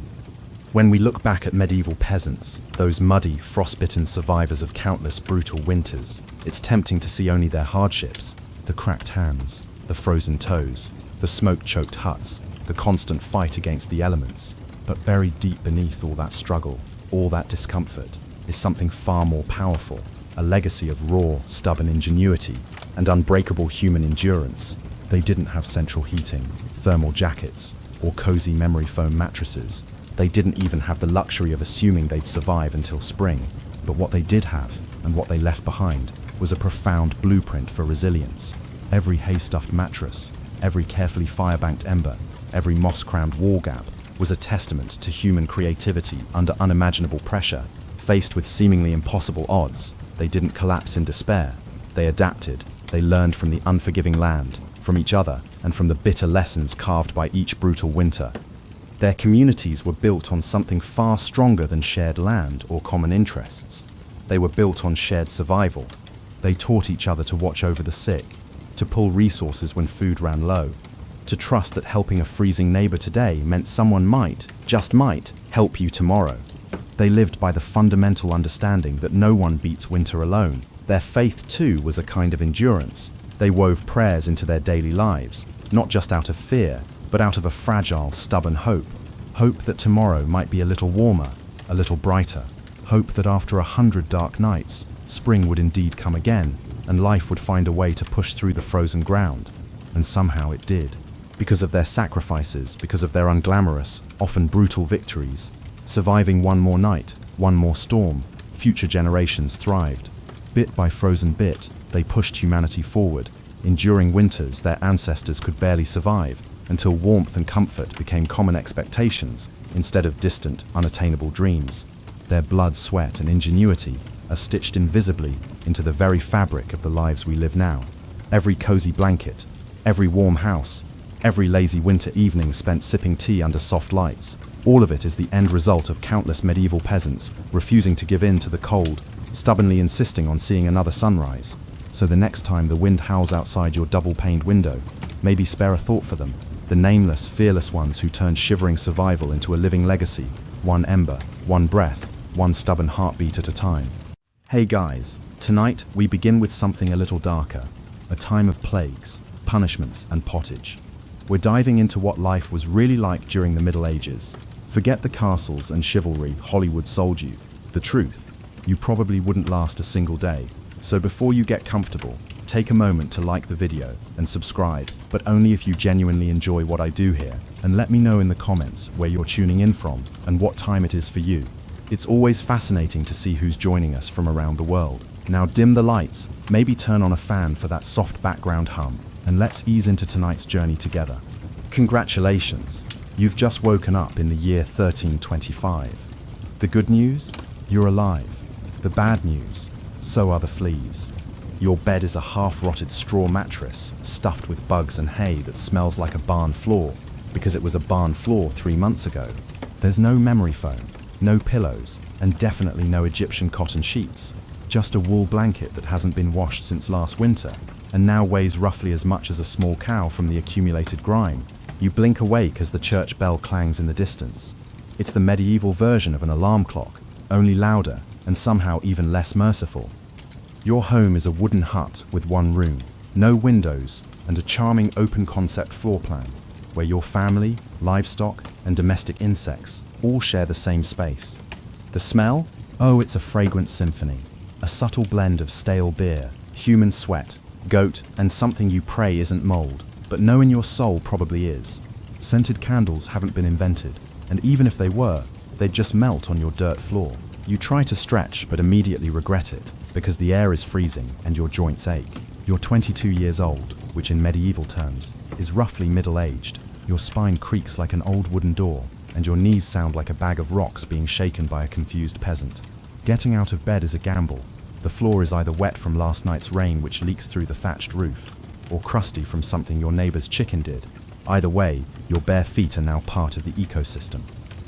When we look back at medieval peasants, those muddy, frostbitten survivors of countless brutal winters, it's tempting to see only their hardships, the cracked hands, the frozen toes, the smoke-choked huts, the constant fight against the elements. But buried deep beneath all that struggle, all that discomfort, is something far more powerful, a legacy of raw, stubborn ingenuity and unbreakable human endurance. They didn't have central heating, thermal jackets, or cozy memory foam mattresses. They didn't even have the luxury of assuming they'd survive until spring. But what they did have, and what they left behind, was a profound blueprint for resilience. Every hay-stuffed mattress, every carefully fire-banked ember, every moss-crammed wall gap was a testament to human creativity under unimaginable pressure. Faced with seemingly impossible odds, they didn't collapse in despair. They adapted, they learned from the unforgiving land, from each other, and from the bitter lessons carved by each brutal winter. Their communities were built on something far stronger than shared land or common interests. They were built on shared survival. They taught each other to watch over the sick, to pull resources when food ran low, to trust that helping a freezing neighbor today meant someone might, just might, help you tomorrow. They lived by the fundamental understanding that no one beats winter alone. Their faith, too, was a kind of endurance. They wove prayers into their daily lives, not just out of fear, but out of a fragile, stubborn hope. Hope that tomorrow might be a little warmer, a little brighter. Hope that after 100 dark nights, spring would indeed come again, and life would find a way to push through the frozen ground. And somehow it did. Because of their sacrifices, because of their unglamorous, often brutal victories, surviving one more night, one more storm, future generations thrived. Bit by frozen bit, they pushed humanity forward, enduring winters their ancestors could barely survive, until warmth and comfort became common expectations instead of distant, unattainable dreams. Their blood, sweat, and ingenuity are stitched invisibly into the very fabric of the lives we live now. Every cozy blanket, every warm house, every lazy winter evening spent sipping tea under soft lights, all of it is the end result of countless medieval peasants refusing to give in to the cold, stubbornly insisting on seeing another sunrise. So the next time the wind howls outside your double-paned window, maybe spare a thought for them, the nameless, fearless ones who turned shivering survival into a living legacy, one ember, one breath, one stubborn heartbeat at a time. Hey guys, tonight we begin with something a little darker, a time of plagues, punishments, and pottage. We're diving into what life was really like during the Middle Ages. Forget the castles and chivalry Hollywood sold you. The truth, you probably wouldn't last a single day. So before you get comfortable, take a moment to like the video and subscribe, but only if you genuinely enjoy what I do here, and let me know in the comments where you're tuning in from and what time it is for you. It's always fascinating to see who's joining us from around the world. Now dim the lights, maybe turn on a fan for that soft background hum, and let's ease into tonight's journey together. Congratulations, you've just woken up in the year 1325. The good news? You're alive. The bad news? So are the fleas. Your bed is a half-rotted straw mattress stuffed with bugs and hay that smells like a barn floor because it was a barn floor 3 months ago. There's no memory foam, no pillows, and definitely no Egyptian cotton sheets. Just a wool blanket that hasn't been washed since last winter and now weighs roughly as much as a small cow from the accumulated grime. You blink awake as the church bell clangs in the distance. It's the medieval version of an alarm clock, only louder and somehow even less merciful. Your home is a wooden hut with one room, no windows, and a charming open-concept floor plan, where your family, livestock, and domestic insects all share the same space. The smell? Oh, it's a fragrant symphony. A subtle blend of stale beer, human sweat, goat, and something you pray isn't mold, but know in your soul probably is. Scented candles haven't been invented, and even if they were, they'd just melt on your dirt floor. You try to stretch but immediately regret it, because the air is freezing and your joints ache. You're 22 years old, which in medieval terms is roughly middle-aged. Your spine creaks like an old wooden door, and your knees sound like a bag of rocks being shaken by a confused peasant. Getting out of bed is a gamble. The floor is either wet from last night's rain which leaks through the thatched roof, or crusty from something your neighbor's chicken did. Either way, your bare feet are now part of the ecosystem.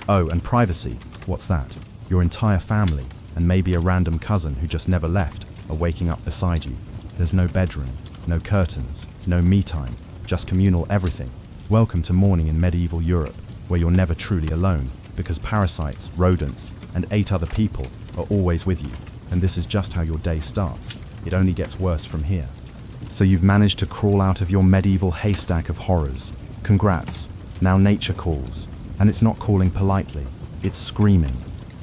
Oh, and privacy, what's that? Your entire family, and maybe a random cousin who just never left, are waking up beside you. There's no bedroom, no curtains, no me time, just communal everything. Welcome to morning in medieval Europe, where you're never truly alone, because parasites, rodents, and 8 other people are always with you. And this is just how your day starts. It only gets worse from here. So you've managed to crawl out of your medieval haystack of horrors. Congrats. Now nature calls. And it's not calling politely. It's screaming.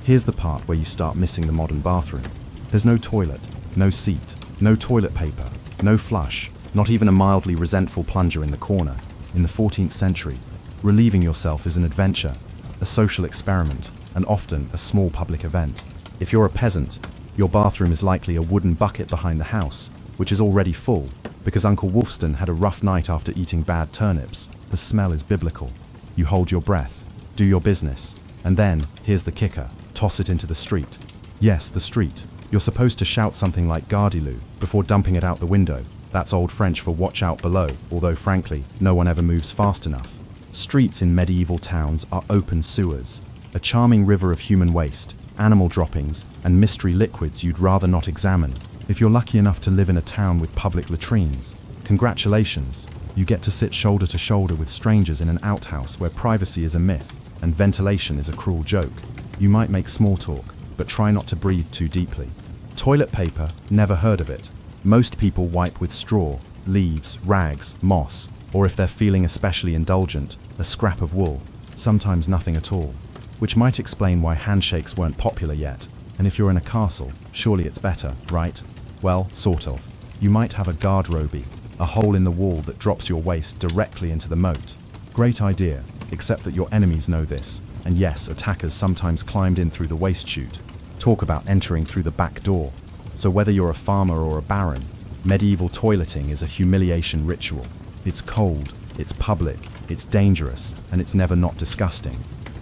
Here's the part where you start missing the modern bathroom. There's no toilet, no seat, no toilet paper, no flush, not even a mildly resentful plunger in the corner. In the 14th century, relieving yourself is an adventure, a social experiment, and often a small public event. If you're a peasant, your bathroom is likely a wooden bucket behind the house, which is already full, because Uncle Wolfston had a rough night after eating bad turnips. The smell is biblical. You hold your breath, do your business, and then, here's the kicker, toss it into the street. Yes, the street. You're supposed to shout something like Gardilou before dumping it out the window. That's Old French for watch out below, although frankly, no one ever moves fast enough. Streets in medieval towns are open sewers, a charming river of human waste, animal droppings, and mystery liquids you'd rather not examine. If you're lucky enough to live in a town with public latrines, congratulations, you get to sit shoulder to shoulder with strangers in an outhouse where privacy is a myth and ventilation is a cruel joke. You might make small talk, but try not to breathe too deeply. Toilet paper, never heard of it. Most people wipe with straw, leaves, rags, moss, or if they're feeling especially indulgent, a scrap of wool, sometimes nothing at all. Which might explain why handshakes weren't popular yet. And if you're in a castle, surely it's better, right? Well, sort of. You might have a garderobe, a hole in the wall that drops your waist directly into the moat. Great idea, except that your enemies know this, and yes, attackers sometimes climbed in through the waste chute. Talk about entering through the back door. So whether you're a farmer or a baron, medieval toileting is a humiliation ritual. It's cold, it's public, it's dangerous, and it's never not disgusting.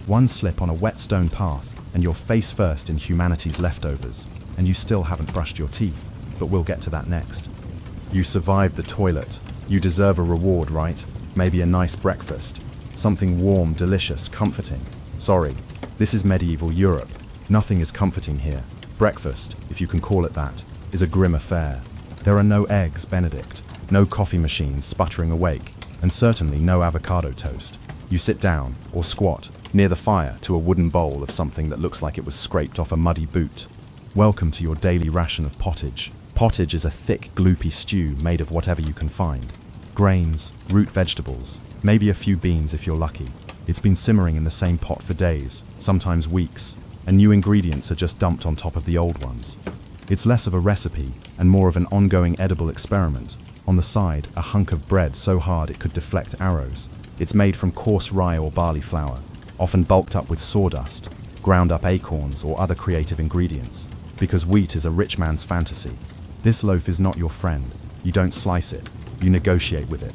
One slip on a wet stone path, and you're face first in humanity's leftovers, and you still haven't brushed your teeth, but we'll get to that next. You survived the toilet. You deserve a reward, right? Maybe a nice breakfast. Something warm, delicious, comforting. Sorry, this is medieval Europe. Nothing is comforting here. Breakfast, if you can call it that, is a grim affair. There are no eggs Benedict, no coffee machines sputtering awake, and certainly no avocado toast. You sit down, or squat, near the fire to a wooden bowl of something that looks like it was scraped off a muddy boot. Welcome to your daily ration of pottage. Pottage is a thick, gloopy stew made of whatever you can find. Grains, root vegetables, maybe a few beans if you're lucky. It's been simmering in the same pot for days, sometimes weeks, and new ingredients are just dumped on top of the old ones. It's less of a recipe and more of an ongoing edible experiment. On the side, a hunk of bread so hard it could deflect arrows. It's made from coarse rye or barley flour, often bulked up with sawdust, ground up acorns or other creative ingredients, because wheat is a rich man's fantasy. This loaf is not your friend. You don't slice it, you negotiate with it.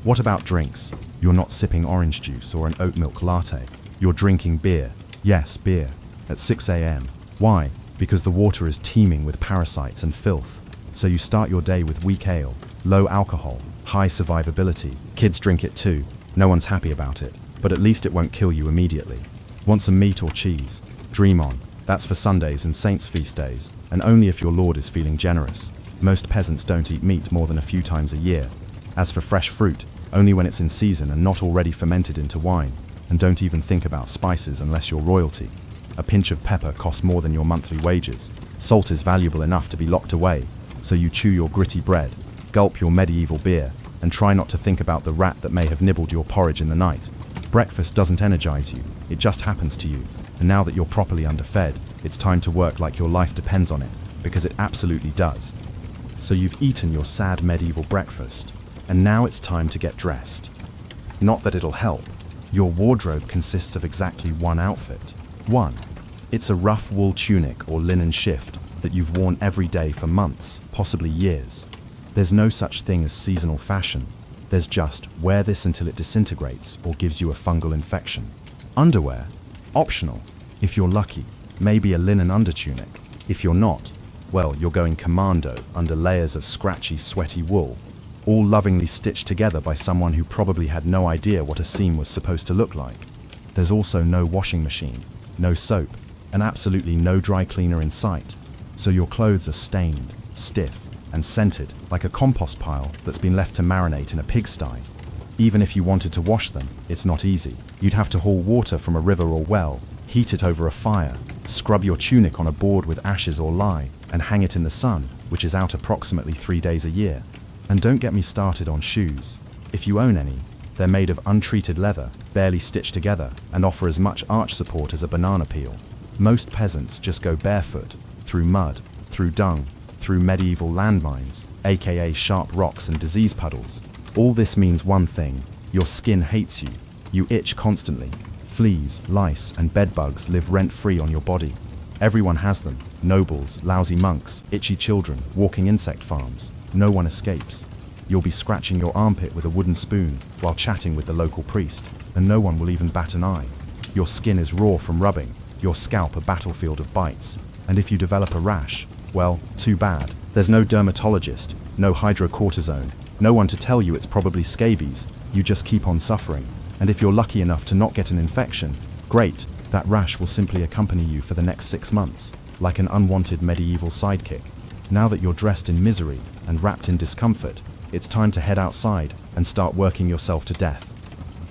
What about drinks? You're not sipping orange juice or an oat milk latte. You're drinking beer. Yes, beer. At 6 a.m. Why? Because the water is teeming with parasites and filth. So you start your day with weak ale, low alcohol, high survivability. Kids drink it too. No one's happy about it, but at least it won't kill you immediately. Want some meat or cheese? Dream on. That's for Sundays and saints' feast days, and only if your lord is feeling generous. Most peasants don't eat meat more than a few times a year. As for fresh fruit, only when it's in season and not already fermented into wine. And don't even think about spices unless you're royalty. A pinch of pepper costs more than your monthly wages. Salt is valuable enough to be locked away, so you chew your gritty bread, gulp your medieval beer, and try not to think about the rat that may have nibbled your porridge in the night. Breakfast doesn't energize you, it just happens to you. And now that you're properly underfed, it's time to work like your life depends on it, because it absolutely does. So you've eaten your sad medieval breakfast, and now it's time to get dressed. Not that it'll help. Your wardrobe consists of exactly one outfit. One, it's a rough wool tunic or linen shift that you've worn every day for months, possibly years. There's no such thing as seasonal fashion. There's just wear this until it disintegrates or gives you a fungal infection. Underwear, optional. If you're lucky, maybe a linen undertunic. If you're not, well, you're going commando under layers of scratchy, sweaty wool, all lovingly stitched together by someone who probably had no idea what a seam was supposed to look like. There's also no washing machine, no soap, and absolutely no dry cleaner in sight. So your clothes are stained, stiff, and scented like a compost pile that's been left to marinate in a pigsty. Even if you wanted to wash them, it's not easy. You'd have to haul water from a river or well, heat it over a fire, scrub your tunic on a board with ashes or lye, and hang it in the sun, which is out approximately 3 days a year. And don't get me started on shoes. If you own any, they're made of untreated leather, barely stitched together, and offer as much arch support as a banana peel. Most peasants just go barefoot, through mud, through dung, through medieval landmines, aka sharp rocks and disease puddles. All this means one thing: your skin hates you. You itch constantly. Fleas, lice, and bedbugs live rent-free on your body. Everyone has them: nobles, lousy monks, itchy children, walking insect farms. No one escapes. You'll be scratching your armpit with a wooden spoon while chatting with the local priest, and no one will even bat an eye. Your skin is raw from rubbing, your scalp a battlefield of bites, and if you develop a rash, well, too bad. There's no dermatologist, no hydrocortisone, no one to tell you it's probably scabies. You just keep on suffering, and if you're lucky enough to not get an infection, great, that rash will simply accompany you for the next 6 months, like an unwanted medieval sidekick. Now that you're dressed in misery and wrapped in discomfort, it's time to head outside and start working yourself to death.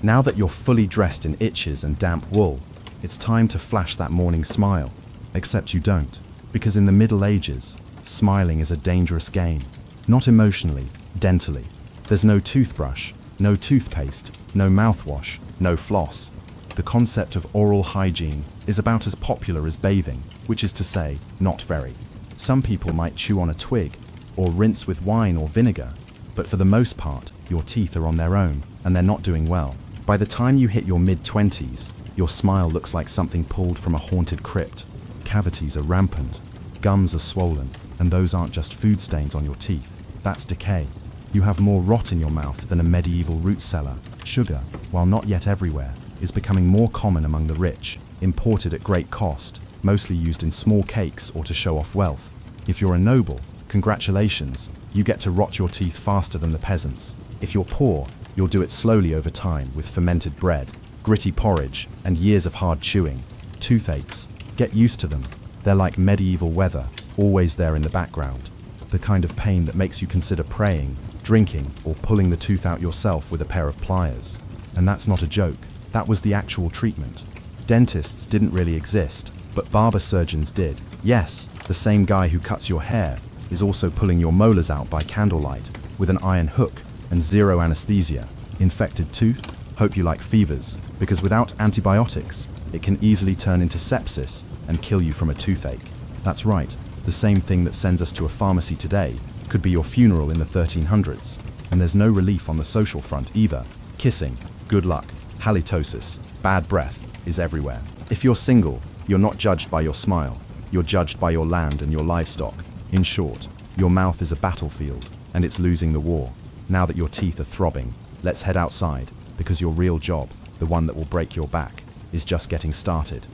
Now that you're fully dressed in itches and damp wool, it's time to flash that morning smile. Except you don't, because in the Middle Ages, smiling is a dangerous game. Not emotionally, dentally. There's no toothbrush, no toothpaste, no mouthwash, no floss. The concept of oral hygiene is about as popular as bathing, which is to say, not very. Some people might chew on a twig, or rinse with wine or vinegar, But for the most part, your teeth are on their own, and they're not doing well. By the time you hit your mid-20s, your smile looks like something pulled from a haunted crypt. Cavities are rampant, gums are swollen, and those aren't just food stains on your teeth. That's decay. You have more rot in your mouth than a medieval root cellar. Sugar, while not yet everywhere, is becoming more common among the rich, imported at great cost, mostly used in small cakes or to show off wealth. If you're a noble, congratulations, you get to rot your teeth faster than the peasants. If you're poor, you'll do it slowly over time with fermented bread, gritty porridge, and years of hard chewing. Toothaches, get used to them. They're like medieval weather, always there in the background. The kind of pain that makes you consider praying, drinking, or pulling the tooth out yourself with a pair of pliers. And that's not a joke. That was the actual treatment. Dentists didn't really exist, but barber surgeons did. Yes, the same guy who cuts your hair is also pulling your molars out by candlelight with an iron hook and zero anesthesia. Infected tooth? Hope you like fevers, because without antibiotics, it can easily turn into sepsis and kill you from a toothache. That's right, the same thing that sends us to a pharmacy today could be your funeral in the 1300s. And there's no relief on the social front either. Kissing, good luck, halitosis, bad breath is everywhere. If you're single, you're not judged by your smile, you're judged by your land and your livestock. In short, your mouth is a battlefield, and it's losing the war. Now that your teeth are throbbing, let's head outside, because your real job, the one that will break your back, is just getting started.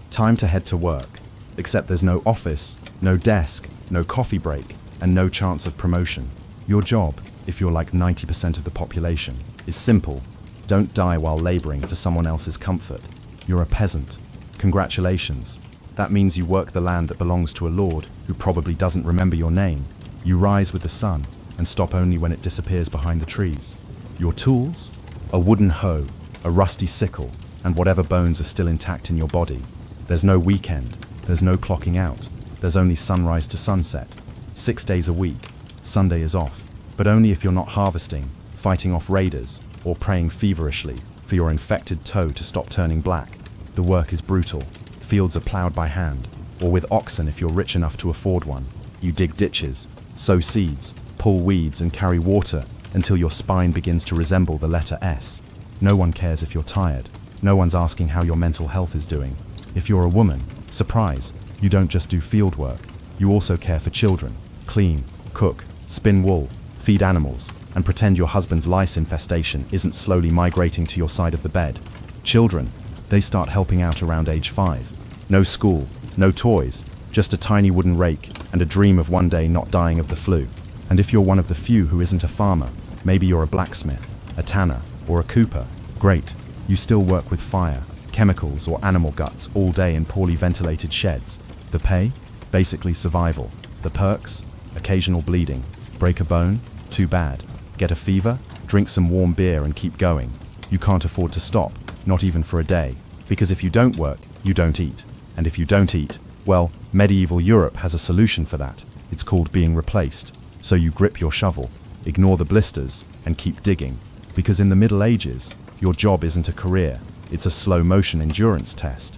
Time to head to work, except there's no office, no desk, no coffee break, and no chance of promotion. Your job, if you're like 90% of the population, is simple. Don't die while laboring for someone else's comfort. You're a peasant. Congratulations. That means you work the land that belongs to a lord who probably doesn't remember your name. You rise with the sun and stop only when it disappears behind the trees. Your tools? A wooden hoe, a rusty sickle, and whatever bones are still intact in your body. There's no weekend. There's no clocking out. There's only sunrise to sunset. 6 days a week. Sunday is off, but only if you're not harvesting, fighting off raiders, or praying feverishly for your infected toe to stop turning black. The work is brutal. Fields are plowed by hand, or with oxen if you're rich enough to afford one. You dig ditches, sow seeds, pull weeds, and carry water until your spine begins to resemble the letter S. No one cares if you're tired. No one's asking how your mental health is doing. If you're a woman, surprise, you don't just do field work. You also care for children, clean, cook, spin wool, feed animals, and pretend your husband's lice infestation isn't slowly migrating to your side of the bed. Children, they start helping out around age 5. No school, no toys, just a tiny wooden rake and a dream of one day not dying of the flu. And if you're one of the few who isn't a farmer, maybe you're a blacksmith, a tanner, or a cooper, great. You still work with fire, chemicals, or animal guts all day in poorly ventilated sheds. The pay? Basically survival. The perks? Occasional bleeding. Break a bone? Too bad. Get a fever? Drink some warm beer and keep going. You can't afford to stop, not even for a day, because if you don't work, you don't eat. And if you don't eat, well, medieval Europe has a solution for that. It's called being replaced. So you grip your shovel, ignore the blisters, and keep digging. Because in the Middle Ages, your job isn't a career, it's a slow-motion endurance test.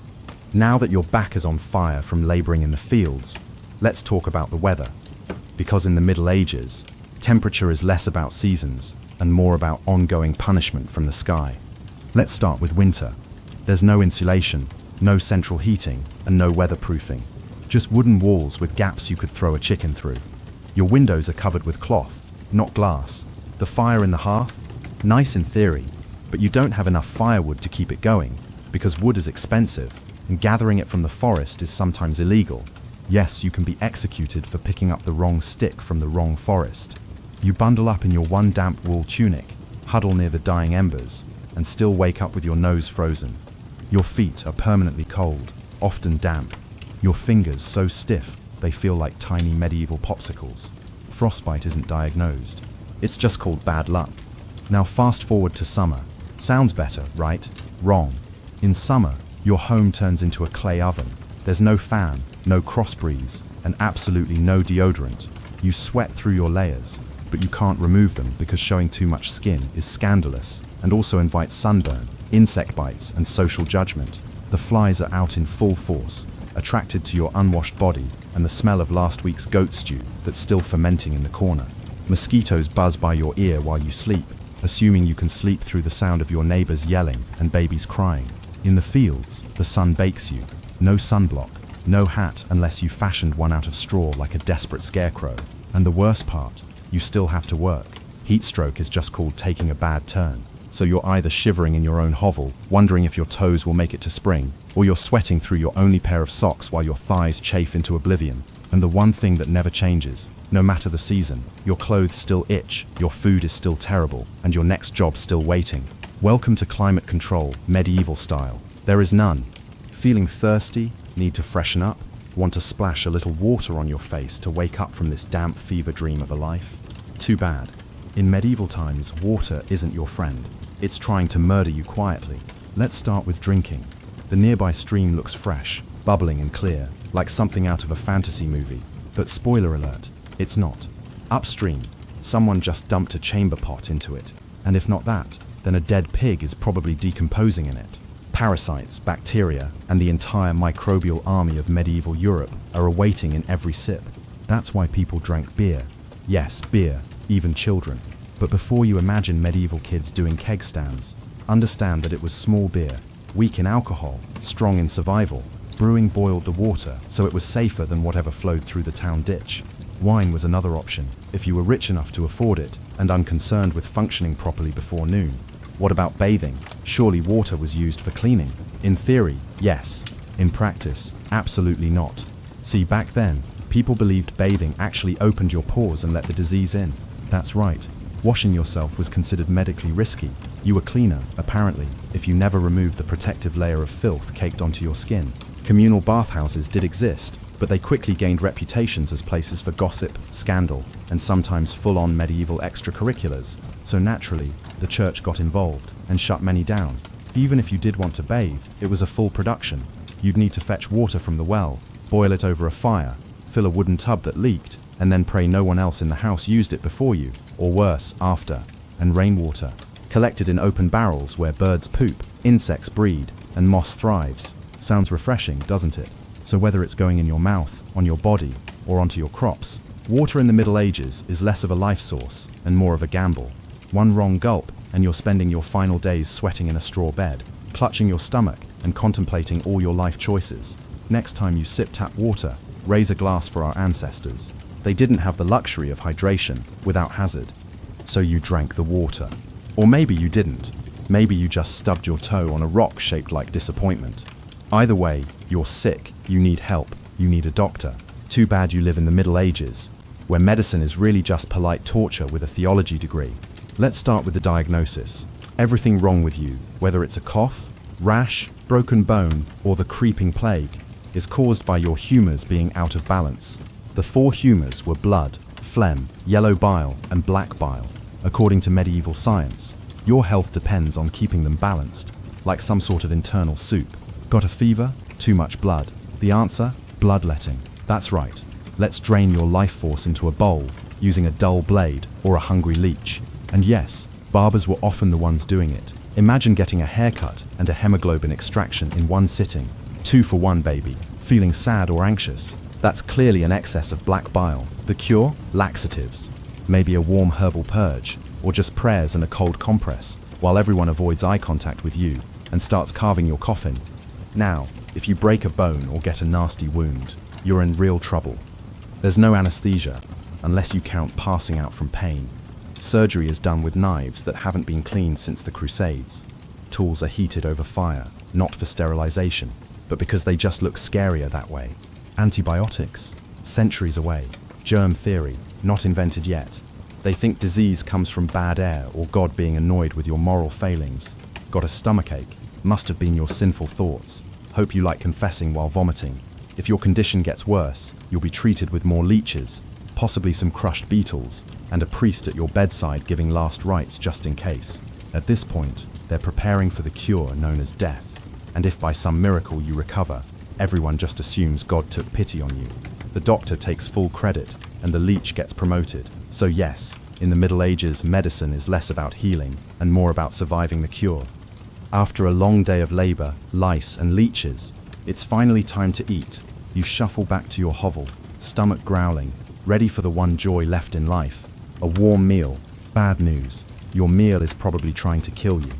Now that your back is on fire from laboring in the fields, let's talk about the weather. Because in the Middle Ages, temperature is less about seasons and more about ongoing punishment from the sky. Let's start with winter. There's no insulation, no central heating, and no weatherproofing. Just wooden walls with gaps you could throw a chicken through. Your windows are covered with cloth, not glass. The fire in the hearth? Nice in theory, but you don't have enough firewood to keep it going, because wood is expensive, and gathering it from the forest is sometimes illegal. Yes, you can be executed for picking up the wrong stick from the wrong forest. You bundle up in your one damp wool tunic, huddle near the dying embers, and still wake up with your nose frozen. Your feet are permanently cold, often damp. Your fingers so stiff they feel like tiny medieval popsicles. Frostbite isn't diagnosed. It's just called bad luck. Now fast forward to summer. Sounds better, right? Wrong. In summer, your home turns into a clay oven. There's no fan, no cross breeze, and absolutely no deodorant. You sweat through your layers, but you can't remove them because showing too much skin is scandalous and also invites sunburn, insect bites, and social judgment. The flies are out in full force, attracted to your unwashed body and the smell of last week's goat stew that's still fermenting in the corner. Mosquitoes buzz by your ear while you sleep, assuming you can sleep through the sound of your neighbors yelling and babies crying. In the fields, the sun bakes you. No sunblock, no hat unless you fashioned one out of straw like a desperate scarecrow. And the worst part, you still have to work. Heat stroke is just called taking a bad turn. So you're either shivering in your own hovel, wondering if your toes will make it to spring, or you're sweating through your only pair of socks while your thighs chafe into oblivion. And the one thing that never changes, no matter the season, your clothes still itch, your food is still terrible, and your next job still waiting. Welcome to climate control, medieval style. There is none. Feeling thirsty? Need to freshen up? Want to splash a little water on your face to wake up from this damp fever dream of a life? Too bad. In medieval times, water isn't your friend. It's trying to murder you quietly. Let's start with drinking. The nearby stream looks fresh, bubbling and clear, like something out of a fantasy movie. But spoiler alert, it's not. Upstream, someone just dumped a chamber pot into it. And if not that, then a dead pig is probably decomposing in it. Parasites, bacteria, and the entire microbial army of medieval Europe are awaiting in every sip. That's why people drank beer. Yes, beer, even children. But before you imagine medieval kids doing keg stands, understand that it was small beer, weak in alcohol, strong in survival. Brewing boiled the water so it was safer than whatever flowed through the town ditch. Wine was another option, if you were rich enough to afford it and unconcerned with functioning properly before noon. What about bathing? Surely water was used for cleaning. In theory, yes. In practice, absolutely not. See, back then, people believed bathing actually opened your pores and let the disease in. That's right. Washing yourself was considered medically risky. You were cleaner, apparently, if you never removed the protective layer of filth caked onto your skin. Communal bathhouses did exist, but they quickly gained reputations as places for gossip, scandal, and sometimes full-on medieval extracurriculars. So naturally, the church got involved and shut many down. Even if you did want to bathe, it was a full production. You'd need to fetch water from the well, boil it over a fire, fill a wooden tub that leaked, and then pray no one else in the house used it before you, or worse, after. And rainwater, collected in open barrels where birds poop, insects breed, and moss thrives. Sounds refreshing, doesn't it? So whether it's going in your mouth, on your body, or onto your crops, water in the Middle Ages is less of a life source and more of a gamble. One wrong gulp, and you're spending your final days sweating in a straw bed, clutching your stomach and contemplating all your life choices. Next time you sip tap water, raise a glass for our ancestors. They didn't have the luxury of hydration without hazard. So you drank the water. Or maybe you didn't. Maybe you just stubbed your toe on a rock shaped like disappointment. Either way, you're sick, you need help, you need a doctor. Too bad you live in the Middle Ages, where medicine is really just polite torture with a theology degree. Let's start with the diagnosis. Everything wrong with you, whether it's a cough, rash, broken bone, or the creeping plague, is caused by your humors being out of balance. The four humors were blood, phlegm, yellow bile, and black bile. According to medieval science, your health depends on keeping them balanced, like some sort of internal soup. Got a fever? Too much blood. The answer? Bloodletting. That's right. Let's drain your life force into a bowl, using a dull blade or a hungry leech. And yes, barbers were often the ones doing it. Imagine getting a haircut and a hemoglobin extraction in one sitting. 2 for 1, baby. Feeling sad or anxious? That's clearly an excess of black bile. The cure? Laxatives. Maybe a warm herbal purge, or just prayers and a cold compress, while everyone avoids eye contact with you and starts carving your coffin. Now, if you break a bone or get a nasty wound, you're in real trouble. There's no anesthesia, unless you count passing out from pain. Surgery is done with knives that haven't been cleaned since the Crusades. Tools are heated over fire, not for sterilization, but because they just look scarier that way. Antibiotics? Centuries away. Germ theory? Not invented yet. They think disease comes from bad air or God being annoyed with your moral failings. Got a stomachache? Must have been your sinful thoughts. Hope you like confessing while vomiting. If your condition gets worse, you'll be treated with more leeches, possibly some crushed beetles, and a priest at your bedside giving last rites just in case. At this point, they're preparing for the cure known as death. And if by some miracle you recover, everyone just assumes God took pity on you. The doctor takes full credit, and the leech gets promoted. So yes, in the Middle Ages, medicine is less about healing and more about surviving the cure. After a long day of labor, lice, and leeches, it's finally time to eat. You shuffle back to your hovel, stomach growling, ready for the one joy left in life, A warm meal. Bad news. Your meal is probably trying to kill you.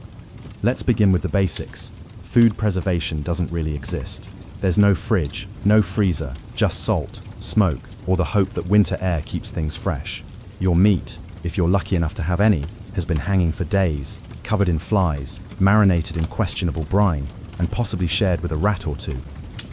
Let's begin with the basics. Food preservation doesn't really exist. There's no fridge, no freezer, just salt, smoke, or the hope that winter air keeps things fresh. Your meat, if you're lucky enough to have any, has been hanging for days, covered in flies, marinated in questionable brine, and possibly shared with a rat or two.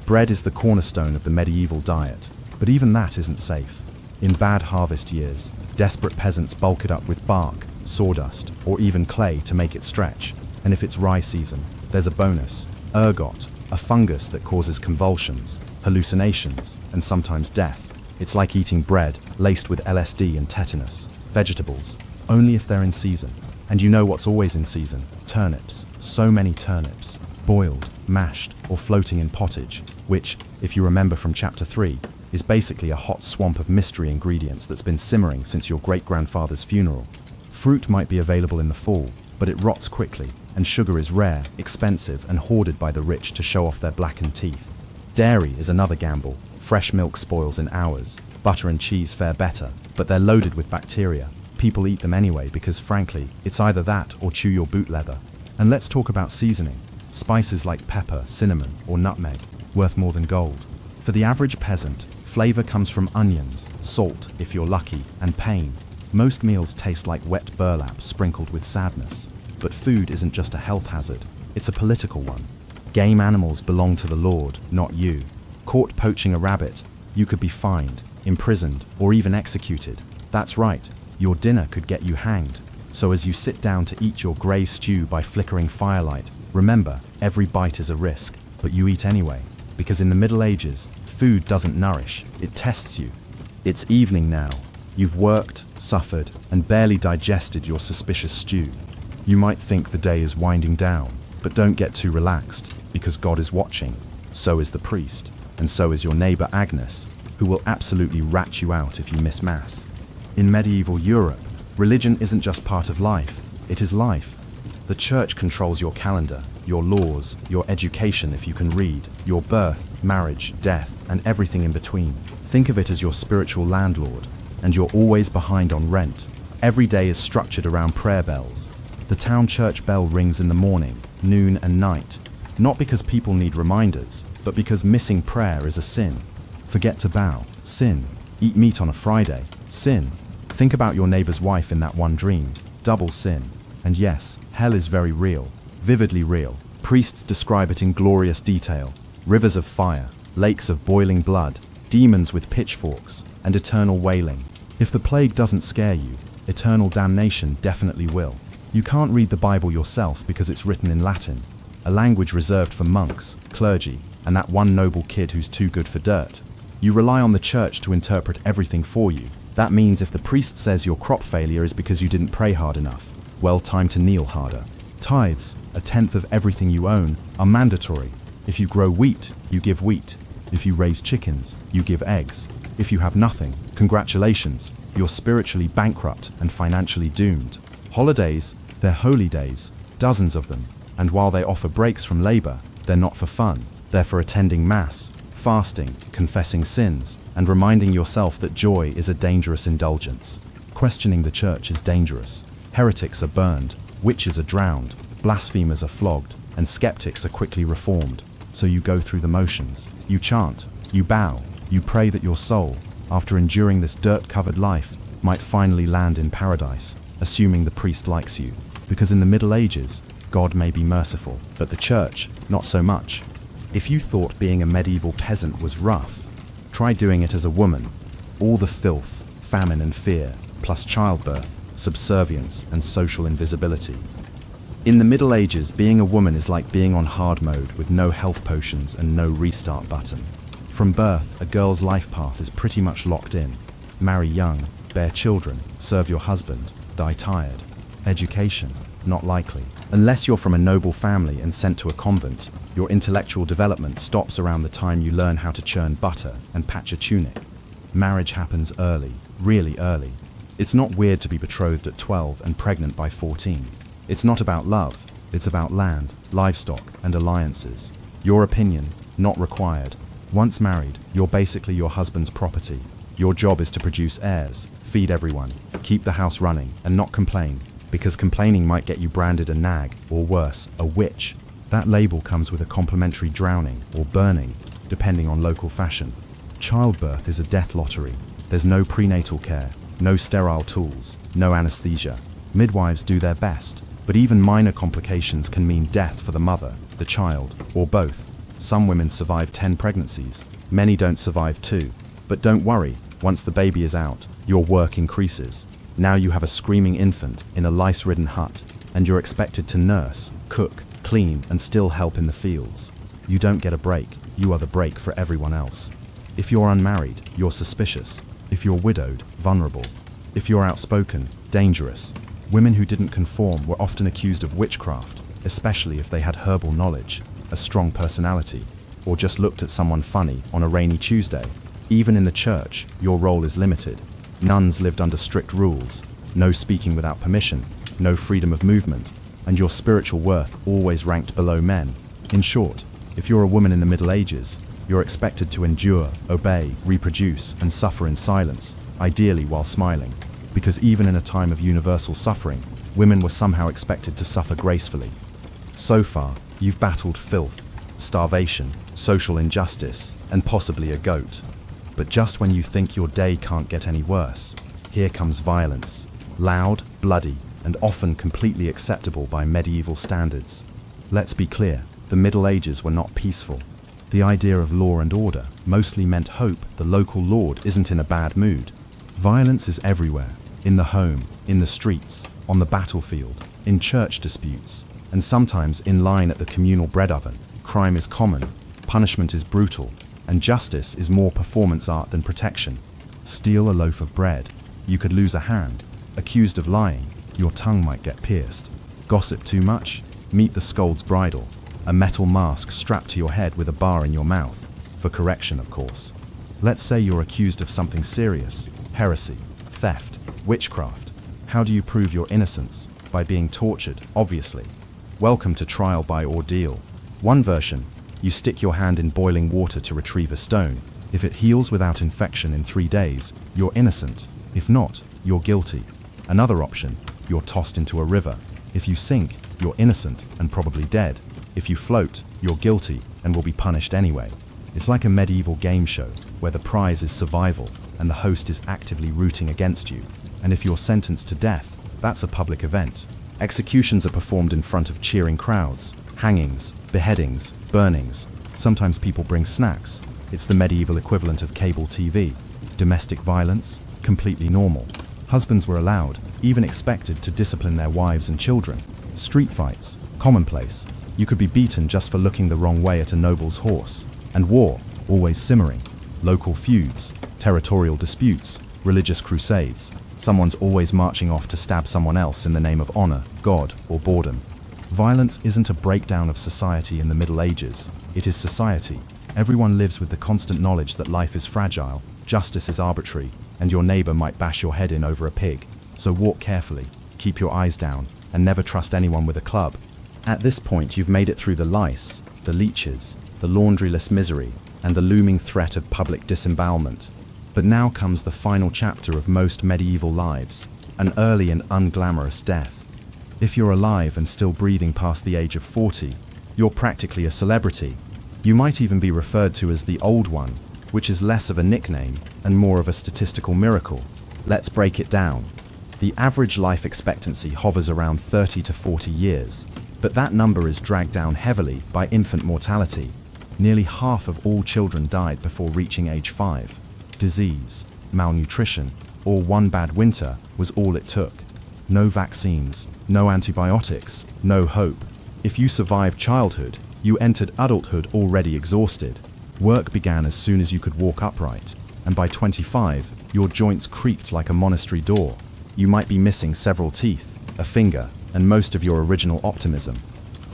Bread is the cornerstone of the medieval diet, but even that isn't safe. In bad harvest years, desperate peasants bulk it up with bark, sawdust, or even clay to make it stretch. And if it's rye season, there's a bonus: ergot, a fungus that causes convulsions, hallucinations, and sometimes death. It's like eating bread laced with LSD and tetanus. Vegetables, only if they're in season. And you know what's always in season? Turnips. So many turnips. Boiled, mashed, or floating in pottage, which, if you remember from chapter 3, is basically a hot swamp of mystery ingredients that's been simmering since your great-grandfather's funeral. Fruit might be available in the fall, but it rots quickly, and sugar is rare, expensive, and hoarded by the rich to show off their blackened teeth. Dairy is another gamble. Fresh milk spoils in hours. Butter and cheese fare better, but they're loaded with bacteria. People eat them anyway because, frankly, it's either that or chew your boot leather. And let's talk about seasoning. Spices like pepper, cinnamon, or nutmeg, worth more than gold. For the average peasant, flavor comes from onions, salt, if you're lucky, and pain. Most meals taste like wet burlap sprinkled with sadness. But food isn't just a health hazard, it's a political one. Game animals belong to the Lord, not you. Caught poaching a rabbit, you could be fined, imprisoned, or even executed. That's right, your dinner could get you hanged. So as you sit down to eat your grey stew by flickering firelight, remember, every bite is a risk, but you eat anyway. Because in the Middle Ages, food doesn't nourish, it tests you. It's evening now. You've worked, suffered, and barely digested your suspicious stew. You might think the day is winding down, but don't get too relaxed, because God is watching. So is the priest, and so is your neighbor Agnes, who will absolutely rat you out if you miss Mass. In medieval Europe, religion isn't just part of life, it is life. The church controls your calendar, your laws, your education if you can read, your birth, marriage, death, and everything in between. Think of it as your spiritual landlord, and you're always behind on rent. Every day is structured around prayer bells. The town church bell rings in the morning, noon, and night. Not because people need reminders, but because missing prayer is a sin. Forget to bow, sin. Eat meat on a Friday, sin. Think about your neighbor's wife in that one dream, double sin. And yes, hell is very real, vividly real. Priests describe it in glorious detail. Rivers of fire, lakes of boiling blood, demons with pitchforks, and eternal wailing. If the plague doesn't scare you, eternal damnation definitely will. You can't read the Bible yourself because it's written in Latin, a language reserved for monks, clergy, and that one noble kid who's too good for dirt. You rely on the church to interpret everything for you. That means if the priest says your crop failure is because you didn't pray hard enough, well, time to kneel harder. Tithes, a tenth of everything you own, are mandatory. If you grow wheat, you give wheat. If you raise chickens, you give eggs. If you have nothing, congratulations, you're spiritually bankrupt and financially doomed. Holidays, they're holy days, dozens of them, and while they offer breaks from labor, they're not for fun. They're for attending Mass, fasting, confessing sins, and reminding yourself that joy is a dangerous indulgence. Questioning the church is dangerous. Heretics are burned, witches are drowned, blasphemers are flogged, and skeptics are quickly reformed. So you go through the motions. You chant, you bow, you pray that your soul, after enduring this dirt-covered life, might finally land in paradise, assuming the priest likes you. Because in the Middle Ages, God may be merciful, but the church, not so much. If you thought being a medieval peasant was rough, try doing it as a woman. All the filth, famine and fear, plus childbirth, subservience and social invisibility. In the Middle Ages, being a woman is like being on hard mode with no health potions and no restart button. From birth, a girl's life path is pretty much locked in. Marry young, bear children, serve your husband, die tired. Education, not likely. Unless you're from a noble family and sent to a convent, your intellectual development stops around the time you learn how to churn butter and patch a tunic. Marriage happens early, really early. It's not weird to be betrothed at 12 and pregnant by 14. It's not about love, it's about land, livestock, and alliances. Your opinion, not required. Once married, you're basically your husband's property. Your job is to produce heirs, feed everyone, keep the house running, and not complain, because complaining might get you branded a nag, or worse, a witch. That label comes with a complimentary drowning or burning, depending on local fashion. Childbirth is a death lottery. There's no prenatal care, no sterile tools, no anesthesia. Midwives do their best, but even minor complications can mean death for the mother, the child, or both. Some women survive 10 pregnancies. Many don't survive 2. But don't worry, once the baby is out, your work increases. Now you have a screaming infant in a lice-ridden hut, and you're expected to nurse, cook, clean, and still help in the fields. You don't get a break, you are the break for everyone else. If you're unmarried, you're suspicious. If you're widowed, vulnerable. If you're outspoken, dangerous. Women who didn't conform were often accused of witchcraft, especially if they had herbal knowledge, a strong personality, or just looked at someone funny on a rainy Tuesday. Even in the church, your role is limited. Nuns lived under strict rules, no speaking without permission, no freedom of movement, and your spiritual worth always ranked below men. In short, if you're a woman in the Middle Ages, you're expected to endure, obey, reproduce, and suffer in silence, ideally while smiling. Because even in a time of universal suffering, women were somehow expected to suffer gracefully. So far, you've battled filth, starvation, social injustice, and possibly a goat. But just when you think your day can't get any worse, here comes violence. Loud, bloody, and often completely acceptable by medieval standards. Let's be clear, the Middle Ages were not peaceful. The idea of law and order mostly meant hope the local lord isn't in a bad mood. Violence is everywhere, in the home, in the streets, on the battlefield, in church disputes, and sometimes in line at the communal bread oven. Crime is common, punishment is brutal, and justice is more performance art than protection. Steal a loaf of bread, you could lose a hand. Accused of lying, your tongue might get pierced. Gossip too much, meet the scold's bridle, a metal mask strapped to your head with a bar in your mouth, for correction of course. Let's say you're accused of something serious, heresy, theft, witchcraft. How do you prove your innocence? By being tortured, obviously. Welcome to trial by ordeal. One version, you stick your hand in boiling water to retrieve a stone. If it heals without infection in 3 days, you're innocent. If not, you're guilty. Another option, you're tossed into a river. If you sink, you're innocent and probably dead. If you float, you're guilty and will be punished anyway. It's like a medieval game show, where the prize is survival and the host is actively rooting against you. And if you're sentenced to death, that's a public event. Executions are performed in front of cheering crowds. Hangings, beheadings, burnings. Sometimes people bring snacks. It's the medieval equivalent of cable TV. Domestic violence, completely normal. Husbands were allowed, even expected, to discipline their wives and children. Street fights, commonplace. You could be beaten just for looking the wrong way at a noble's horse. And war, always simmering. Local feuds, territorial disputes, religious crusades. Someone's always marching off to stab someone else in the name of honor, God, or boredom. Violence isn't a breakdown of society in the Middle Ages. It is society. Everyone lives with the constant knowledge that life is fragile, justice is arbitrary, and your neighbor might bash your head in over a pig. So walk carefully, keep your eyes down, and never trust anyone with a club. At this point, you've made it through the lice, the leeches, the laundryless misery, and the looming threat of public disembowelment. But now comes the final chapter of most medieval lives, an early and unglamorous death. If you're alive and still breathing past the age of 40, you're practically a celebrity. You might even be referred to as the Old One, which is less of a nickname and more of a statistical miracle. Let's break it down. The average life expectancy hovers around 30 to 40 years, but that number is dragged down heavily by infant mortality. Nearly half of all children died before reaching age 5. Disease, malnutrition, or one bad winter was all it took. No vaccines, no antibiotics, no hope. If you survived childhood, you entered adulthood already exhausted. Work began as soon as you could walk upright, and by 25, your joints creaked like a monastery door. You might be missing several teeth, a finger, and most of your original optimism.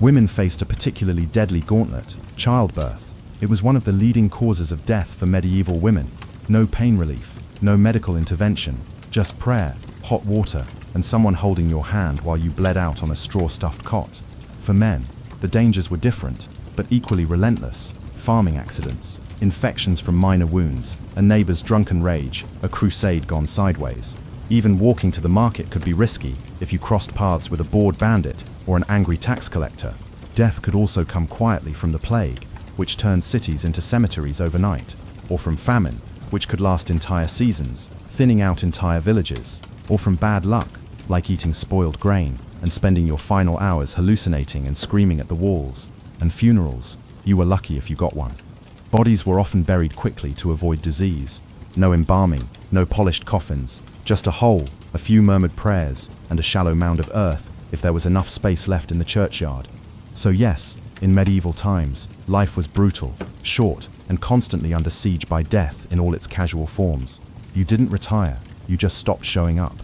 Women faced a particularly deadly gauntlet, childbirth. It was one of the leading causes of death for medieval women. No pain relief, no medical intervention, just prayer, hot water, and someone holding your hand while you bled out on a straw-stuffed cot. For men, the dangers were different, but equally relentless. farming accidents, infections from minor wounds, a neighbor's drunken rage, a crusade gone sideways. Even walking to the market could be risky if you crossed paths with a bored bandit or an angry tax collector. Death could also come quietly from the plague, which turned cities into cemeteries overnight, or from famine, which could last entire seasons, thinning out entire villages, or from bad luck, like eating spoiled grain and spending your final hours hallucinating and screaming at the walls. And funerals, you were lucky if you got one. Bodies were often buried quickly to avoid disease. No embalming, no polished coffins, just a hole, a few murmured prayers, and a shallow mound of earth if there was enough space left in the churchyard. So yes, in medieval times, life was brutal, short, and constantly under siege by death in all its casual forms. You didn't retire, you just stopped showing up.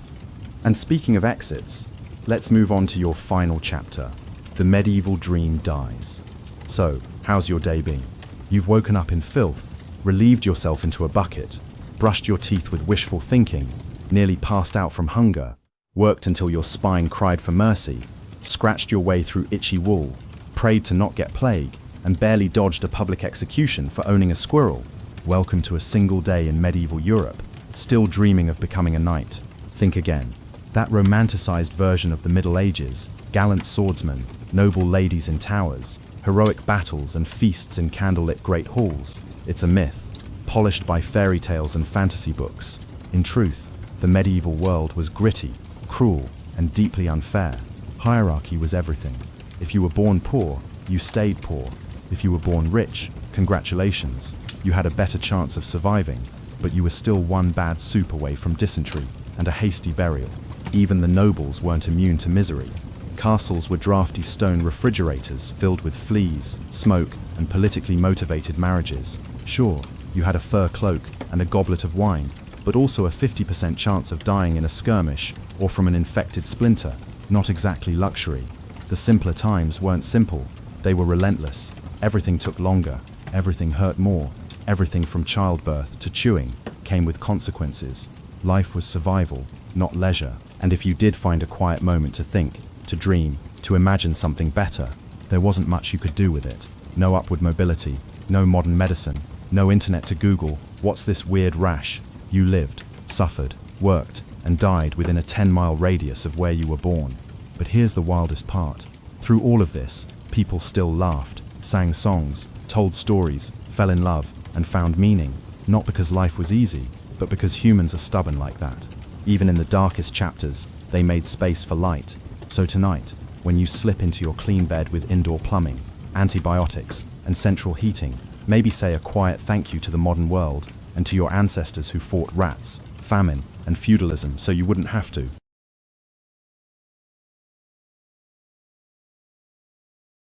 And speaking of exits, let's move on to your final chapter. The medieval dream dies. So, how's your day been? You've woken up in filth, relieved yourself into a bucket, brushed your teeth with wishful thinking, nearly passed out from hunger, worked until your spine cried for mercy, scratched your way through itchy wool, prayed to not get plague, and barely dodged a public execution for owning a squirrel. Welcome to a single day in medieval Europe, still dreaming of becoming a knight. Think again. That romanticized version of the Middle Ages, gallant swordsmen, noble ladies in towers, heroic battles and feasts in candlelit great halls, it's a myth, polished by fairy tales and fantasy books. In truth, the medieval world was gritty, cruel, and deeply unfair. Hierarchy was everything. If you were born poor, you stayed poor. If you were born rich, congratulations, you had a better chance of surviving, but you were still one bad soup away from dysentery and a hasty burial. Even the nobles weren't immune to misery. Castles were drafty stone refrigerators filled with fleas, smoke, and politically motivated marriages. Sure, you had a fur cloak and a goblet of wine, but also a 50% chance of dying in a skirmish or from an infected splinter. Not exactly luxury. The simpler times weren't simple. They were relentless. Everything took longer. Everything hurt more. Everything from childbirth to chewing came with consequences. Life was survival, not leisure. And if you did find a quiet moment to think, to dream, to imagine something better, there wasn't much you could do with it. No upward mobility, no modern medicine, no internet to Google, what's this weird rash? You lived, suffered, worked, and died within a 10-mile radius of where you were born. But here's the wildest part. Through all of this, people still laughed, sang songs, told stories, fell in love, and found meaning, not because life was easy, but because humans are stubborn like that. Even in the darkest chapters, they made space for light. So tonight, when you slip into your clean bed with indoor plumbing, antibiotics, and central heating, maybe say a quiet thank you to the modern world and to your ancestors who fought rats, famine, and feudalism so you wouldn't have to.